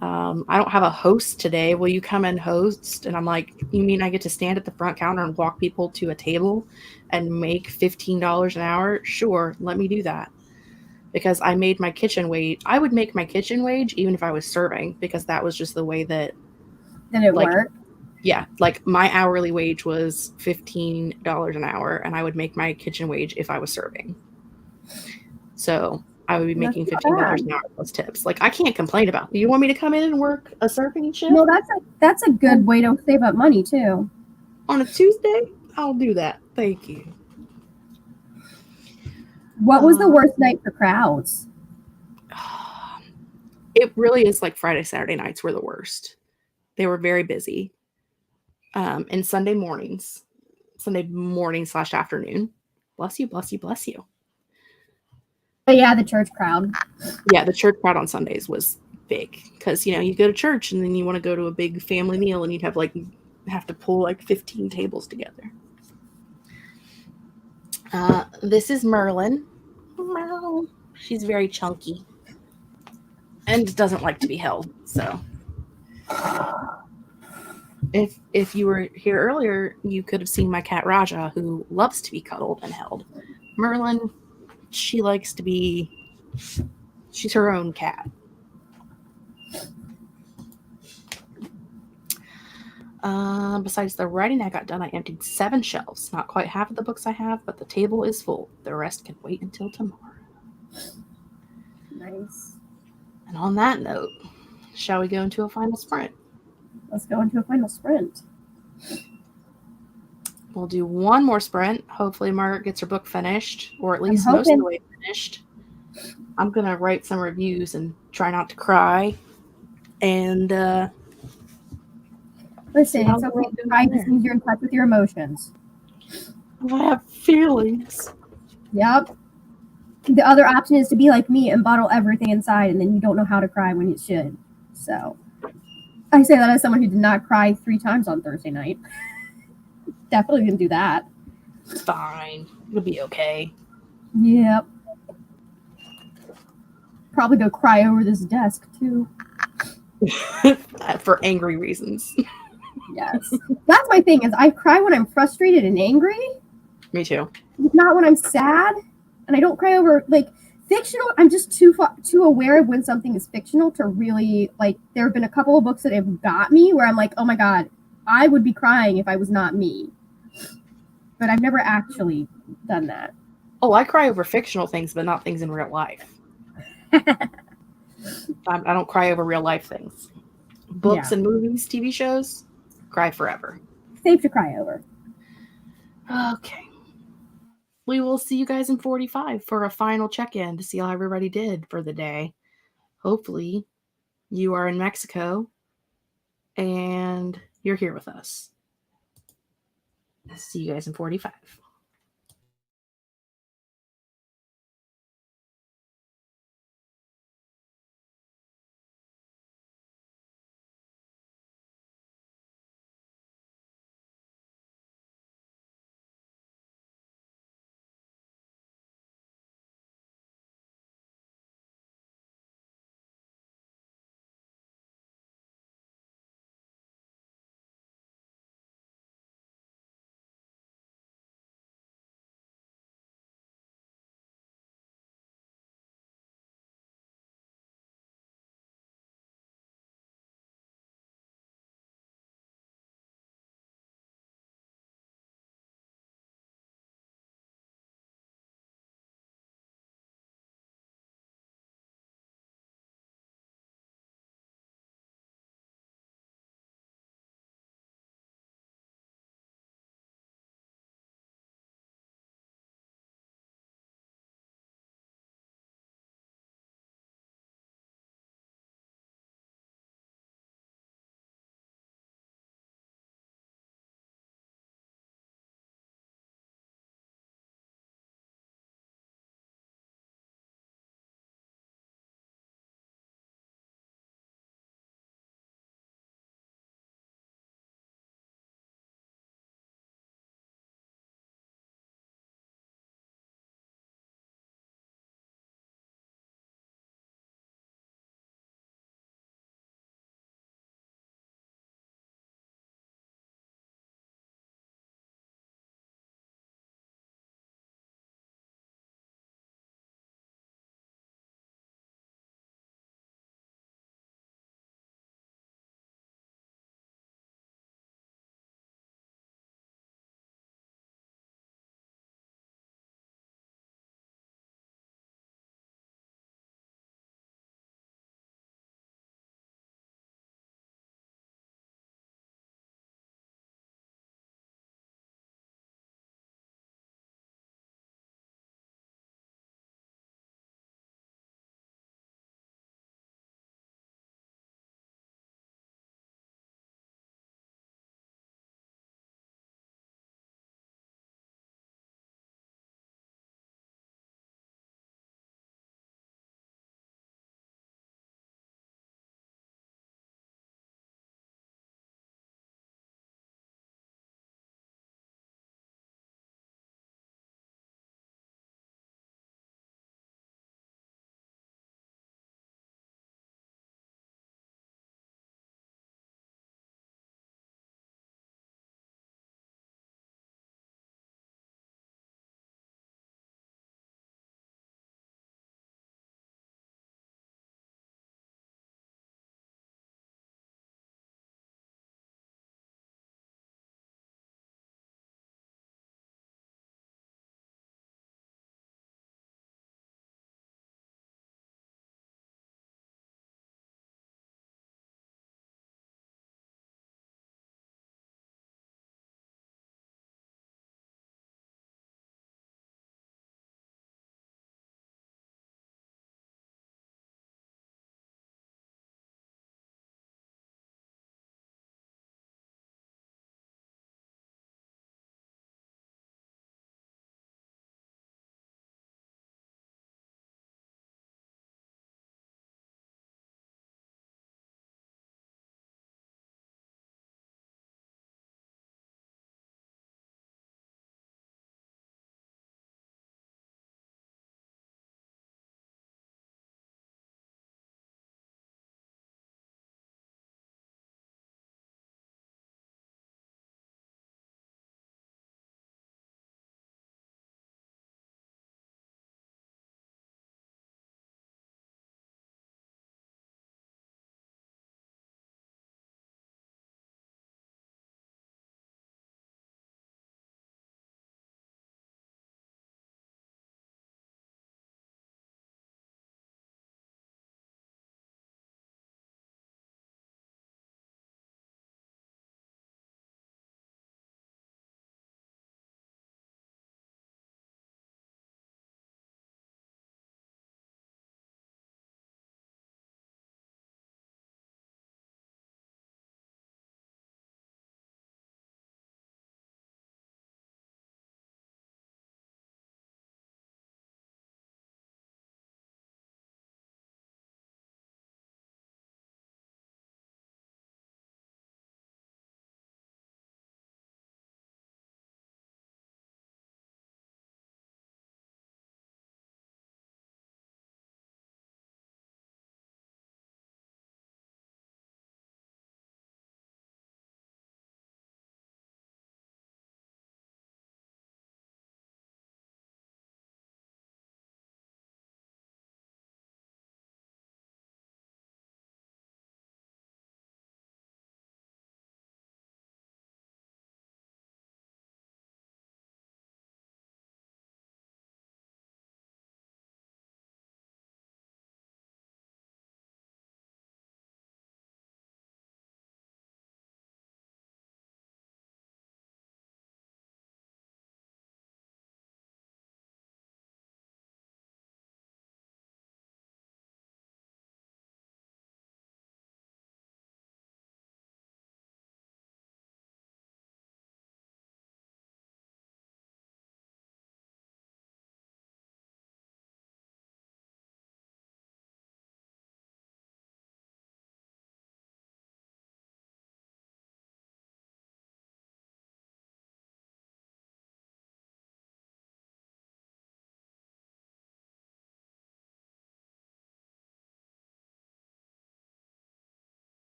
I don't have a host today. Will you come and host? And I'm like, you mean I get to stand at the front counter and walk people to a table and make $15 an hour? Sure, let me do that. Because I made my kitchen wage. I would make my kitchen wage even if I was serving, because that was just the way that it worked. Yeah, like my hourly wage was $15 an hour, and I would make my kitchen wage if I was serving. So I would be making $15 an hour plus tips. Like, I can't complain about it. You want me to come in and work a serving shift? No, that's a good way to save up money too. On a Tuesday? I'll do that. Thank you. What was the worst night for crowds? It really is like Friday, Saturday nights were the worst. They were very busy. And Sunday mornings / afternoon. Bless you, bless you, bless you. But yeah, the church crowd. Yeah, the church crowd on Sundays was big because, you go to church and then you want to go to a big family meal and you'd have to pull like 15 tables together. This is Merlin. She's very chunky and doesn't like to be held. So if you were here earlier, you could have seen my cat Raja, who loves to be cuddled and held. Merlin, she likes to be, she's her own cat. Besides the writing I got done, I emptied 7 shelves. Not quite half of the books I have, but the table is full. The rest can wait until tomorrow. Nice. And on that note, shall we go into a final sprint? Let's go into a final sprint. We'll do one more sprint. Hopefully Margaret gets her book finished, or at least most of the way finished. I'm going to write some reviews and try not to cry. And listen, it's okay to cry. This means you're in touch with your emotions. I have feelings. Yep. The other option is to be like me and bottle everything inside, and then you don't know how to cry when you should. So I say that as someone who did not cry 3 times on Thursday night. Definitely didn't do that. Fine. It'll be okay. Yep. Probably go cry over this desk, too. For angry reasons. Yes. That's my thing, is I cry when I'm frustrated and angry. Me too. Not when I'm sad. And I don't cry over, like, fictional. I'm just too aware of when something is fictional to really, like, there have been a couple of books that have got me where I'm like, oh my God, I would be crying if I was not me. But I've never actually done that. Oh, I cry over fictional things, but not things in real life. I don't cry over real life things. Books and movies, TV shows, cry forever. Safe to cry over. Okay. We will see you guys in 45 for a final check-in to see how everybody did for the day. Hopefully, you are in Mexico and you're here with us. See you guys in 45.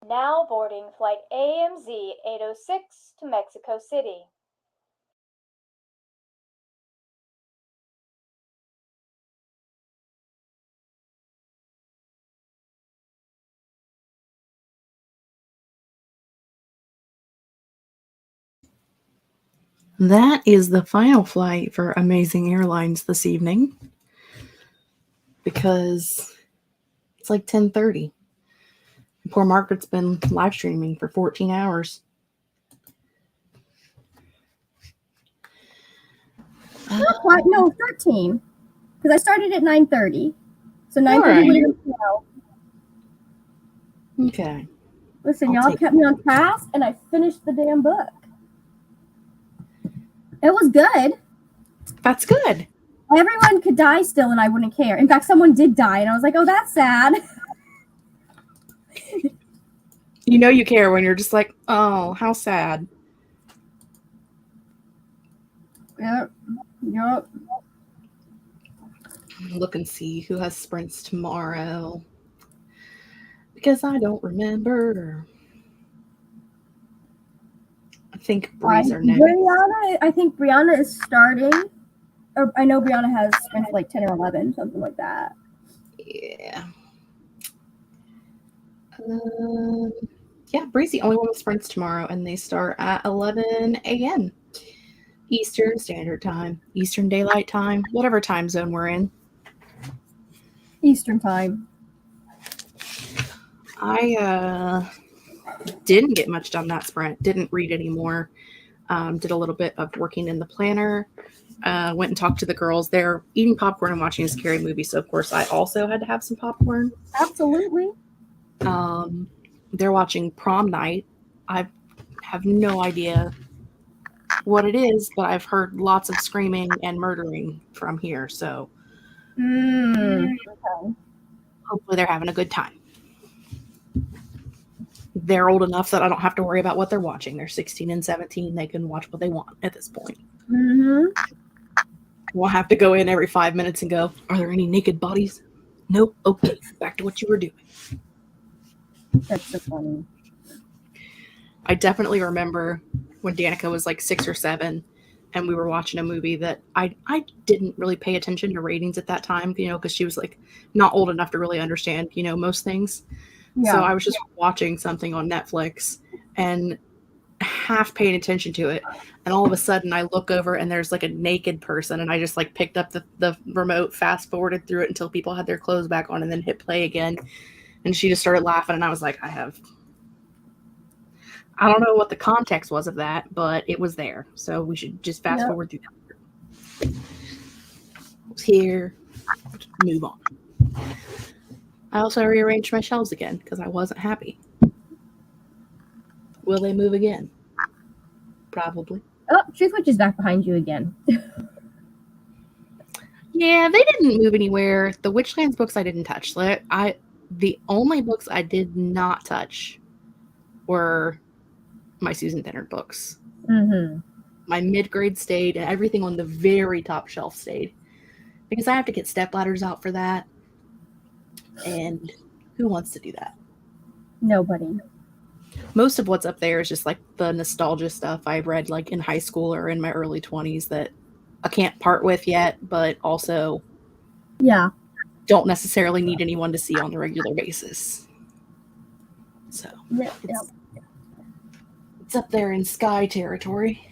Now boarding flight AMZ 806 to Mexico City. That is the final flight for Amazing Airlines this evening, because it's like 10:30. Poor Margaret's been live streaming for 14 hours. No, 13. Because I started at 9:30. So 9:30 Alright. would have been 12. Okay. Listen, I'll y'all take kept me on task, and I finished the damn book. It was good. That's good. Everyone could die still, and I wouldn't care. In fact, someone did die, and I was like, oh, that's sad. You know you care when you're just like, oh, how sad. Yep. Look and see who has sprints tomorrow, because I don't remember. I think Breeze are next. I think Brianna is starting. Or I know Brianna has sprints like 10 or 11, something like that. Yeah. Yeah, Bree's the only one with sprints tomorrow, and they start at 11 a.m. Eastern Standard Time, Eastern Daylight Time, whatever time zone we're in. Eastern Time. I didn't get much done that sprint. Didn't read anymore. Did a little bit of working in the planner. Went and talked to the girls. They're eating popcorn and watching a scary movie, so of course I also had to have some popcorn. Absolutely. They're watching Prom Night. I have no idea what it is, but I've heard lots of screaming and murdering from here, so Okay. hopefully they're having a good time. They're old enough that I don't have to worry about what they're watching. They're 16 and 17. They can watch what they want at this point. Mm-hmm. We'll have to go in every 5 minutes and go, are there any naked bodies? Nope. Okay, back to what you were doing. That's so funny. I definitely remember when Danica was like 6 or 7 and we were watching a movie that I didn't really pay attention to ratings at that time, because she was like not old enough to really understand, most things. Yeah. So I was just watching something on Netflix and half paying attention to it. And all of a sudden I look over and there's like a naked person, and I just like picked up the remote, fast forwarded through it until people had their clothes back on, and then hit play again. And she just started laughing, and I was like, I don't know what the context was of that, but it was there. So we should just fast forward through that. It was here. Move on. I also rearranged my shelves again because I wasn't happy. Will they move again? Probably. Oh, Truthwitch is back behind you again. Yeah, they didn't move anywhere. The Witchlands books I didn't touch. The only books I did not touch were my Susan Tennard books. Mm-hmm. My mid-grade stayed, and everything on the very top shelf stayed. Because I have to get stepladders out for that. And who wants to do that? Nobody. Most of what's up there is just like the nostalgia stuff I read like in high school or in my early 20s that I can't part with yet, but also don't necessarily need anyone to see on a regular basis. So it's up there in Sky territory.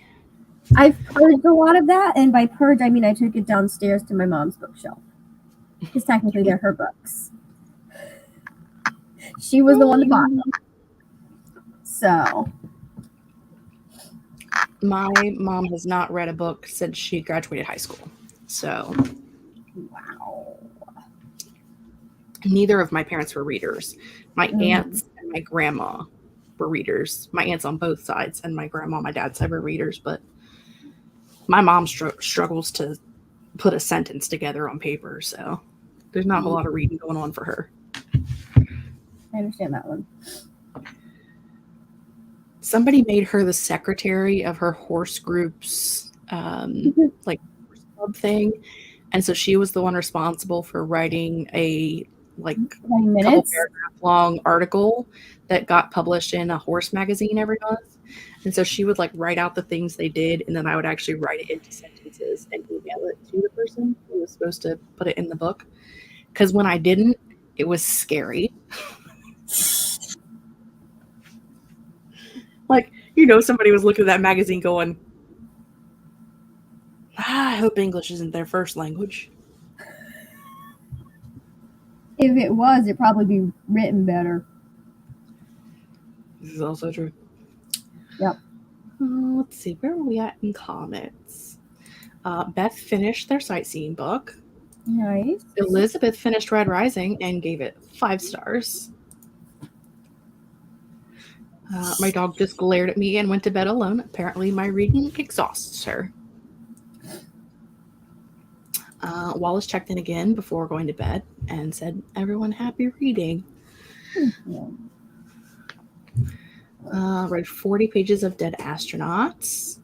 I've purged a lot of that, and by purge I mean I took it downstairs to my mom's bookshelf. Because technically they're her books. She was the one that bought them. So my mom has not read a book since she graduated high school. So wow. Neither of my parents were readers. My aunts and my grandma were readers. My aunts on both sides and my grandma on my dad's side were readers, but my mom struggles to put a sentence together on paper, so there's not a whole lot of reading going on for her. I understand that one. Somebody made her the secretary of her horse group's like horse club thing, and so she was the one responsible for writing a like 20 couple minutes. paragraph long article that got published in a horse magazine every month. And so she would like write out the things they did, and then I would actually write it into sentences and email it to the person who was supposed to put it in the book. Because when I didn't, it was scary. Like, somebody was looking at that magazine going, I hope English isn't their first language. If it was, it'd probably be written better. This is also true. Yep. Let's see, where are we at in comments? Beth finished their sightseeing book. Nice. Elizabeth finished Red Rising and gave it 5 stars. My dog just glared at me and went to bed alone. Apparently my reading exhausts her. Wallace checked in again before going to bed and said, everyone happy reading. Read 40 pages of Dead Astronauts.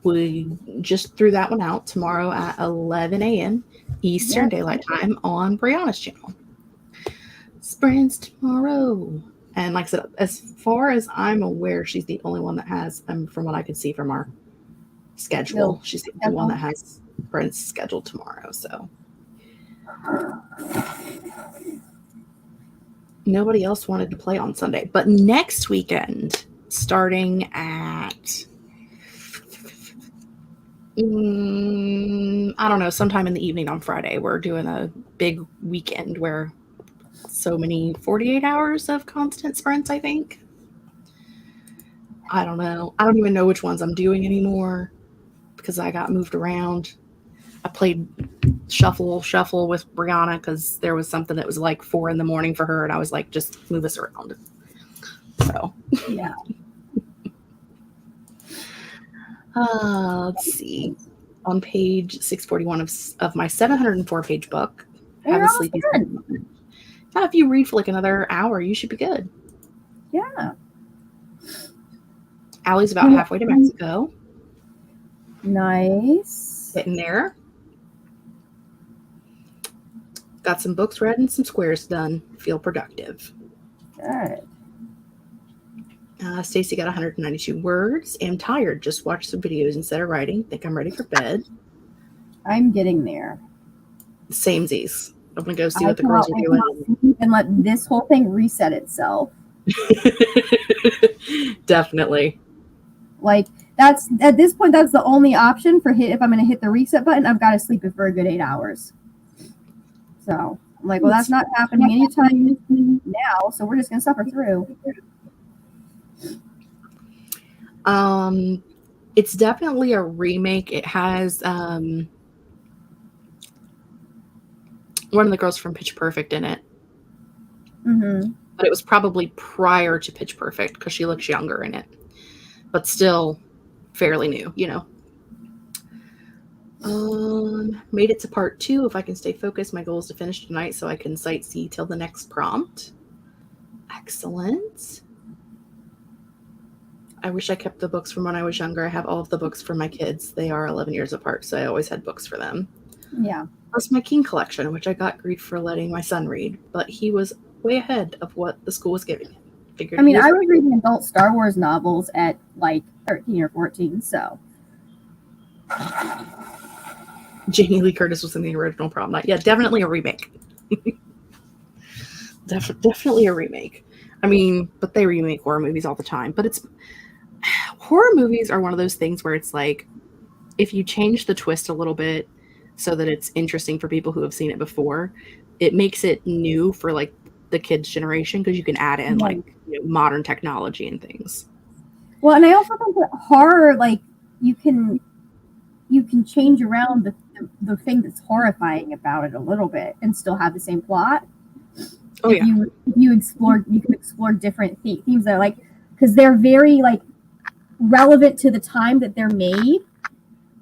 We just threw that one out tomorrow at 11 a.m. Eastern Daylight Time on Brianna's channel. Sprints tomorrow. And like I said, as far as I'm aware, she's the only one that has, from what I could see from our schedule, she's the only one that has sprints scheduled tomorrow. So nobody else wanted to play on Sunday. But next weekend, starting at I don't know, sometime in the evening on Friday, we're doing a big weekend where so many 48 hours of constant sprints, I think. I don't know. I don't even know which ones I'm doing anymore because I got moved around. I played shuffle with Brianna because there was something that was like 4 a.m. for her, and I was like, just move us around. So yeah. Let's see. On page 641 of my 704-page book, You're Have a Sleepy almost done. Now, if you read for like another hour, you should be good. Yeah. Allie's about halfway to Mexico. Nice. Getting there. Got some books read and some squares done. Feel productive. Good. Stacy got 192 words. Am tired. Just watch some videos instead of writing. Think I'm ready for bed. I'm getting there. Samesies. I'm going to go see what the girls are doing. And let this whole thing reset itself. Definitely. Like, that's at this point, that's the only option for if I'm going to hit the reset button, I've got to sleep it for a good 8 hours. So I'm like, well, that's not happening anytime now. So we're just going to suffer through. It's definitely a remake. It has one of the girls from Pitch Perfect in it. Mm-hmm. But it was probably prior to Pitch Perfect because she looks younger in it. But still fairly new, Made it to part 2. If I can stay focused, my goal is to finish tonight so I can sightsee till the next prompt. Excellent. I wish I kept the books from when I was younger. I have all of the books for my kids. They are 11 years apart, so I always had books for them. Yeah. Plus my King collection, which I got grief for letting my son read, but he was way ahead of what the school was giving him. I was reading adult Star Wars novels at like 13 or 14, so. Jamie Lee Curtis was in the original prom night. Yeah, definitely a remake. Definitely a remake. I mean, but they remake horror movies all the time. But horror movies are one of those things where it's like, if you change the twist a little bit so that it's interesting for people who have seen it before, it makes it new for like the kids' generation because you can add in like modern technology and things. Well, and I also think that horror, like you can change around the thing that's horrifying about it a little bit and still have the same plot. Oh, if you can explore different themes that are like, because they're very like relevant to the time that they're made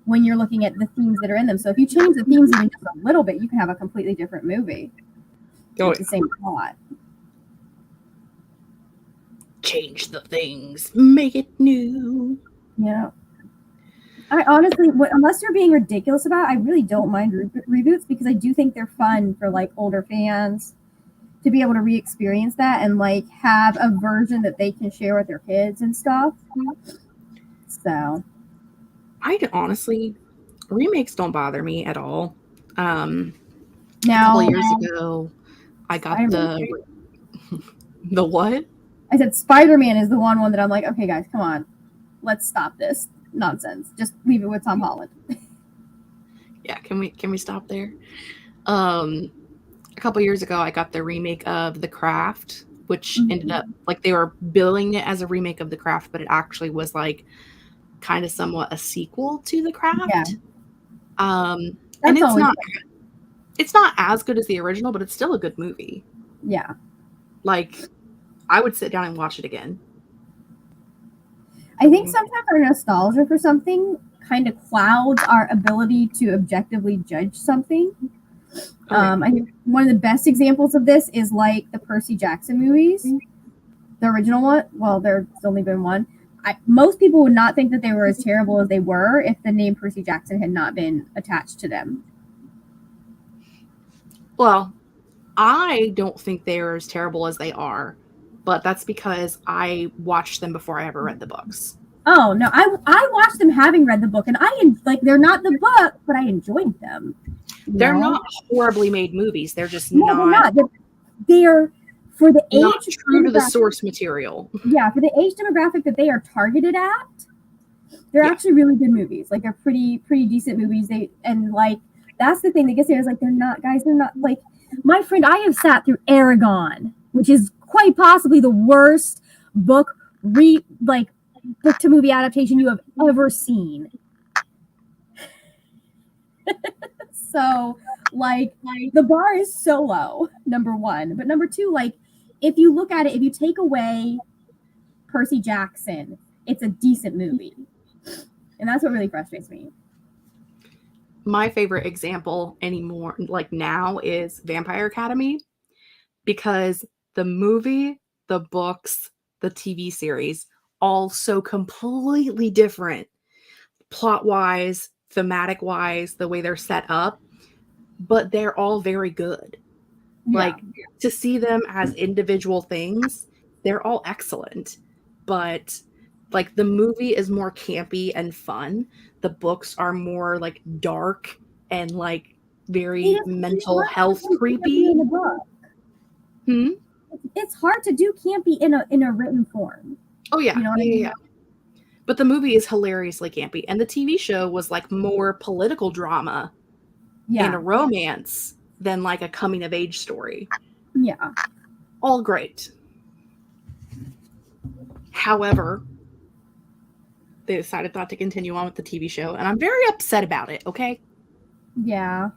when you're looking at the themes that are in them. So if you change the themes even just a little bit, you can have a completely different movie. With the same plot. Change the things, make it new. Yeah. I honestly, unless you're being ridiculous about it, I really don't mind reboots because I do think they're fun for like older fans to be able to re-experience that and like have a version that they can share with their kids and stuff. So Honestly, remakes don't bother me at all. A now, couple of years ago, I got the what? I said Spider-Man is the one that I'm like, okay, guys, come on, let's stop this nonsense. Just leave it with Tom Holland. Yeah, can we stop there? A couple years ago, I got the remake of The Craft, which ended up like they were billing it as a remake of The Craft, but it actually was like kind of somewhat a sequel to The Craft. Yeah. And it's not as good as the original, but it's still a good movie. Yeah. Like, I would sit down and watch it again. I think sometimes our nostalgia for something kind of clouds our ability to objectively judge something. I think one of the best examples of this is like the Percy Jackson movies, the original one. Well, there's only been one. Most people would not think that they were as terrible as they were if the name Percy Jackson had not been attached to them. Well, I don't think they're as terrible as they are, but that's because I watched them before I ever read the books. Oh no, I watched them having read the book, and they're not the book, but I enjoyed them. They're not horribly made movies. They're just They're not. They're for the age not true to the source material. Yeah, for the age demographic that they are targeted at, they're actually really good movies. Like they're pretty decent movies. That's the thing that gets me. Is like they're not like my friend. I have sat through Aragon, which is quite possibly the worst book to movie adaptation you have ever seen. So like the bar is so low, number one. But number two, like if you look at it, if you take away Percy Jackson, it's a decent movie. And that's what really frustrates me. My favorite example anymore, like now, is Vampire Academy, because the movie, the books, the TV series, all so completely different plot-wise, thematic-wise, the way they're set up, but they're all very good. Yeah. Like, to see them as individual things, they're all excellent. But, like, the movie is more campy and fun. The books are more, like, dark and, like, very mental health creepy. In a book. It's hard to do campy in a written form. Oh, yeah. You know what I mean? Yeah. But the movie is hilariously campy. And the TV show was, like, more political drama and a romance than, like, a coming-of-age story. Yeah. All great. However, they decided not to continue on with the TV show, and I'm very upset about it, okay? Yeah.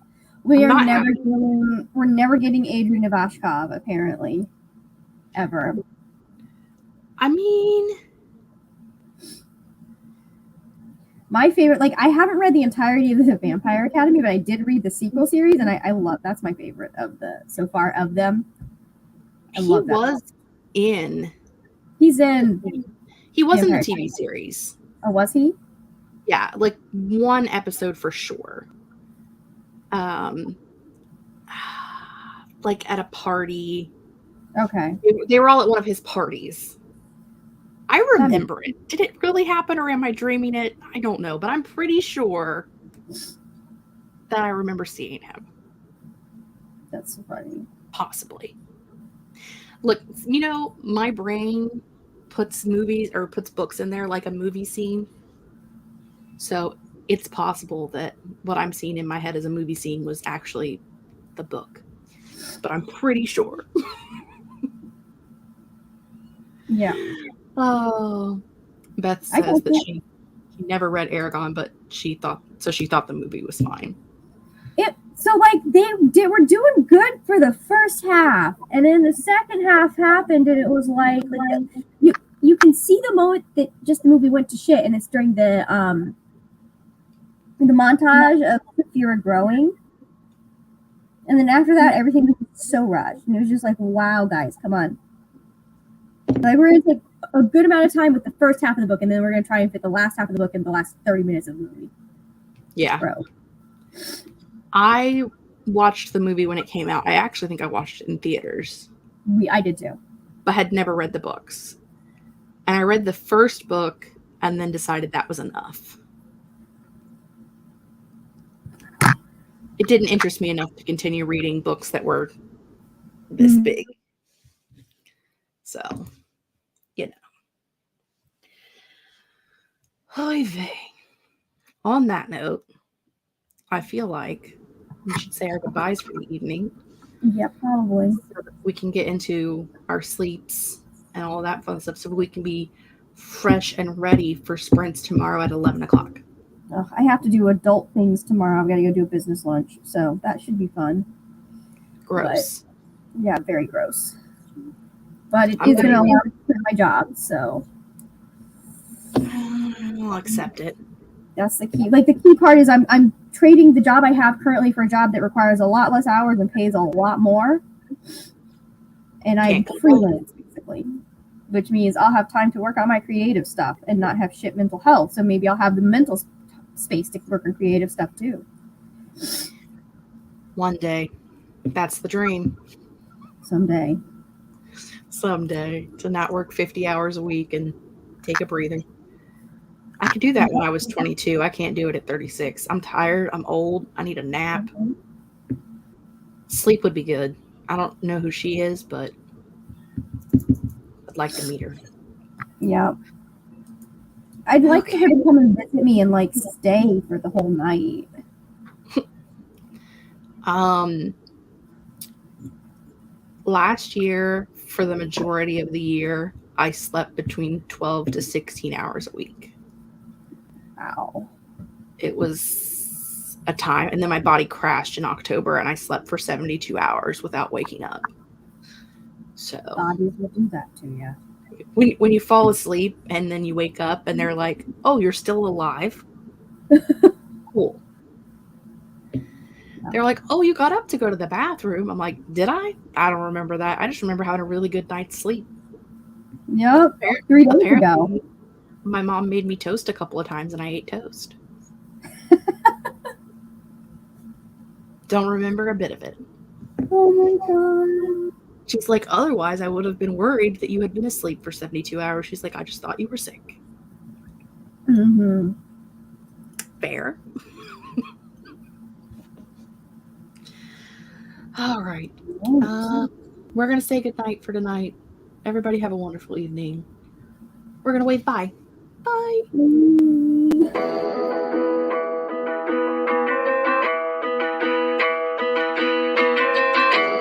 We're never getting Adrian Ivashkov, apparently. Ever. I mean, my favorite, like, I haven't read the entirety of the Vampire Academy, but I did read the sequel series, and I love, that's my favorite of so far of them. He's in the TV series. Oh, was he? Yeah, like one episode for sure. Like at a party. Okay. They were all at one of his parties. I remember it. Did it really happen, or am I dreaming it? I don't know, but I'm pretty sure that I remember seeing him. That's so funny. Possibly. Look, you know, my brain puts books in there like a movie scene. So it's possible that what I'm seeing in my head as a movie scene was actually the book. But I'm pretty sure. Yeah. Oh, Beth says that she never read Aragon, but she thought the movie was fine. So like they were doing good for the first half, and then the second half happened, and it was like you can see the moment that just the movie went to shit, and it's during the montage of Fira growing, and then after that everything was so rushed, and it was just like, wow, guys, come on. Like we're like, a good amount of time with the first half of the book, and then we're going to try and fit the last half of the book in the last 30 minutes of the movie. Yeah. Bro. I watched the movie when it came out. I actually think I watched it in theaters. I did too. But had never read the books. And I read the first book and then decided that was enough. It didn't interest me enough to continue reading books that were this big. So, you know. Oy vey. On that note, I feel like we should say our goodbyes for the evening. Yeah, probably. So that we can get into our sleeps and all that fun stuff so we can be fresh and ready for sprints tomorrow at 11 o'clock. I have to do adult things tomorrow. I've got to go do a business lunch, so that should be fun. Gross. But, yeah, very gross. But it is going to allow me to quit my job, so I'll accept it. that's the key. Like, the key part is I'm trading the job I have currently for a job that requires a lot less hours and pays a lot more. And I'm freelance, basically, which means I'll have time to work on my creative stuff and not have shit mental health. So maybe I'll have the mental space to work on creative stuff too. One day. That's the dream. Someday. To not work 50 hours a week and take a breather. I could do that when I was 22. I can't do it at 36. I'm tired. I'm old. I need a nap. Sleep would be good. I don't know who she is, but I'd like to meet her. Yeah. I'd like her to come and visit me and like stay for the whole night. Last year, for the majority of the year, I slept between 12 to 16 hours a week. Wow. It was a time, and then my body crashed in October, and I slept for 72 hours without waking up. So Bodies will do that to you. when you fall asleep and then you wake up and they're like, "Oh, you're still alive." Cool. They're like, "Oh, you got up to go to the bathroom." I'm like, "Did I? I don't remember that. I just remember having a really good night's sleep." Yep. 3 days ago. My mom made me toast a couple of times and I ate toast. Don't remember a bit of it. Oh my god. She's like, "Otherwise, I would have been worried that you had been asleep for 72 hours. She's like, "I just thought you were sick." Mm-hmm. Fair. All right. We're going to say goodnight for tonight. Everybody have a wonderful evening. We're going to wave bye. Bye.